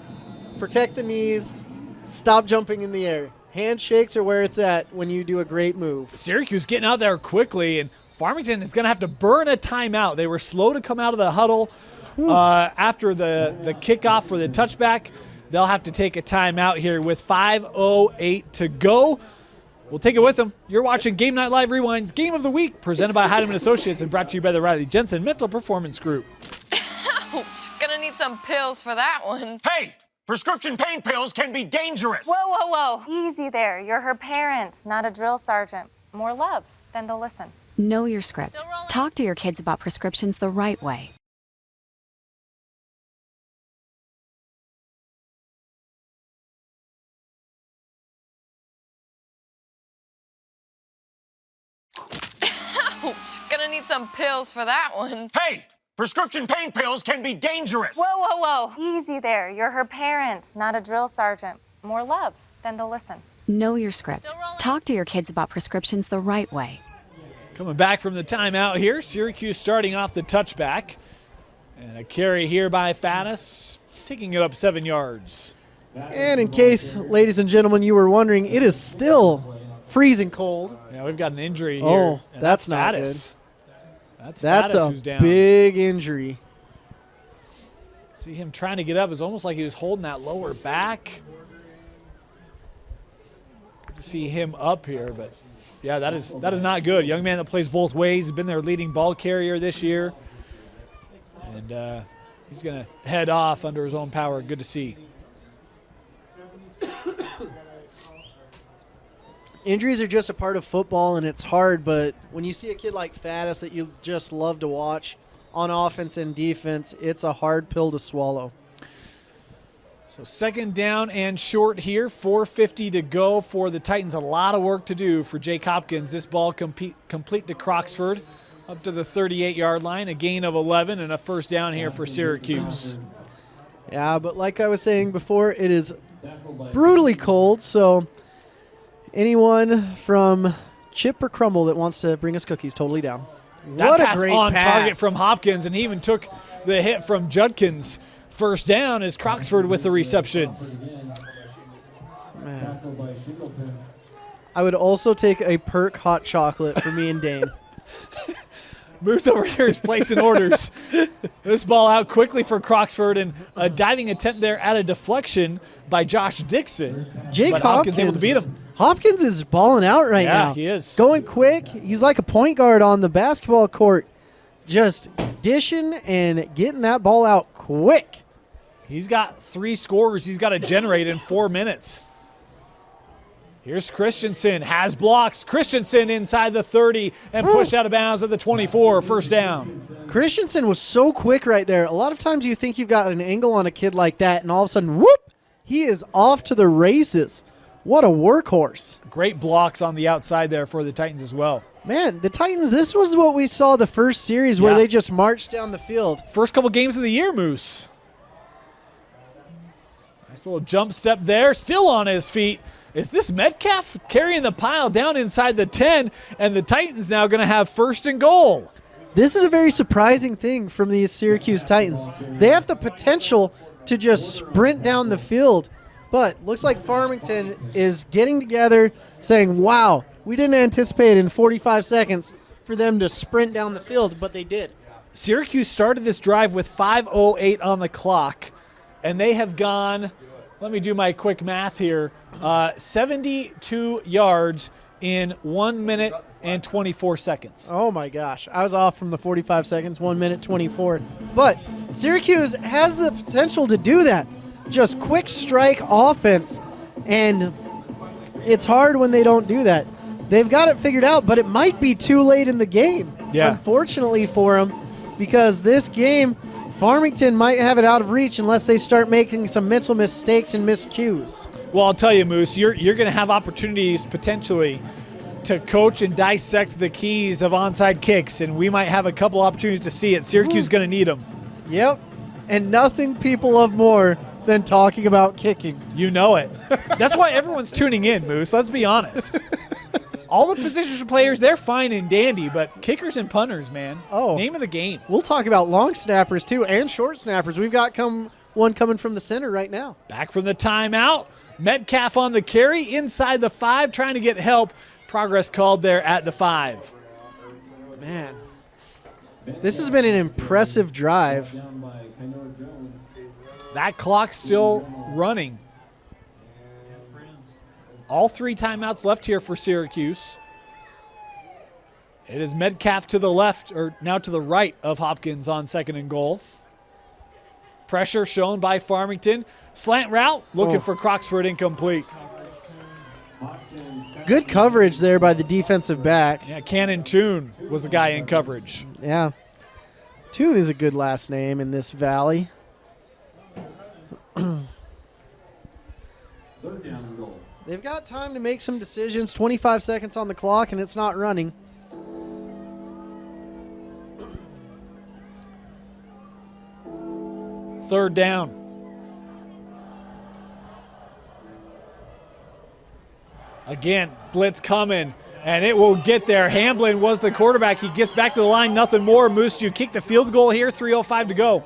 Protect the knees. Stop jumping in the air. Handshakes are where it's at when you do a great move. Syracuse getting out there quickly, and Farmington is going to have to burn a timeout. They were slow to come out of the huddle after the kickoff for the touchback. They'll have to take a timeout here with 5:08 to go. We'll take it with them. You're watching Game Night Live Rewind's Game of the Week, presented by Heidemann Associates and brought to you by the Riley Jensen Mental Performance Group. Ouch. Gonna need some pills for that one. Hey, prescription pain pills can be dangerous. Whoa, whoa, whoa. Easy there. You're her parent, not a drill sergeant. More love, then they'll listen. Know your script. Talk to your kids about prescriptions the right way. Ouch. Gonna need some pills for that one. Hey, prescription pain pills can be dangerous. Whoa, whoa, whoa. Easy there. You're her parent, not a drill sergeant. More love, then they'll listen. Know your script. Talk to your kids about prescriptions the right way. Coming back from the timeout here, Syracuse starting off the touchback. And a carry here by Faddis, taking it up 7 yards. And in case, ladies and gentlemen, you were wondering, it is still freezing cold. Yeah, we've got an injury here. Oh, and that's not Faddis. That's a who's down. big injury. See him trying to get up. It's almost like he was holding that lower back. Good to see him up here, but yeah, that is not good. Young man that plays both ways. He's been their leading ball carrier this year. And he's going to head off under his own power. Good to see. Injuries are just a part of football, and it's hard, but when you see a kid like Faddis that you just love to watch on offense and defense, it's a hard pill to swallow. So 2nd down and short here, 4:50 to go for the Titans. A lot of work to do for Jake Hopkins. This ball complete to Croxford up to the 38-yard line, a gain of 11 and a 1st down here for Syracuse. Yeah, but like I was saying before, it is brutally cold, so anyone from Chip or Crumble that wants to bring us cookies, totally down. That What a pass great on pass. target from Hopkins, and he even took the hit from Judkins. 1st down is Croxford with the reception. Man. I would also take a Perk hot chocolate for me and Dane. Moose over here is placing orders. This ball out quickly for Croxford, and a diving attempt there at a deflection by Josh Dixon. Jake but Hopkins able to beat him. Hopkins is balling out right now. Yeah, he is. Going quick. He's like a point guard on the basketball court. Just dishing and getting that ball out quick. He's got 3 scores he's got to generate in 4 minutes. Here's Christensen, has blocks. Christensen inside the 30 and pushed out of bounds at the 24, first down. Christensen was so quick right there. A lot of times you think you've got an angle on a kid like that, and all of a sudden, whoop, he is off to the races. What a workhorse. Great blocks on the outside there for the Titans as well. Man, the Titans, this was what we saw the first series where they just marched down the field. First couple games of the year, Moose. Nice little jump step there, still on his feet. Is this Metcalf carrying the pile down inside the 10, and the Titans now going to have first and goal? This is a very surprising thing from the Syracuse Titans. They have the potential to just sprint down the field, but looks like Farmington is getting together saying, wow, we didn't anticipate in 45 seconds for them to sprint down the field, but they did. Syracuse started this drive with 5:08 on the clock, and they have gone, let me do my quick math here, 72 yards in 1 minute and 24 seconds. Oh, my gosh. I was off from the 45 seconds, 1 minute 24. But Syracuse has the potential to do that. Just quick strike offense, and it's hard when they don't do that. They've got it figured out, but it might be too late in the game, unfortunately for them, because this game, Farmington might have it out of reach unless they start making some mental mistakes and miscues. Well, I'll tell you, Moose, you're going to have opportunities potentially to coach and dissect the keys of onside kicks, and we might have a couple opportunities to see it. Syracuse is going to need them. Yep, and nothing people love more than talking about kicking. You know it. That's why everyone's tuning in, Moose. Let's be honest. All the position players, they're fine and dandy, but kickers and punters, man. Name of the game. We'll talk about long snappers, too, and short snappers. We've got one coming from the center right now. Back from the timeout. Metcalf on the carry inside the 5, trying to get help. Progress called there at the 5. Man, this has been an impressive drive. That clock's still running. All 3 timeouts left here for Syracuse. It is Metcalf to the left, or now to the right of Hopkins on second and goal. Pressure shown by Farmington. Slant route, looking for Croxford, incomplete. Good coverage there by the defensive back. Yeah, Cannon Toon was the guy in coverage. Yeah. Toon is a good last name in this valley. They've got time to make some decisions. 25 seconds on the clock, and it's not running. Third down. Again, blitz coming, and it will get there. Hamblin was the quarterback. He gets back to the line, nothing more. Moose, do you kick the field goal here? 3:05 to go.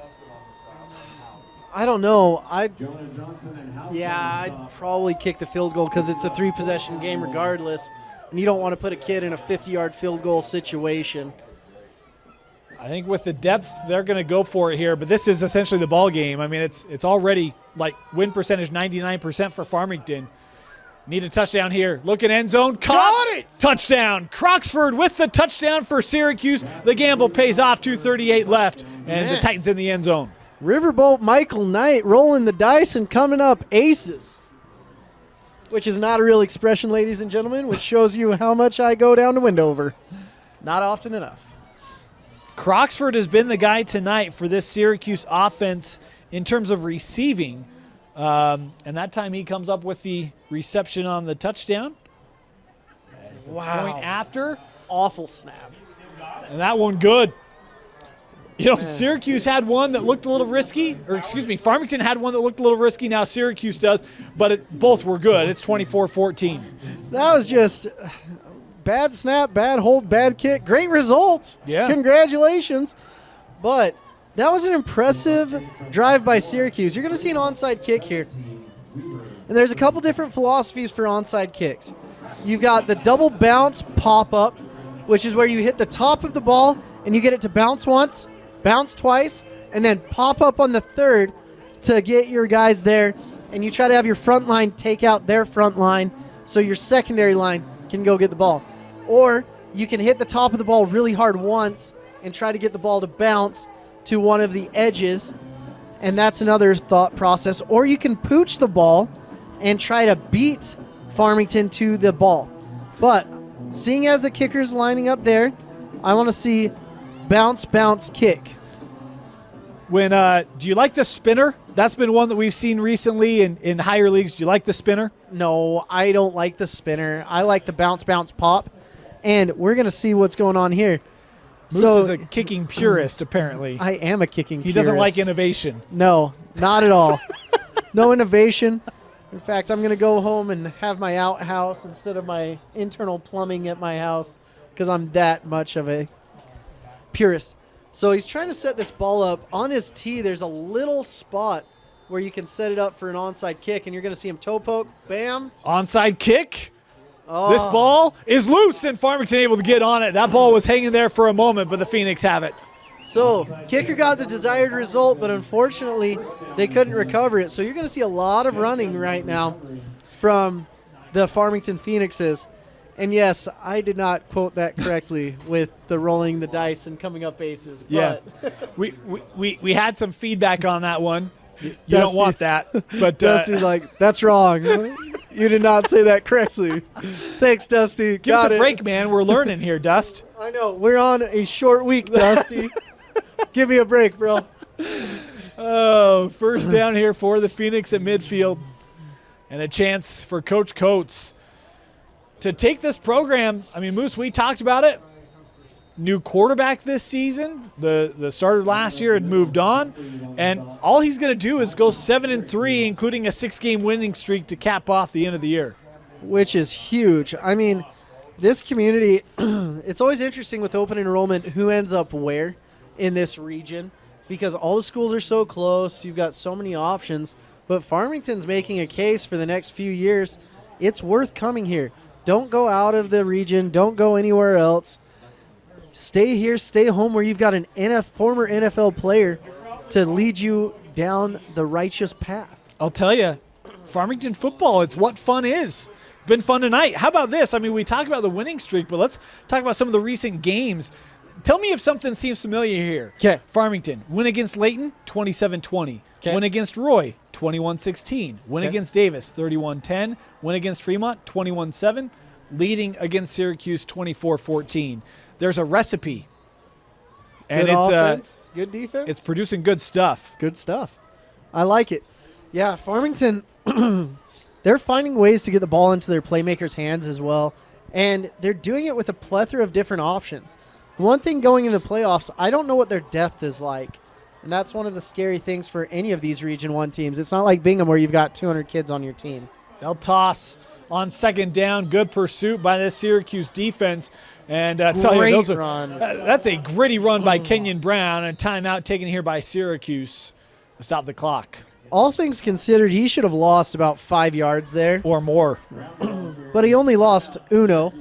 I don't know. I'd probably kick the field goal because it's a 3-possession game regardless, and you don't want to put a kid in a 50-yard field goal situation. I think with the depth, they're going to go for it here, but this is essentially the ball game. I mean, it's already like win percentage 99% for Farmington. Need a touchdown here. Look at end zone. Caught it! Touchdown. Croxford with the touchdown for Syracuse. The gamble pays off. 2:38 left, and the Titans in the end zone. Riverboat Michael Knight rolling the dice and coming up aces, which is not a real expression, ladies and gentlemen, which shows you how much I go down to Windover. Not often enough. Croxford has been the guy tonight for this Syracuse offense in terms of receiving, and that time he comes up with the reception on the touchdown. Wow. Point after. Awful snap. And that one good. You know, Syracuse had one that looked a little risky, or excuse me, Farmington had one that looked a little risky. Now Syracuse does, but both were good. It's 24-14. That was just bad snap, bad hold, bad kick. Great result. Yeah. Congratulations. But that was an impressive drive by Syracuse. You're going to see an onside kick here. And there's a couple different philosophies for onside kicks. You've got the double bounce pop-up, which is where you hit the top of the ball and you get it to bounce once, bounce twice, and then pop up on the third to get your guys there, and you try to have your front line take out their front line so your secondary line can go get the ball. Or you can hit the top of the ball really hard once and try to get the ball to bounce to one of the edges, and that's another thought process. Or you can pooch the ball and try to beat Farmington to the ball. But seeing as the kicker's lining up there, I want to see bounce, bounce, kick. Do you like the spinner? That's been one that we've seen recently in higher leagues. Do you like the spinner? No, I don't like the spinner. I like the bounce, bounce, pop. And we're going to see what's going on here. Moose is a kicking purist, apparently. I am a kicking purist. He doesn't like innovation. No, not at all. No innovation. In fact, I'm going to go home and have my outhouse instead of my internal plumbing at my house because I'm that much of a purist. So he's trying to set this ball up. On his tee, there's a little spot where you can set it up for an onside kick, and you're going to see him toe poke. Bam. Onside kick. Oh. This ball is loose, and Farmington able to get on it. That ball was hanging there for a moment, but the Phoenix have it. So kicker got the desired result, but unfortunately they couldn't recover it. So you're going to see a lot of running right now from the Farmington Phoenixes. And yes, I did not quote that correctly with the rolling the dice and coming up aces. Yeah, we had some feedback on that one. You don't want that. But Dusty's like, that's wrong. You did not say that correctly. Thanks, Dusty. Give us a break, man. We're learning here, Dust. I know. We're on a short week, Dusty. Give me a break, bro. Oh, first down here for the Phoenix at midfield. And a chance for Coach Coates to take this program. I mean, Moose, we talked about it. New quarterback this season. The starter last year had moved on. And all he's going to do is go 7-3, including a 6-game winning streak to cap off the end of the year. Which is huge. I mean, this community, it's always interesting with open enrollment who ends up where in this region because all the schools are so close. You've got so many options. But Farmington's making a case for the next few years. It's worth coming here. Don't go out of the region. Don't go anywhere else. Stay here. Stay home where you've got an former NFL player to lead you down the righteous path. I'll tell you, Farmington football, it's what fun is. Been fun tonight. How about this? I mean, we talked about the winning streak, but let's talk about some of the recent games. Tell me if something seems familiar here. Okay. Farmington, win against Layton, 27-20. Okay. Win against Roy, 21-16. Win against Davis, 31-10. Win against Fremont, 21-7. Leading against Syracuse, 24-14. There's a recipe. And Good it's offense, good defense. It's producing good stuff. Good stuff. I like it. Yeah, Farmington, they're finding ways to get the ball into their playmakers' hands as well, and they're doing it with a plethora of different options. One thing going into playoffs, I don't know what their depth is like, and that's one of the scary things for any of these Region 1 teams. It's not like Bingham where you've got 200 kids on your team. They'll toss on second down. Good pursuit by the Syracuse defense. And I tell you, that's a gritty run by Kenyon Brown, and timeout taken here by Syracuse to stop the clock. All things considered, he should have lost about 5 yards there. Or more. But he only lost uno,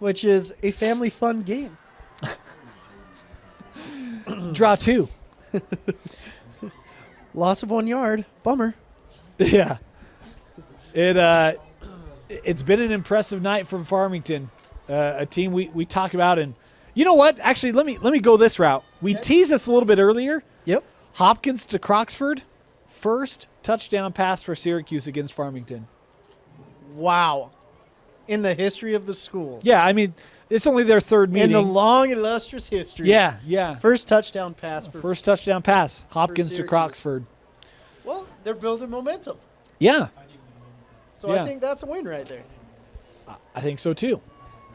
which is a family fun game. Draw 2. Loss of 1 yard. Bummer. Yeah. It's been an impressive night from Farmington, a team we talked about. And you know what? Actually, let me go this route. We teased this a little bit earlier. Yep. Hopkins to Croxford, first touchdown pass for Syracuse against Farmington. Wow. In the history of the school. Yeah, I mean, it's only their third meeting. In the long, illustrious history. Yeah. First touchdown pass. First touchdown pass. Hopkins to Croxford. Well, they're building momentum. Yeah. So I think that's a win right there. I think so, too.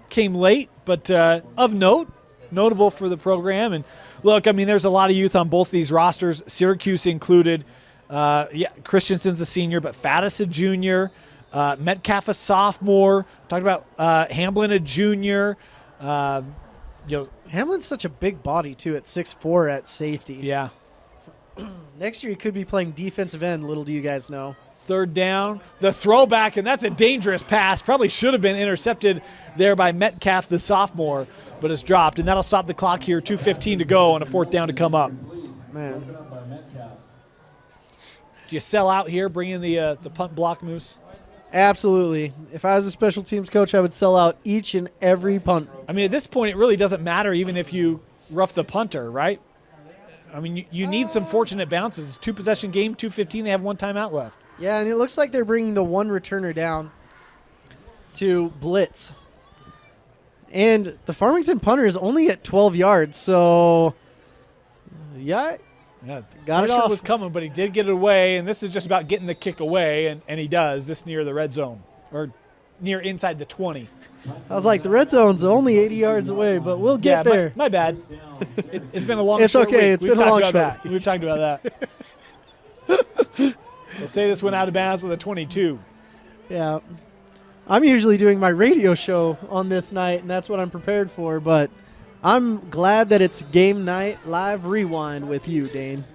Came late, but of notable for the program. And, look, I mean, there's a lot of youth on both these rosters, Syracuse included. Christensen's a senior, but Faddis a junior. Metcalf a sophomore. Talked about Hamblin a junior. Hamlin's such a big body, too, at 6'4" at safety. Yeah. Next year he could be playing defensive end, little do you guys know. Third down, the throwback, and that's a dangerous pass. Probably should have been intercepted there by Metcalf, the sophomore, but it's dropped, and that'll stop the clock here. 2:15 to go and a fourth down to come up. Man. Do you sell out here, bring in the punt block, Moose? Absolutely. If I was a special teams coach, I would sell out each and every punt. I mean, at this point, it really doesn't matter even if you rough the punter, right? I mean, you need some fortunate bounces. It's a two-possession game, 2:15. They have one timeout left. Yeah, and it looks like they're bringing the one returner down to blitz. And the Farmington punter is only at 12 yards, so yeah, got it pressure off. was coming, but he did get it away, and this is just about getting the kick away, and he does, this near the red zone, or near inside the 20. I was like, the red zone's only 80 yards away, but we'll get there. My bad. It's been a long It's short okay. week. It's been a long short We've talked about that. We'll say this went out of bounds on the 22. Yeah. I'm usually doing my radio show on this night, and that's what I'm prepared for, but I'm glad that it's game night live rewind with you, Dane.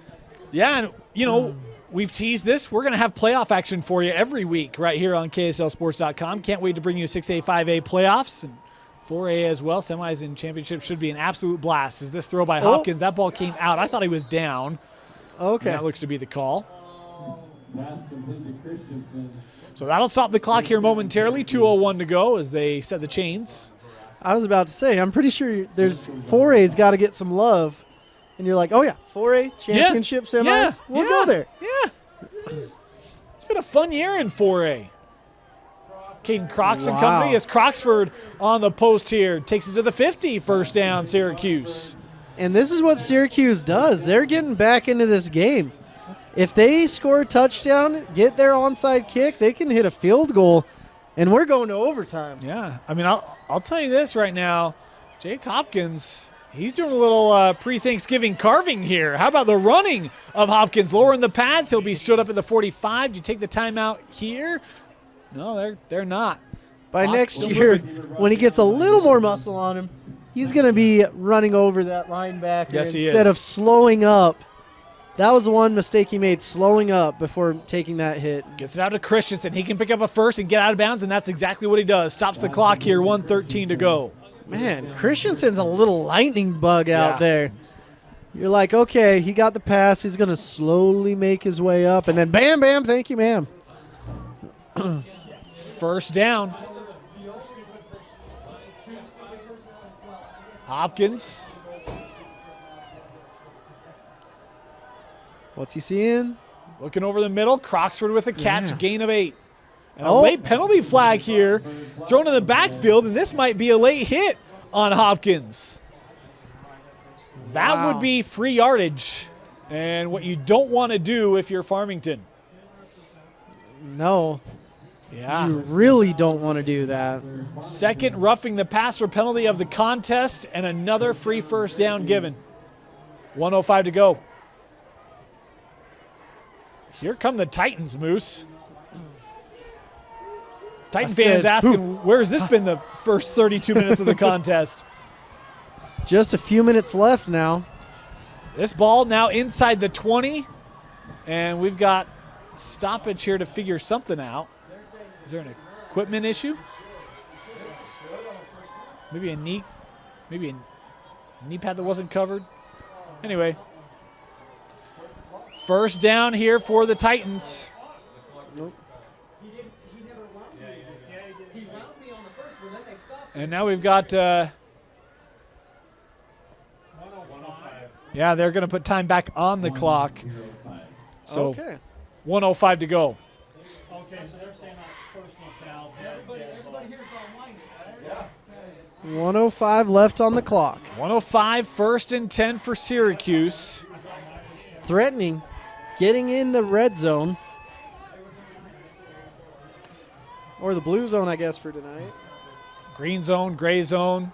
Yeah, and, you know, we've teased this. We're going to have playoff action for you every week right here on KSLSports.com. Can't wait to bring you 6A, 5A playoffs and 4A as well. Semis and championships should be an absolute blast. As this throw by Hopkins, that ball came out. I thought he was down. Okay. And that looks to be the call. Pass complete to Christensen. So that'll stop the clock here momentarily. 2:01 to go as they set the chains. I was about to say, I'm pretty sure there's 4A's got to get some love. And you're like, oh, yeah, 4A championship semis. We'll go there. Yeah. It's been a fun year in 4A. Caden Crocs and company as Croxford on the post here. Takes it to the 50, first down, Syracuse. And this is what Syracuse does. They're getting back into this game. If they score a touchdown, get their onside kick, they can hit a field goal, and we're going to overtime. Yeah. I mean, I'll tell you this right now. Jake Hopkins, he's doing a little pre-Thanksgiving carving here. How about the running of Hopkins? Lowering the pads. He'll be stood up at the 45. Do you take the timeout here? No, they're not. By next year, when he gets a little more muscle on him, he's going to be running over that linebacker instead of slowing up. That was the one mistake he made, slowing up before taking that hit. Gets it out to Christensen. He can pick up a first and get out of bounds, and that's exactly what he does. Stops the clock here, 1:13 to go. Man, Christensen's a little lightning bug out there. You're like, okay, he got the pass. He's going to slowly make his way up, and then bam, bam, thank you, ma'am. First down. Hopkins. What's he seeing? Looking over the middle. Croxford with a catch, gain of 8. And a late penalty flag here thrown in the backfield, and this might be a late hit on Hopkins. That would be free yardage, and what you don't want to do if you're Farmington. No. Yeah. You really don't want to do that. Second roughing the passer penalty of the contest, and another free first down given. 1:05 to go. Here come the Titans, Moose. Titan fans asking, where's this been the first 32 minutes of the contest? Just a few minutes left now. This ball now inside the 20, and we've got stoppage here to figure something out. Is there an equipment issue? Maybe a knee pad that wasn't covered. Anyway, first down here for the Titans. And now we've got, they're going to put time back on the clock. So 1:05 to go. Okay, so they're saying that's personal foul. Everybody here's online. 1:05 left on the clock. 1:05, first and 10 for Syracuse. Threatening, getting in the red zone. Or the blue zone, I guess, for tonight. Green zone, gray zone.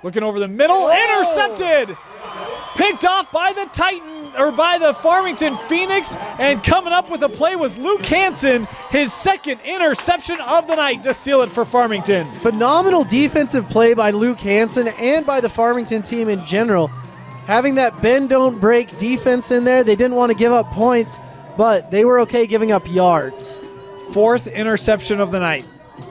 Looking over the middle, intercepted! Picked off by the Titan, or by the Farmington Phoenix, and coming up with a play was Luke Hansen, his second interception of the night to seal it for Farmington. Phenomenal defensive play by Luke Hansen and by the Farmington team in general. Having that bend, don't break defense in there, they didn't want to give up points, but they were okay giving up yards. 4th interception of the night.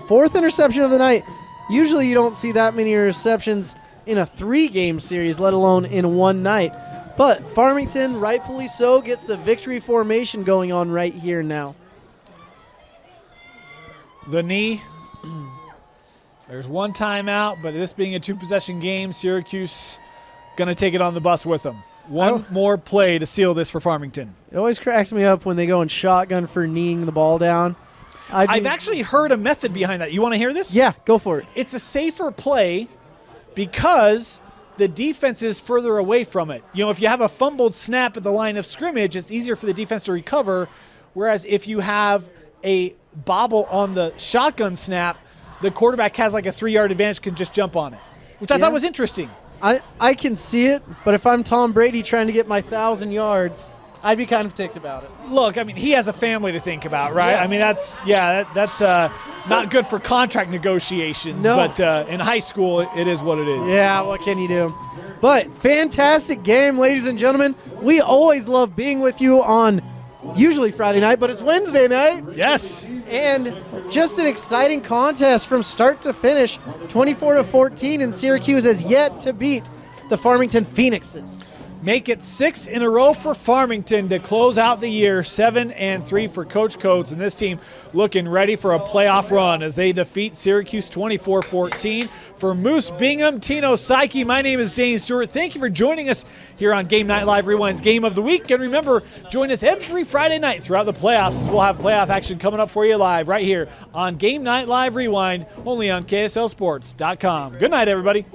4th interception of the night. Usually you don't see that many interceptions in a 3-game series, let alone in one night. But Farmington, rightfully so, gets the victory formation going on right here now. The knee. There's one timeout, but this being a 2-possession game, Syracuse going to take it on the bus with them. One more play to seal this for Farmington. It always cracks me up when they go in shotgun for kneeing the ball down. I've actually heard a method behind that. You want to hear this? Yeah, go for it. It's a safer play because the defense is further away from it. You know, if you have a fumbled snap at the line of scrimmage, it's easier for the defense to recover, whereas if you have a bobble on the shotgun snap, the quarterback has like a 3-yard advantage, can just jump on it, which I thought was interesting. I can see it, but if I'm Tom Brady trying to get my 1,000 yards, I'd be kind of ticked about it. Look, I mean, he has a family to think about, right? Yeah. I mean, that's not good for contract negotiations, No. but in high school, it is what it is. Yeah, what can you do? But fantastic game, ladies and gentlemen. We always love being with you on usually Friday night, but it's Wednesday night. Yes. And just an exciting contest from start to finish. 24-14, and Syracuse has yet to beat the Farmington Phoenixes. Make it 6 in a row for Farmington to close out the year, 7-3 for Coach Coates, and this team looking ready for a playoff run as they defeat Syracuse 24-14. For Moose Bingham, Tino Psyche, my name is Dane Stewart. Thank you for joining us here on Game Night Live Rewind's Game of the Week. And remember, join us every Friday night throughout the playoffs as we'll have playoff action coming up for you live right here on Game Night Live Rewind, only on KSLSports.com. Good night, everybody.